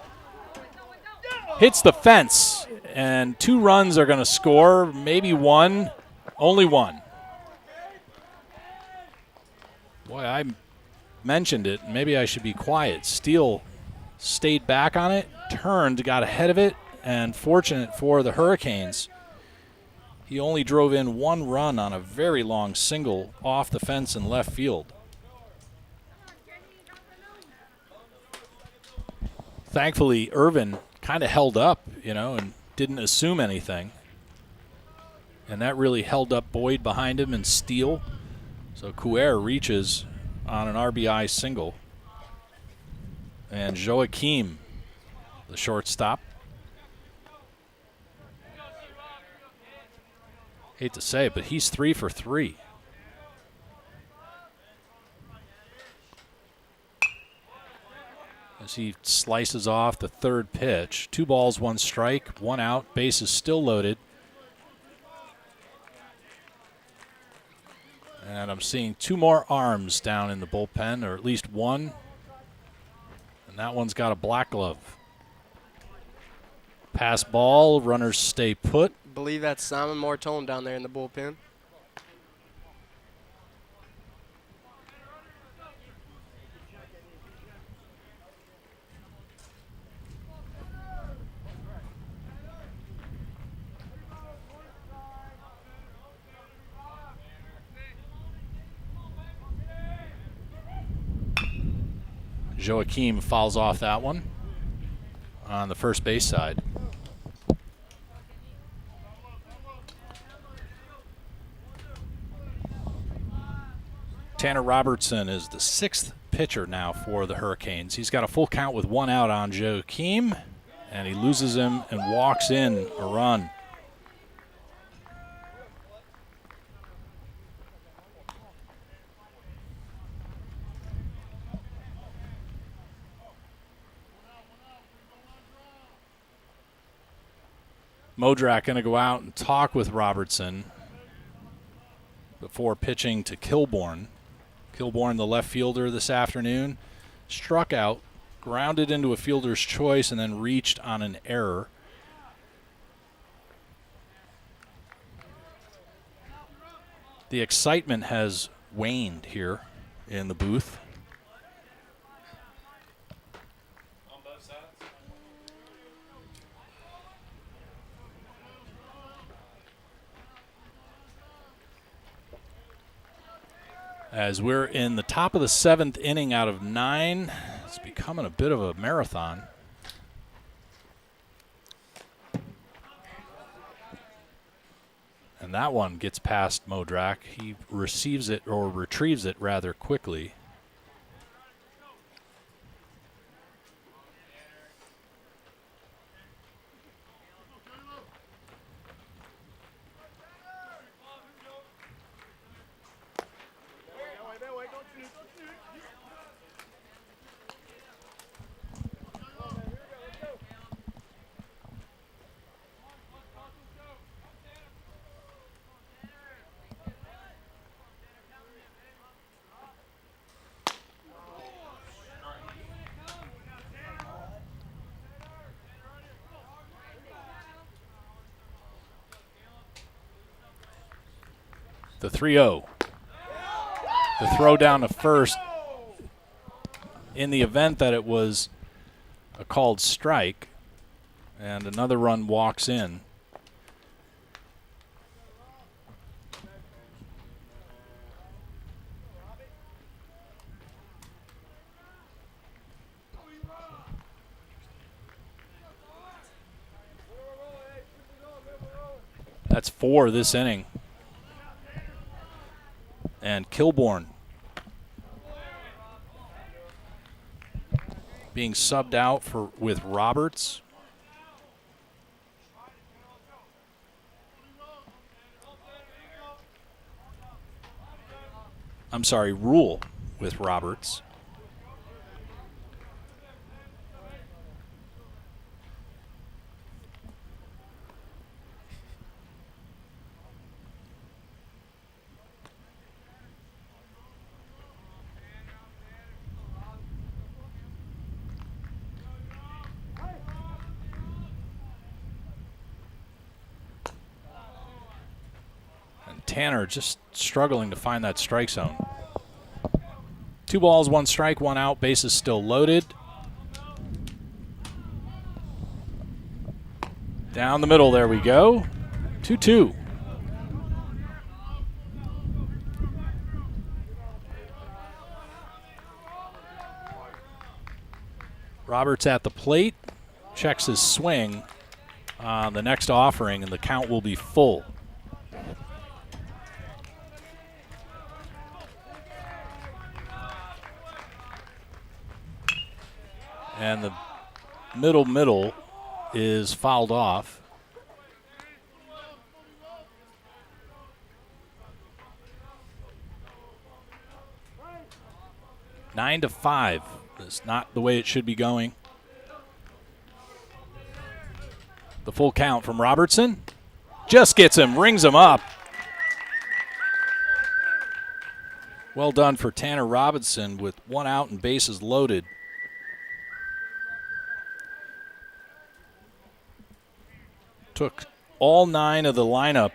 Hits the fence. And 2 runs are going to score. Maybe 1. Only 1. Boy, I mentioned it. Maybe I should be quiet. Steele stayed back on it, turned, got ahead of it, and fortunate for the Hurricanes, he only drove in 1 run on a very long single off the fence in left field. Thankfully, Irvin kind of held up, and didn't assume anything. And that really held up Boyd behind him and Steele. So Couer reaches on an RBI single. And Joachim, the shortstop. Hate to say it, but he's 3 for 3. As he slices off the 3rd pitch. 2 balls, 1 strike, 1 out. Base is still loaded. And I'm seeing 2 more arms down in the bullpen, or at least 1. And that one's got a black glove. Pass ball, runners stay put. Believe that's Simon Martone down there in the bullpen. Joachim fouls off that one on the first base side. Tanner Robertson is the 6th pitcher now for the Hurricanes. He's got a full count with 1 out on Joachim, and he loses him and walks in a run. Modrak going to go out and talk with Robertson before pitching to Kilborn. Kilborn, the left fielder this afternoon, struck out, grounded into a fielder's choice, and then reached on an error. The excitement has waned here in the booth. As we're in the top of the 7th inning out of 9, it's becoming a bit of a marathon. And that one gets past Modrak. He receives it, or retrieves it rather quickly. The 3-0. The throw down to first in the event that it was a called strike, and another run walks in. That's 4 this inning. And Kilborn being subbed out with Roberts. I'm sorry, Rule with Roberts. Tanner just struggling to find that strike zone. 2 balls, 1 strike, 1 out. Bases still loaded. Down the middle, there we go. 2-2. Roberts at the plate, checks his swing on the next offering, and the count will be full. And the middle is fouled off. Nine to 5. It's not the way it should be going. The full count from Robertson. Just gets him, rings him up. Well done for Tanner Robinson with 1 out and bases loaded. Took all 9 of the lineup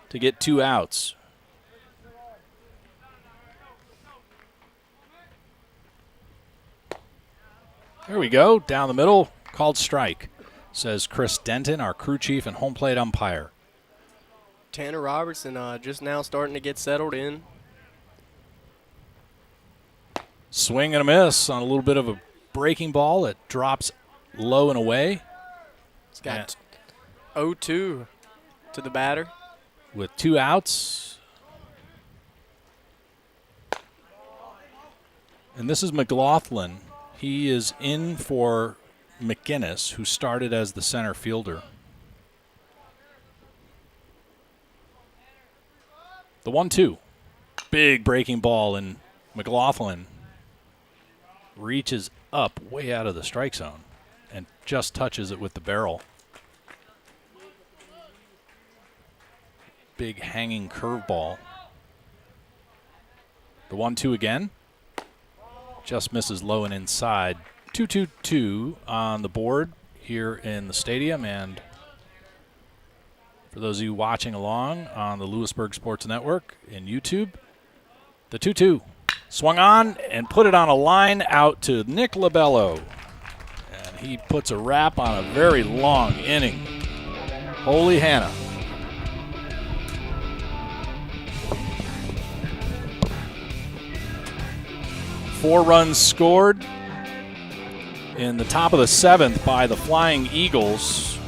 to get 2 outs. There we go, down the middle, called strike, says Chris Denton, our crew chief and home plate umpire. Tanner Robertson just now starting to get settled in. Swing and a miss on a little bit of a breaking ball. It drops low and away. He's got 0-2 to the batter. With 2 outs. And this is McLaughlin. He is in for McGinnis, who started as the center fielder. The 1-2. Big breaking ball, and McLaughlin reaches up way out of the strike zone and just touches it with the barrel. Big hanging curveball. The 1-2 again. Just misses low and inside. 2-2-2 on the board here in the stadium. And for those of you watching along on the Louisburg Sports Network in YouTube, the 2-2 swung on and put it on a line out to Nick Labello. And he puts a wrap on a very long inning. Holy Hannah. Four runs scored in the top of the 7th by the Flying Eagles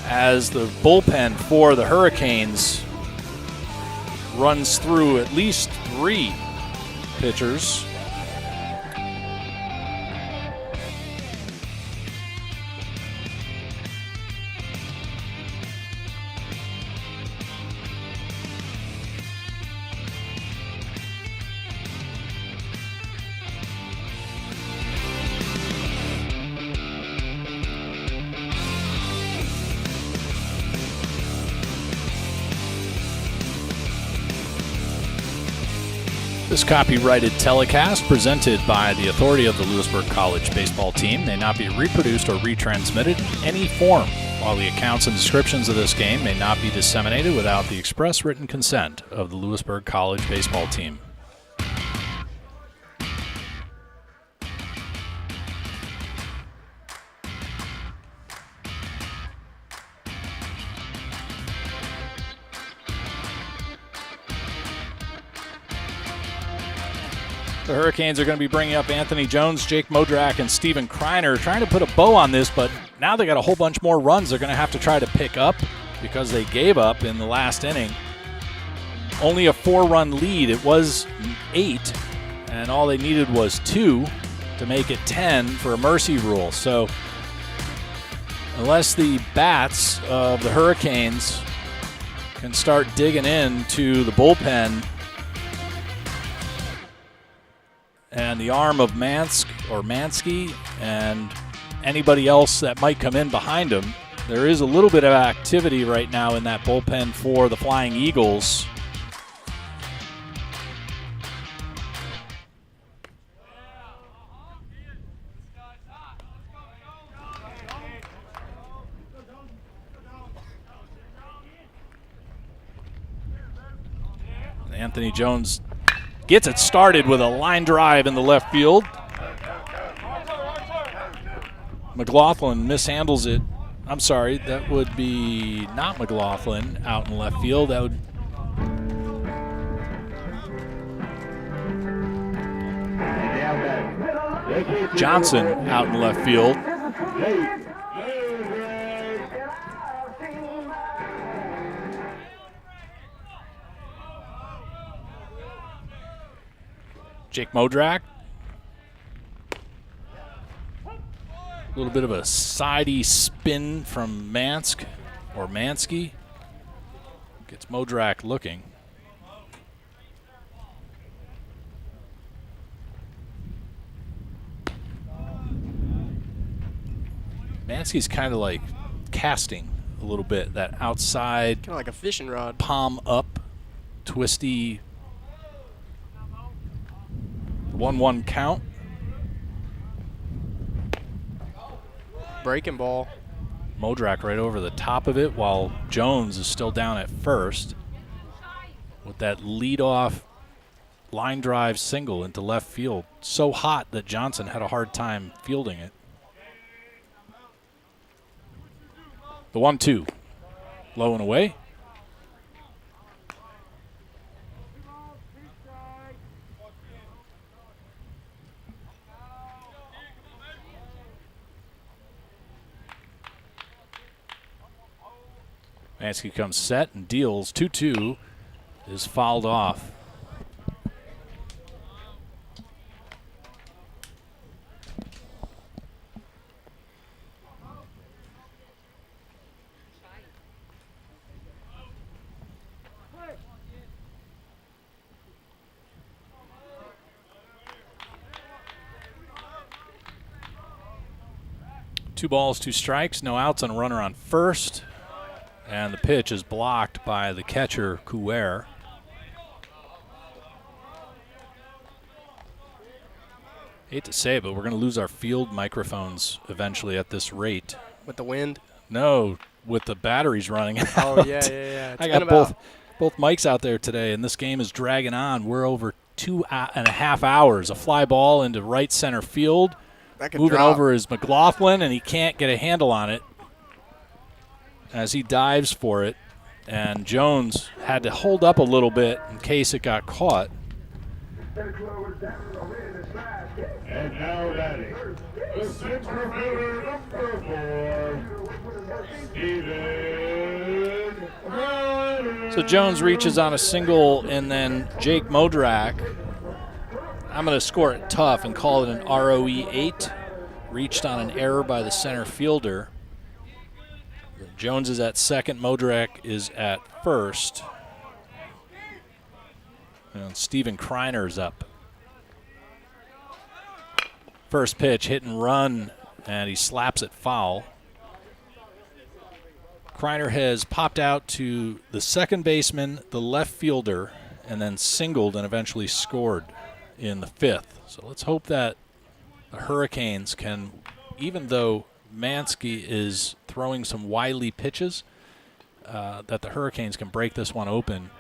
as the bullpen for the Hurricanes runs through at least 3 pitchers. This copyrighted telecast presented by the authority of the Louisburg College baseball team may not be reproduced or retransmitted in any form, while the accounts and descriptions of this game may not be disseminated without the express written consent of the Louisburg College baseball team. The Hurricanes are going to be bringing up Anthony Jones, Jake Modrak, and Steven Kreiner, trying to put a bow on this, but now they got a whole bunch more runs they're going to have to try to pick up because they gave up in the last inning. Only a 4-run lead. It was 8, and all they needed was 2 to make it 10 for a mercy rule. So unless the bats of the Hurricanes can start digging into the bullpen and the arm of Mansky and anybody else that might come in behind him, there is a little bit of activity right now in that bullpen for the Flying Eagles. Anthony Jones gets it started with a line drive in the left field. McLaughlin mishandles it. I'm sorry, that would be not McLaughlin out in left field. That would Johnson out in left field. Jake Modrak. A little bit of a sidey spin from Mansky. Gets Modrak looking. Mansky's kind of like casting a little bit, that outside, kind of like a fishing rod, palm up, twisty 1-1 count. Breaking ball. Modrak right over the top of it while Jones is still down at first with that leadoff line drive single into left field. So hot that Johnson had a hard time fielding it. The 1-2, low and away. Mansky comes set and deals 2-2, is fouled off. Two balls, two strikes, no outs and a runner on first. And the pitch is blocked by the catcher, Couer. Hate to say it, but we're going to lose our field microphones eventually at this rate. With the wind? No, with the batteries running out. Oh, yeah. I got both mics out there today, and this game is dragging on. We're over 2.5 hours. A fly ball into right center field. Moving over is McLaughlin, and he can't get a handle on it as he dives for it. And Jones had to hold up a little bit in case it got caught. And now batting, the center fielder, number 4, Steven Ryder. So Jones reaches on a single, and then Jake Modrak, I'm going to score it tough and call it an ROE 8. Reached on an error by the center fielder. Jones is at second, Modrak is at first. And Steven Kreiner's up. First pitch, hit and run, and he slaps it foul. Kreiner has popped out to the second baseman, the left fielder, and then singled and eventually scored in the fifth. So let's hope that the Hurricanes can, even though Mansky is throwing some wily pitches, that the Hurricanes can break this one open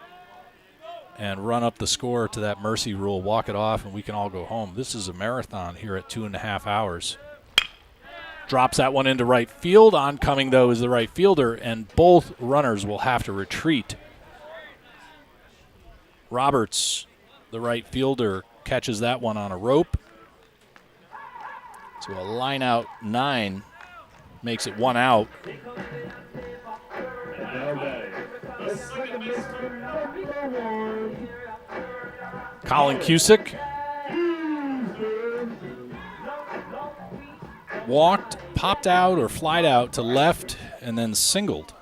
and run up the score to that mercy rule, walk it off, and we can all go home. This is a marathon here at 2.5 hours. Drops that one into right field. Oncoming, though, is the right fielder, and both runners will have to retreat. Roberts, the right fielder, catches that one on a rope. So a line out 9 makes it 1 out. Colin Cusick walked, popped out or flied out to left, and then singled.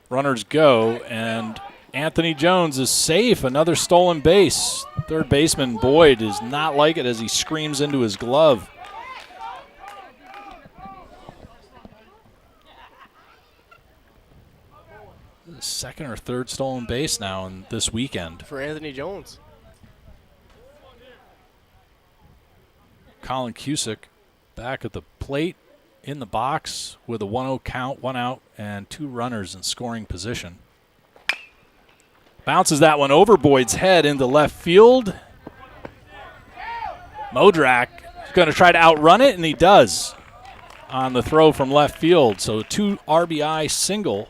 Runners go, and Anthony Jones is safe. Another stolen base. Third baseman Boyd does not like it as he screams into his glove. Second or third stolen base now in this weekend for Anthony Jones. Colin Cusick back at the plate in the box with a 1-0 count, 1 out, and 2 runners in scoring position. Bounces that one over Boyd's head into left field. Modrak is going to try to outrun it, and he does on the throw from left field. So 2 RBI single,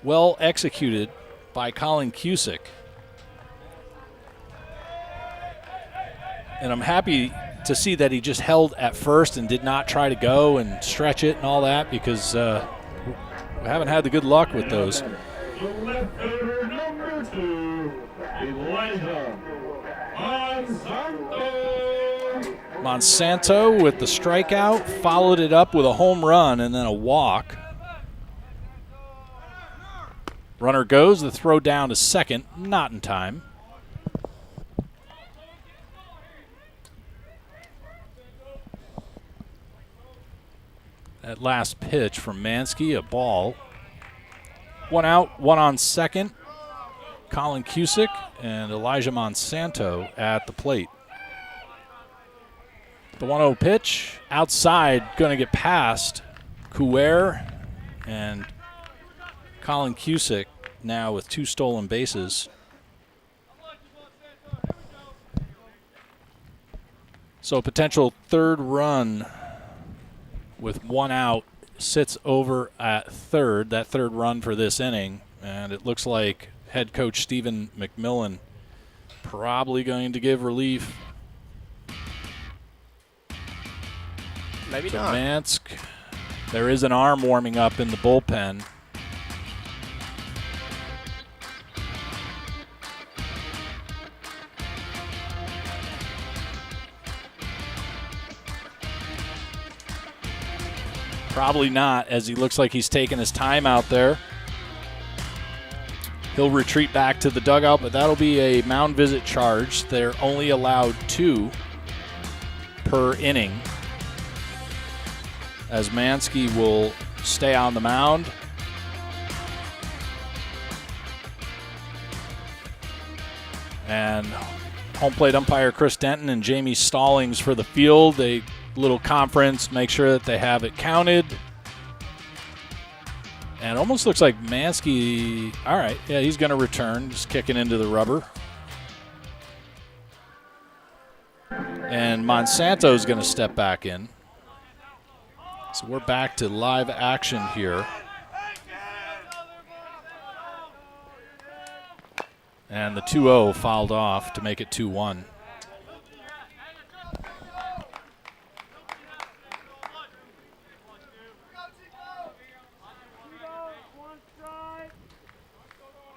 well executed by Colin Cusick. And I'm happy to see that he just held at first and did not try to go and stretch it and all that, because we haven't had the good luck with those. Left fielder number 2, Elijah Monsanto. Monsanto with the strikeout, followed it up with a home run and then a walk. Runner goes, the throw down to second, not in time. That last pitch from Mansky, a ball. 1 out, 1 on second. Colin Cusick and Elijah Monsanto at the plate. The 1-0 pitch, outside, going to get past Couer, and Colin Cusick now with 2 stolen bases. So a potential 3rd run with 1 out sits over at 3rd, that 3rd run for this inning, and it looks like head coach Stephen McMillan probably going to give relief Maybe to not. Mansk. There is an arm warming up in the bullpen. Probably not, as he looks like he's taking his time out there. He'll retreat back to the dugout, but that'll be a mound visit charge. They're only allowed 2 per inning, as Mansky will stay on the mound. And home plate umpire Chris Denton and Jamie Stallings for the field. A little conference, make sure that they have it counted. And it almost looks like Mansky, all right, yeah, he's going to return, just kicking into the rubber. And Monsanto's going to step back in. So we're back to live action here. And the 2-0 fouled off to make it 2-1.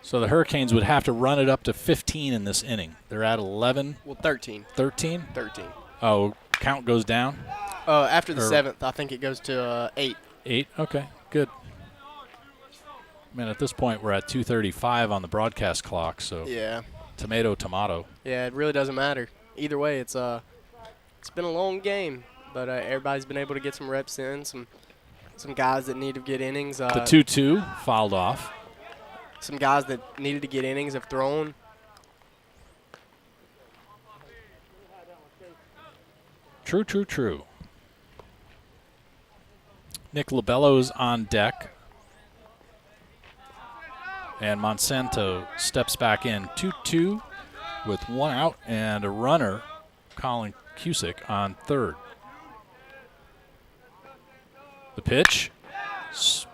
So the Hurricanes would have to run it up to 15 in this inning. They're at 11. Well, 13. 13? 13. Oh, count goes down? After the 7th, I think it goes to 8. 8? Okay, good. I mean, at this point, we're at 2:35 on the broadcast clock, so Yeah. tomato. Yeah, it really doesn't matter. Either way, it's been a long game, but everybody's been able to get some reps in, some guys that need to get innings. The 2-2 fouled off. Some guys that needed to get innings have thrown. True. Nick Labello's on deck. And Monsanto steps back in. 2-2 with 1 out and a runner, Colin Cusick, on 3rd. The pitch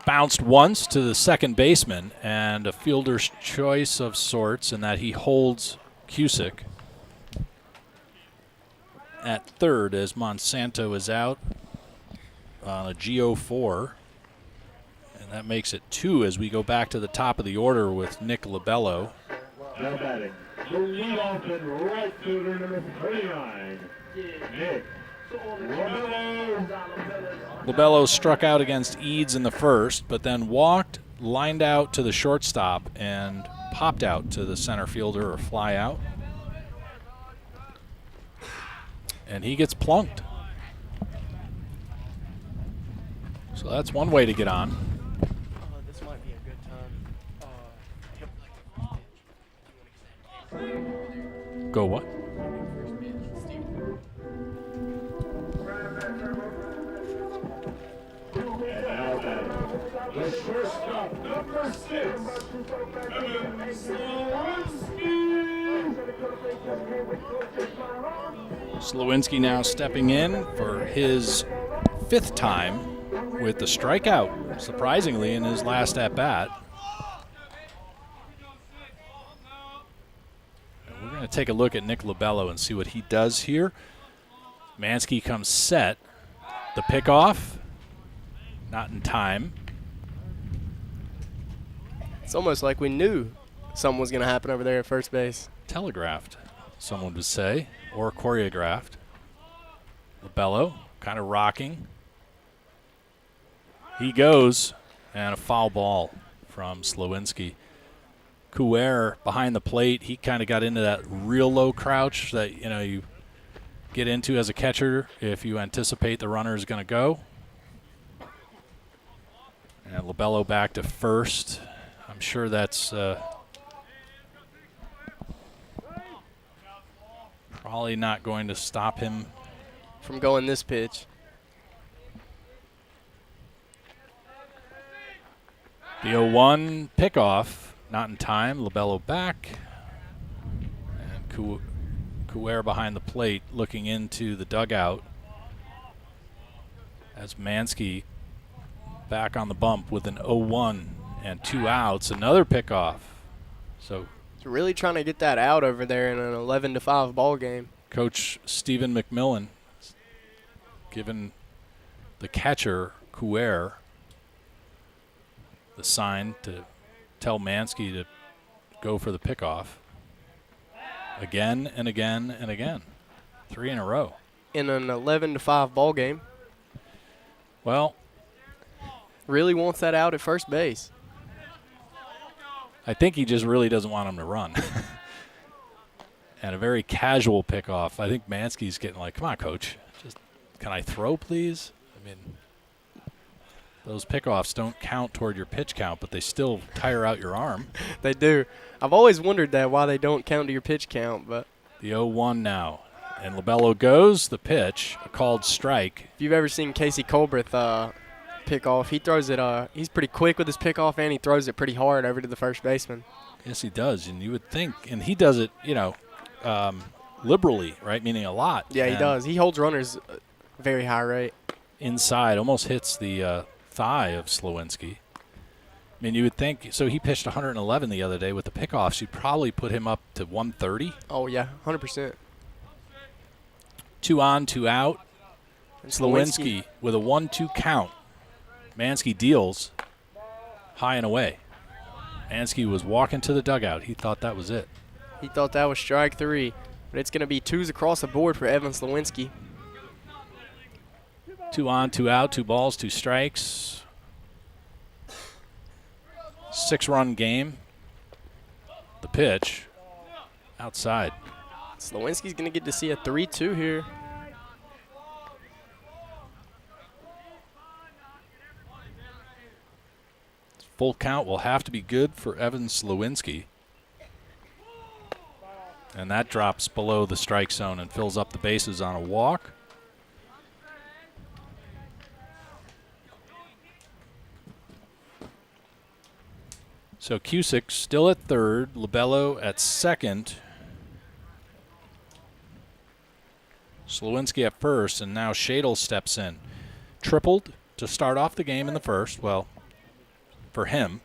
bounced once to the second baseman, and a fielder's choice of sorts in that he holds Cusick at 3rd as Monsanto is out on a GO4. And that makes it 2 as we go back to the top of the order with Nick Labello. Now batting, the leadoff and right fielder number 39, Nick Labello. Labello struck out against Eads in the first, but then walked, lined out to the shortstop, and popped out to the center fielder or fly out. And he gets plunked. So that's one way to get on. This might be a good time. Go what? Number 6, Evan Slowinski. Slowinski now stepping in for his 5th time with the strikeout, surprisingly, in his last at-bat. We're going to take a look at Nick Lobello and see what he does here. Mansky comes set. The pickoff, not in time. It's almost like we knew something was going to happen over there at first base. Telegraphed, someone would say, or choreographed. Lobello kind of rocking. He goes, and a foul ball from Slowinski. Couer behind the plate, he kind of got into that real low crouch that you get into as a catcher if you anticipate the runner is going to go. And Lobello back to first. I'm sure that's probably not going to stop him from going this pitch. The 0-1 pickoff, not in time. Lobello back. And Couer behind the plate looking into the dugout as Mansky back on the bump with an 0-1 and 2 outs. Another pickoff. So he's really trying to get that out over there in an 11-5 ball game. Coach Stephen McMillan given the catcher, Couer, the sign to tell Mansky to go for the pickoff. Again and again and again. 3 in a row. In an 11-5 ball game. Well, really wants that out at first base. I think he just really doesn't want him to run. And a very casual pickoff. I think Mansky's getting like, come on, coach. Just can I throw, please? I mean, those pickoffs don't count toward your pitch count, but they still tire out your arm. They do. I've always wondered that, why they don't count to your pitch count. But the 0-1 now. And Lobello goes, the pitch, a called strike. If you've ever seen Casey Colbreth pick off, he throws it, he's pretty quick with his pickoff, and he throws it pretty hard over to the first baseman. Yes, he does. And you would think, and he does it, liberally, right? Meaning a lot. Yeah, he does. He holds runners very high rate. Inside, almost hits the thigh of Slowinski. I mean, you would think, so he pitched 111 the other day with the pickoffs. You'd probably put him up to 130. Oh, yeah, 100%. 2 on, 2 out. Slowinski with a 1-2 count. Mansky deals high and away. Mansky was walking to the dugout. He thought that was it. He thought that was strike 3. But it's going to be 2s across the board for Evan Slowinski. 2 on, 2 out, 2 balls, 2 strikes. 6-run game. The pitch outside. Slowinski's going to get to see a 3-2 here. Full count will have to be good for Evan Slowinski. And that drops below the strike zone and fills up the bases on a walk. So Cusick still at third, Lobello at second. Slowinski at first, and now Shadle steps in. Tripled to start off the game in the first, well, for him.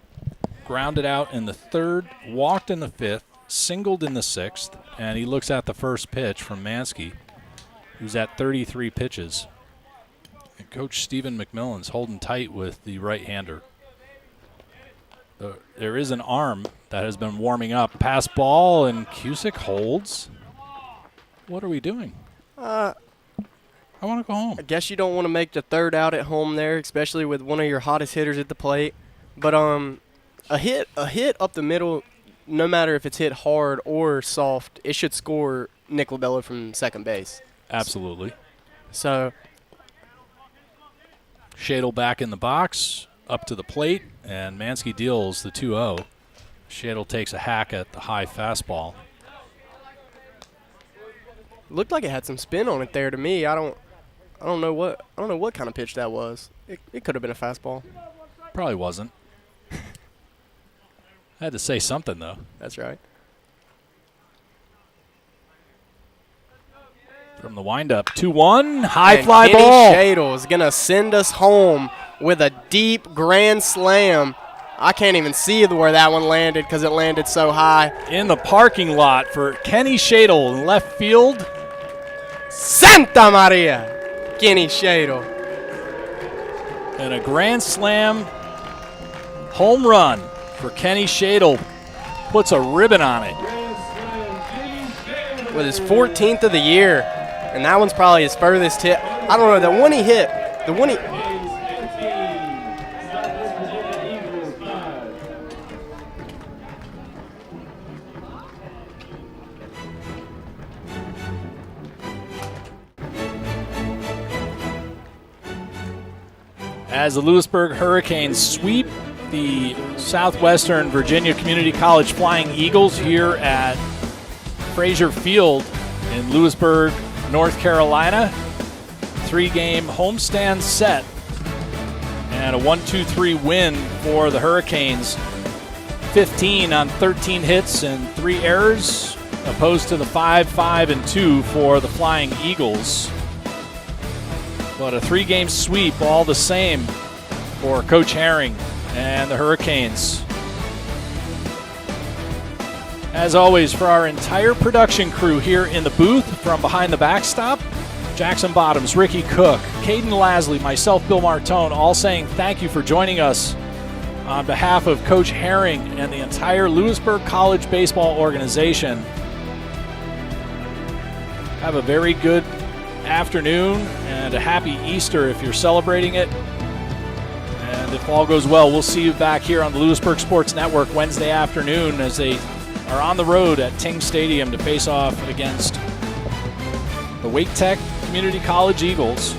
Grounded out in the third, walked in the fifth, singled in the sixth, and he looks at the first pitch from Mansky, who's at 33 pitches. And Coach Stephen McMillan's holding tight with the right-hander. There is an arm that has been warming up. Pass ball, and Cusick holds. What are we doing? I want to go home. I guess you don't want to make the third out at home there, especially with one of your hottest hitters at the plate. But a hit up the middle, no matter if it's hit hard or soft, it should score Nick Lobello from second base. Absolutely. So Shadle back in the box, up to the plate, and Mansky deals the 2-0. Shadle takes a hack at the high fastball. Looked like it had some spin on it there to me. I don't know what kind of pitch that was. It could have been a fastball. Probably wasn't. I had to say something, though. That's right. From the windup, 2-1, high And fly Kenny ball. Shadle is going to send us home with a deep grand slam. I can't even see where that one landed because it landed so high. In the parking lot for Kenny Shadle in left field. Santa Maria, Kenny Shadle. And a grand slam home run for Kenny Shadle. Puts a ribbon on it. With his 14th of the year. And that one's probably his furthest hit. I don't know, the one he hit, As the Louisburg Hurricanes sweep the Southwestern Virginia Community College Flying Eagles here at Frazier Field in Louisburg, North Carolina. 3-game homestand set and a 1-2-3 win for the Hurricanes. 15 on 13 hits and 3 errors, opposed to the 5-5-2 for the Flying Eagles. But a 3-game sweep all the same for Coach Herring and the Hurricanes. As always, for our entire production crew here in the booth from behind the backstop, Jackson Bottoms, Ricky Cook, Caden Lasley, myself, Bill Martone, all saying thank you for joining us on behalf of Coach Herring and the entire Louisburg College baseball organization. Have a very good afternoon and a happy Easter if you're celebrating it. And if all goes well, we'll see you back here on the Louisburg Sports Network Wednesday afternoon as they are on the road at Ting Stadium to face off against the Wake Tech Community College Eagles.